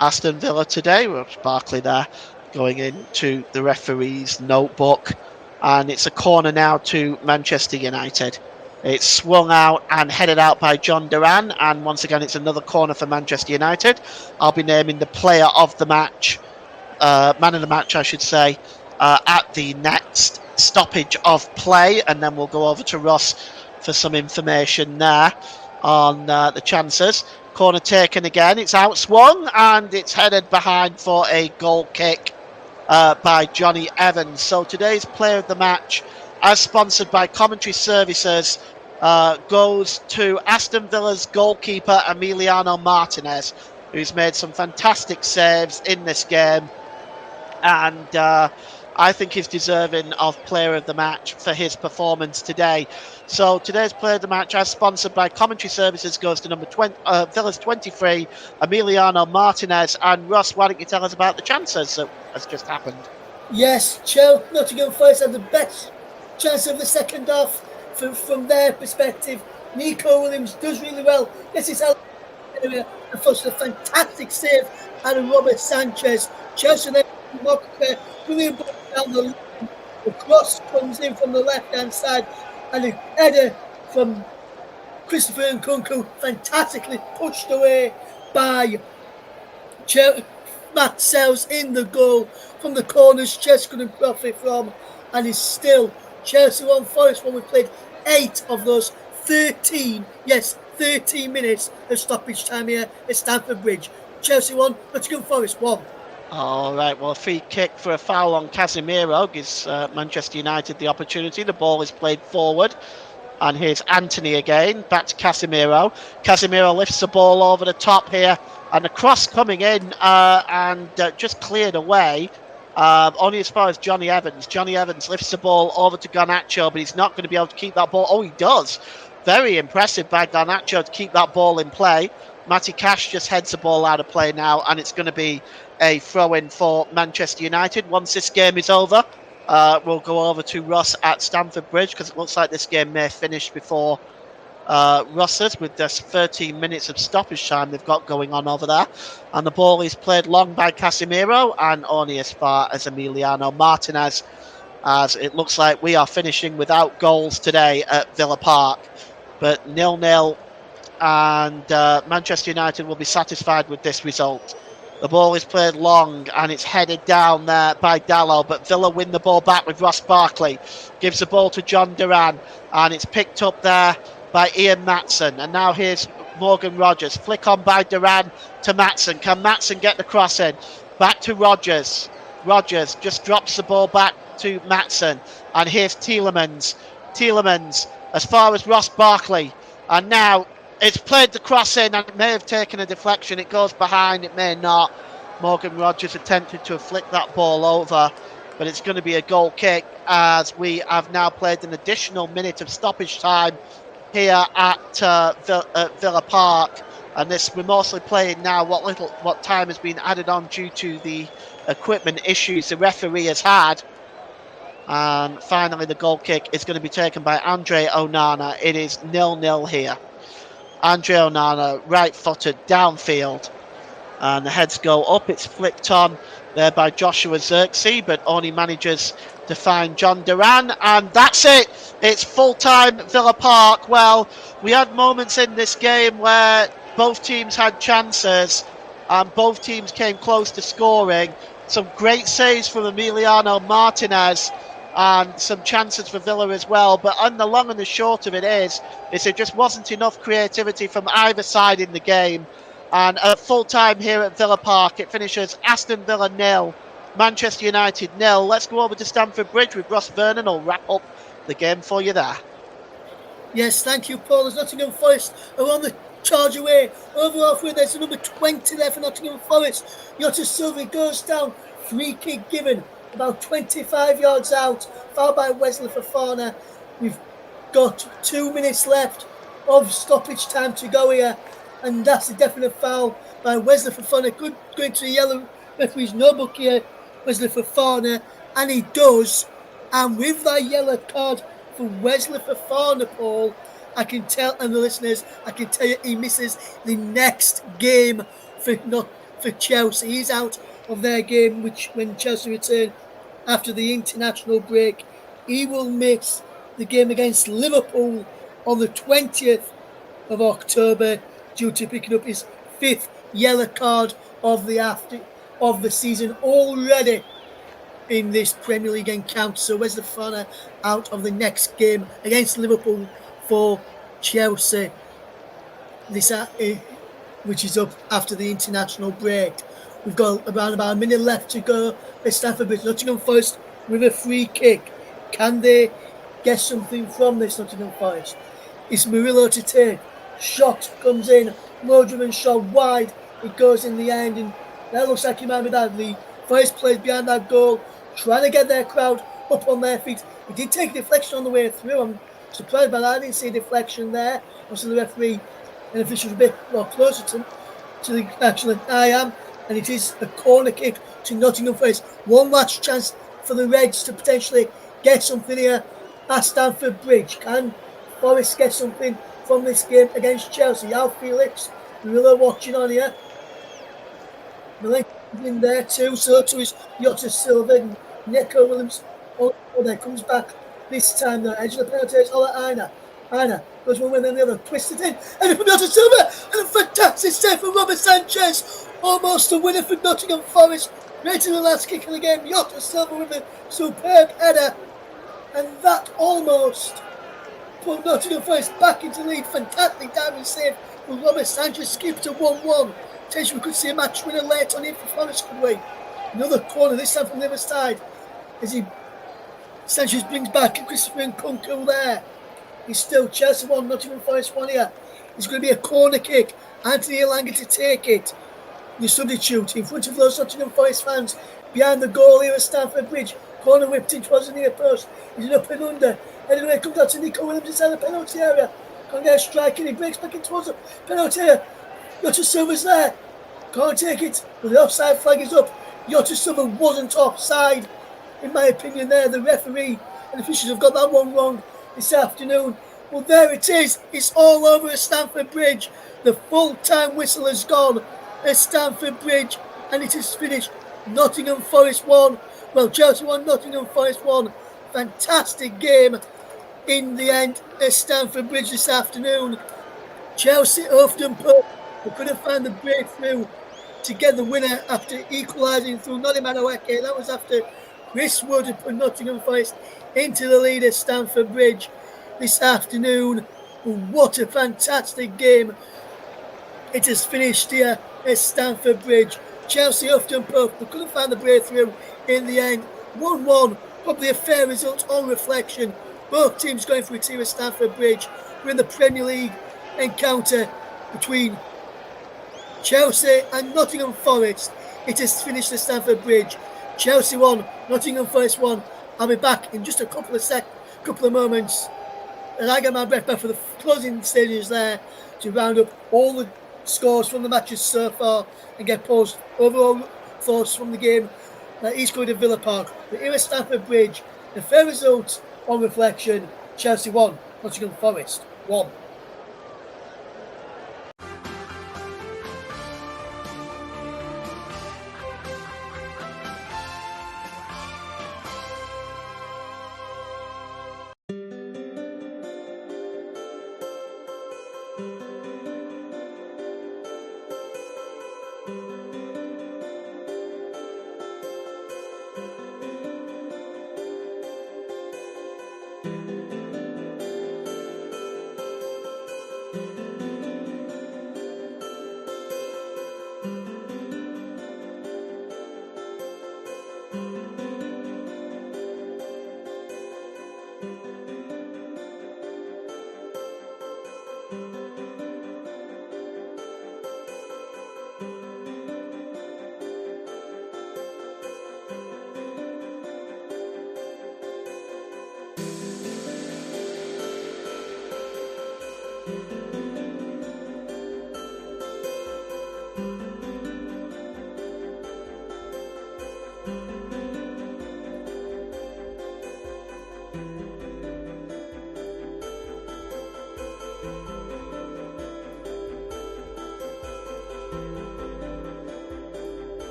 Aston Villa today. Ross Barkley there going into the referee's notebook. And it's a corner now to Manchester United. It's swung out and headed out by John Duran. And once again, it's another corner for Manchester United. I'll be naming the player of the match, man of the match, I should say, at the next stoppage of play. And then we'll go over to Ross for some information there on the chances. Corner taken again. It's outswung and it's headed behind for a goal kick by Johnny Evans. So today's player of the match, as sponsored by Commentary Services, goes to Aston Villa's goalkeeper Emiliano Martinez, who's made some fantastic saves in this game, and I think he's deserving of player of the match for his performance today. So today's player of the match, as sponsored by Commentary Services, goes to number 20, Villa's 23, Emiliano Martinez. And Ross, why don't you tell us about the chances that has just happened? Yes, Nottingham Forest had the best chance of the second half from their perspective. Nico Williams does really well. Gets his out area and forces a fantastic save out of Robert Sanchez. Chelsea then brilliant ball down the line. The cross comes in from the left-hand side, and a header from Christopher Nkunku, fantastically pushed away by Matt Sells in the goal from the corners. Chelsea couldn't profit from, and it's still Chelsea 1, Forest 1. We played 8 of those 13 minutes of stoppage time here at Stamford Bridge. Chelsea 1, Nottingham Forest 1. All right, well, free kick for a foul on Casemiro gives Manchester United the opportunity. The ball is played forward. And here's Anthony again, back to Casemiro. Casemiro lifts the ball over the top here, and the cross coming in and just cleared away. Only as far as Johnny Evans. Johnny Evans lifts the ball over to Garnacho, but he's not going to be able to keep that ball. Oh, he does. Very impressive by Garnacho to keep that ball in play. Matty Cash just heads the ball out of play now, and it's going to be a throw-in for Manchester United once this game is over. We'll go over to Ross at Stamford Bridge because it looks like this game may finish before Ross's with this 13 minutes of stoppage time they've got going on over there. And the ball is played long by Casemiro and only as far as Emiliano Martinez, as it looks like we are finishing without goals today at Villa Park. But 0-0, and Manchester United will be satisfied with this result. The ball is played long and it's headed down there by Dalot, but Villa win the ball back with Ross Barkley. Gives the ball to John Duran and it's picked up there by Ian Maatsen. And now here's Morgan Rogers. Flick on by Duran to Maatsen. Can Maatsen get the cross in? Back to Rogers. Rogers just drops the ball back to Maatsen. And here's Tielemans. Tielemans as far as Ross Barkley. And now it's played the cross in and it may have taken a deflection. It goes behind, it may not. Morgan Rogers attempted to flick that ball over, but it's going to be a goal kick as we have now played an additional minute of stoppage time here at Villa Park. And this, we're mostly playing now what time has been added on due to the equipment issues the referee has had. And finally, the goal kick is going to be taken by Andre Onana. It is 0-0 here. Andre Onana, right-footed, downfield. And the heads go up. It's flicked on there by Joshua Zirkzee, but only manages to find John Duran. And that's it. It's full-time Villa Park. Well, we had moments in this game where both teams had chances and both teams came close to scoring. Some great saves from Emiliano Martinez and some chances for Villa as well. But on the long and the short of it is there just wasn't enough creativity from either side in the game. And at full time here at Villa Park, it finishes Aston Villa 0, Manchester United 0. Let's go over to Stamford Bridge with Ross Vernon. Who'll wrap up the game for you there. Yes, thank you, Paul. As Nottingham Forest are on the charge away. Over halfway, there's a number 20 there for Nottingham Forest. Jota Silva goes down. Free kick given. About 25 yards out, foul by Wesley Fofana. We've got 2 minutes left of stoppage time to go here, and that's a definite foul by Wesley Fofana. Good going to the yellow referee's no book here, Wesley Fofana, and he does. And with that yellow card for Wesley Fofana, Paul, I can tell, and the listeners, I can tell you he misses the next game for Chelsea. He's out of their game, which when Chelsea return after the international break, he will miss the game against Liverpool on the 20th of October due to picking up his 5th yellow card of the season already in this Premier League encounter. So Wesley Fofana out of the next game against Liverpool for Chelsea, which is up after the international break. We've got around about a minute left to go at Stamford Bridge. Nottingham Forest with a free kick. Can they get something from this Nottingham Forest? It's Murillo to take. Shot comes in. Low-driven shot wide. It goes in the end. And that looks like it might be that. The Forest players behind that goal, trying to get their crowd up on their feet. He did take a deflection on the way through. I'm surprised by that. I didn't see a deflection there. Also, the referee and officials a bit more closer to the action than I am. And it is a corner kick to Nottingham Forest. One last chance for the Reds to potentially get something here at Stamford Bridge. Can Forest get something from this game against Chelsea? Al Felix, Murillo watching on here. Milik in there too, so too is Jota Silva and Neco Williams. Oh, there comes back this time though. Edge of the penalty is Ola Aina. Aina goes one way and then the other, twisted in, and from Jota Silva, and a fantastic save from Robert Sanchez. Almost a winner for Nottingham Forest. Right in the last kick of the game, Jota Silva with a superb header, and that almost put Nottingham Forest back into the lead. Fantastic diving save from Robert Sanchez, skip to 1-1. Potentially we could see a match winner late on here for Forest, could we? Another corner, this time from the other side. As Sanchez brings back Christopher Nkunku there. He's still Chelsea 1, Nottingham Forest 1 here. It's going to be a corner kick. Anthony Elanga to take it. The substitute in front of those Nottingham Forest fans behind the goal here at Stamford Bridge. Corner whipped in towards the near post. He's an up and under. Anyway, comes out to Nico Williams inside the penalty area. Can't get a strike and he breaks back in towards the penalty area. Jota Silva's there. Can't take it, but the offside flag is up. Jota Silva wasn't offside. In my opinion, there, the referee and officials have got that one wrong this afternoon. Well, there it is. It's all over at Stamford Bridge. The full-time whistle has gone at Stamford Bridge, and it is finished. Nottingham Forest 1. Well, Chelsea 1, Nottingham Forest 1. Fantastic game in the end at Stamford Bridge this afternoon. Chelsea often could have found the breakthrough to get the winner after equalising through Noni Madueke. That was after Chris Wood had put Nottingham Forest into the lead at Stamford Bridge this afternoon. What a fantastic game it has finished here at Stamford Bridge. Chelsea often but couldn't find the breakthrough in the end. 1-1, probably a fair result on reflection. Both teams going for a team at Stamford Bridge. We're in the Premier League encounter between Chelsea and Nottingham Forest. It has finished at Stamford Bridge. Chelsea 1, Nottingham Forest 1. I'll be back in just a couple of moments. And I get my breath back for the closing stages there to round up all the scores from the matches so far and get post overall thoughts from the game at East Croydon Villa Park. But here at Stamford Bridge, the fair result on reflection, Chelsea 1, Nottingham Forest 1.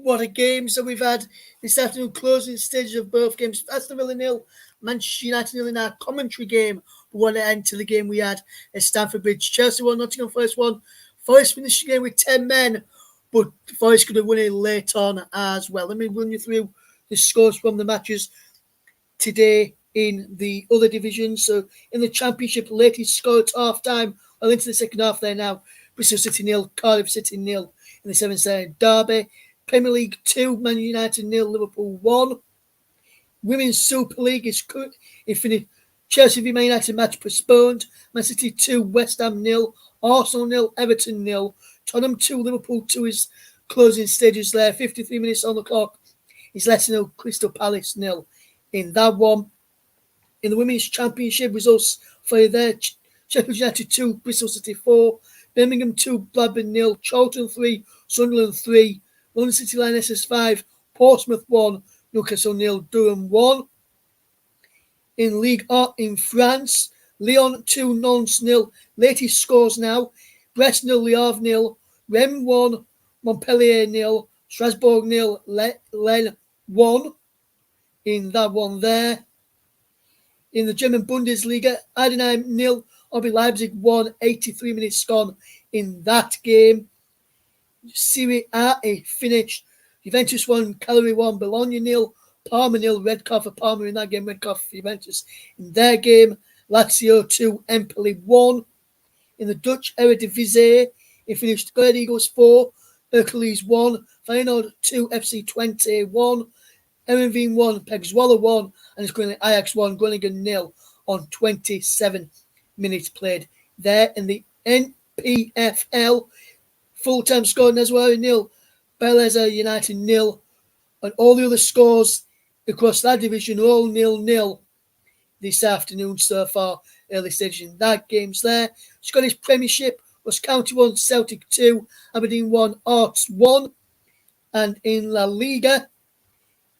What a games that we've had this afternoon, closing stages of both games. Aston Villa nil, Manchester United nil in our commentary game. But what an end to the game we had at Stamford Bridge. Chelsea won, Nottingham Forest won. Forest finished the game with 10 men, but Forest could have won it late on as well. Let me run you through the scores from the matches today in the other divisions. So in the Championship, latest score at half time, well into the second half there now. Bristol City nil, Cardiff City nil in the 7th derby. Premier League 2, Man United nil, Liverpool 1. Women's Super League is finished. Chelsea v Man United match postponed. Man City 2, West Ham nil, Arsenal nil, Everton nil. Tottenham 2, Liverpool 2 is closing stages there. 53 minutes on the clock. It's Leicester nil, Crystal Palace nil. In that one, in the Women's Championship results for there, Sheffield United 2, Bristol City 4, Birmingham 2, Blackburn nil, Charlton 3, Sunderland 3, London City Lionesses 5, Portsmouth 1, Newcastle nil, Durham 1. In Ligue 1 in France, Lyon 2, Nantes nil. Latest scores now, Brest nil, Le Havre nil, Rennes 1, Montpellier nil, Strasbourg nil, Lens 1. In that one there. In the German Bundesliga, Heidenheim nil, RB Leipzig 1, 83 minutes gone in that game. Serie A finished. Juventus 1, Cagliari 1, Bologna nil, Parma nil, red card for Parma in that game, red card for Juventus. In their game, Lazio 2, Empoli 1. In the Dutch Eredivisie, it finished Red Eagles 4, Hercules 1, Feyenoord 2, FC Twente 1, Heerenveen 1, Pek Zwolle 1, and it's currently Ajax 1, Groningen 0 on 27 minutes played. There in the NPFL, full-time scoring as well 0, Belleza United 0, and all the other scores across that division are all 0-0 this afternoon so far. Early stages in that games there. Scottish Premiership was County 1, Celtic 2, Aberdeen 1, Hearts 1, and in La Liga,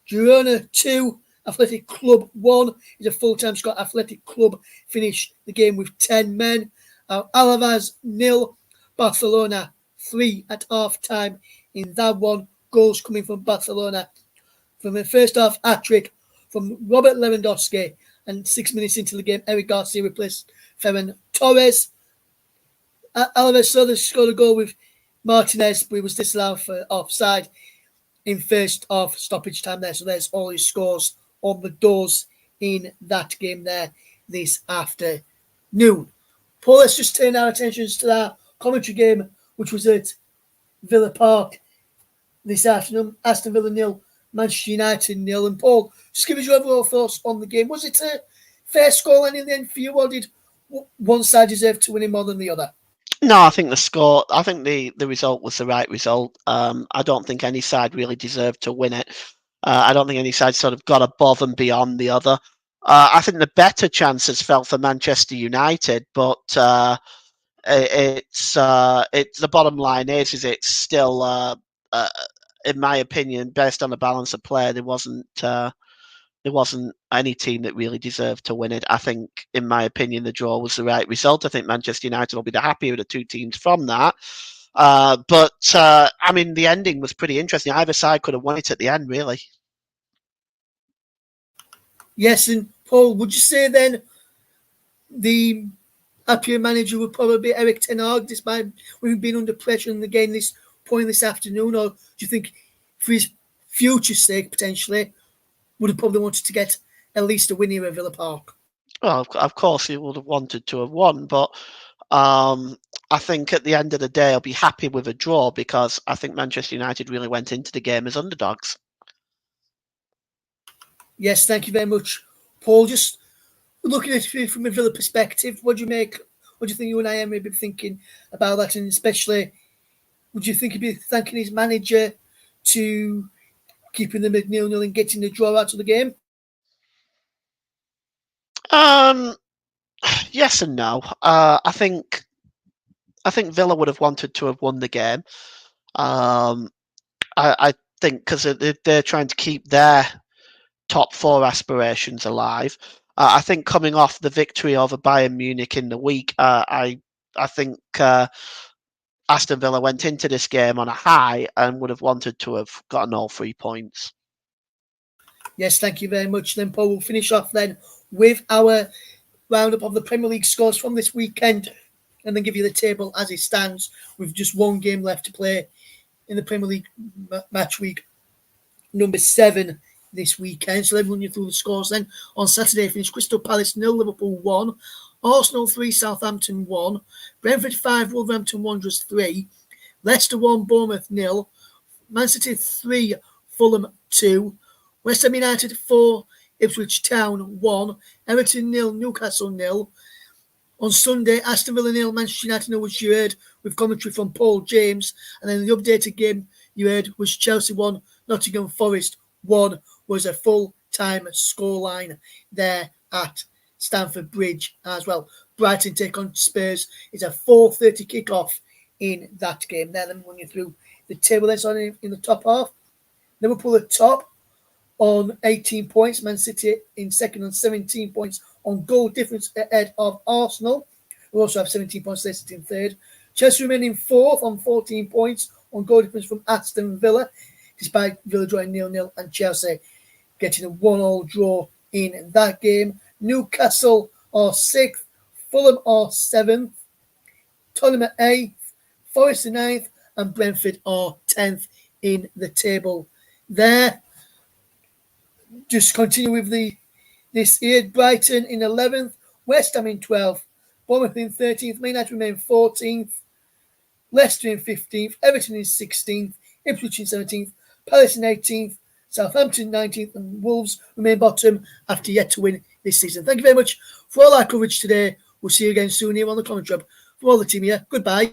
Girona 2, Athletic Club 1 is a full-time Scott Athletic Club. Finished the game with 10 men. Alaves 0, Barcelona 3 at half-time. In that one, goals coming from Barcelona. From the first half, hat-trick from Robert Lewandowski. And 6 minutes into the game, Eric Garcia replaced Ferran Torres. Alaves scored a goal with Martinez, but he was disallowed for offside in first half stoppage time there. So there's all his scores on the doors in that game there this afternoon. Paul, let's just turn our attentions to that commentary game, which was at Villa Park this afternoon. Aston Villa 0, Manchester United 0. And Paul, just give us your overall thoughts on the game. Was it a fair scoreline in the end for you, or did one side deserve to win it more than the other? No, I think the result was the right result. I don't think any side really deserved to win it. I don't think any side sort of got above and beyond the other. I think the better chances fell for Manchester United, but it's the bottom line is it's still, in my opinion, based on the balance of play, there wasn't any team that really deserved to win it. I think, in my opinion, the draw was the right result. I think Manchester United will be the happier of the two teams from that. But I mean, the ending was pretty interesting. Either side could have won it at the end, really. Yes, and Paul, would you say then the happier manager would probably be Eric Ten Hag, despite we've been under pressure in the game this point this afternoon? Or do you think, for his future's sake, potentially, would have probably wanted to get at least a win here at Villa Park? Well, of course, he would have wanted to have won, but I think at the end of the day, I'll be happy with a draw because I think Manchester United really went into the game as underdogs. Yes, thank you very much, Paul. Just looking at it from a Villa perspective, what do you make? What do you think you and I may be thinking about that? And especially, would you think he'd be thanking his manager to keeping them at 0-0 and getting the draw out of the game? Yes and no. I think Villa would have wanted to have won the game. I think because they're trying to keep their top four aspirations alive. I think coming off the victory over Bayern Munich in the week, I think Aston Villa went into this game on a high and would have wanted to have gotten all 3 points. Yes, thank you very much. Then, Paul, we'll finish off then with our roundup of the Premier League scores from this weekend and then give you the table as it stands with just one game left to play in the Premier League match week number 7 this weekend. So let me run you through the scores then. On Saturday, finished Crystal Palace 0, Liverpool 1, Arsenal 3, Southampton 1, Brentford 5, Wolverhampton Wanderers 3, Leicester 1, Bournemouth 0, Man City 3, Fulham 2, West Ham United 4, Ipswich Town 1, Everton 0, Newcastle 0. On Sunday, Aston Villa 0, Manchester United 0, which you heard with commentary from Paul James. And then the updated game you heard was Chelsea 1, Nottingham Forest 1, was a full-time scoreline there at Stamford Bridge as well. Brighton take on Spurs. It's a 4:30 kickoff in that game. There, let me run you through the table that's on in the top half. Liverpool at top on 18 points. Man City in second on 17 points on goal difference ahead of Arsenal, who also have 17 points. They sit in third. Chelsea remaining fourth on 14 points on goal difference from Aston Villa, despite Villa drawing 0-0 and Chelsea getting a 1-1 draw in that game. Newcastle are 6th, Fulham are 7th, Tottenham are 8th, Forest are 9th, and Brentford are 10th in the table there. Just continue with this here. Brighton in 11th, West Ham in 12th, Bournemouth in 13th, Man United remain 14th, Leicester in 15th, Everton in 16th, Ipswich in 17th, Palace in 18th, Southampton 19th, and Wolves remain bottom after yet to win this season. Thank you very much for all our coverage today. We'll see you again soon here on the Commentary Hub. For all the team here, goodbye.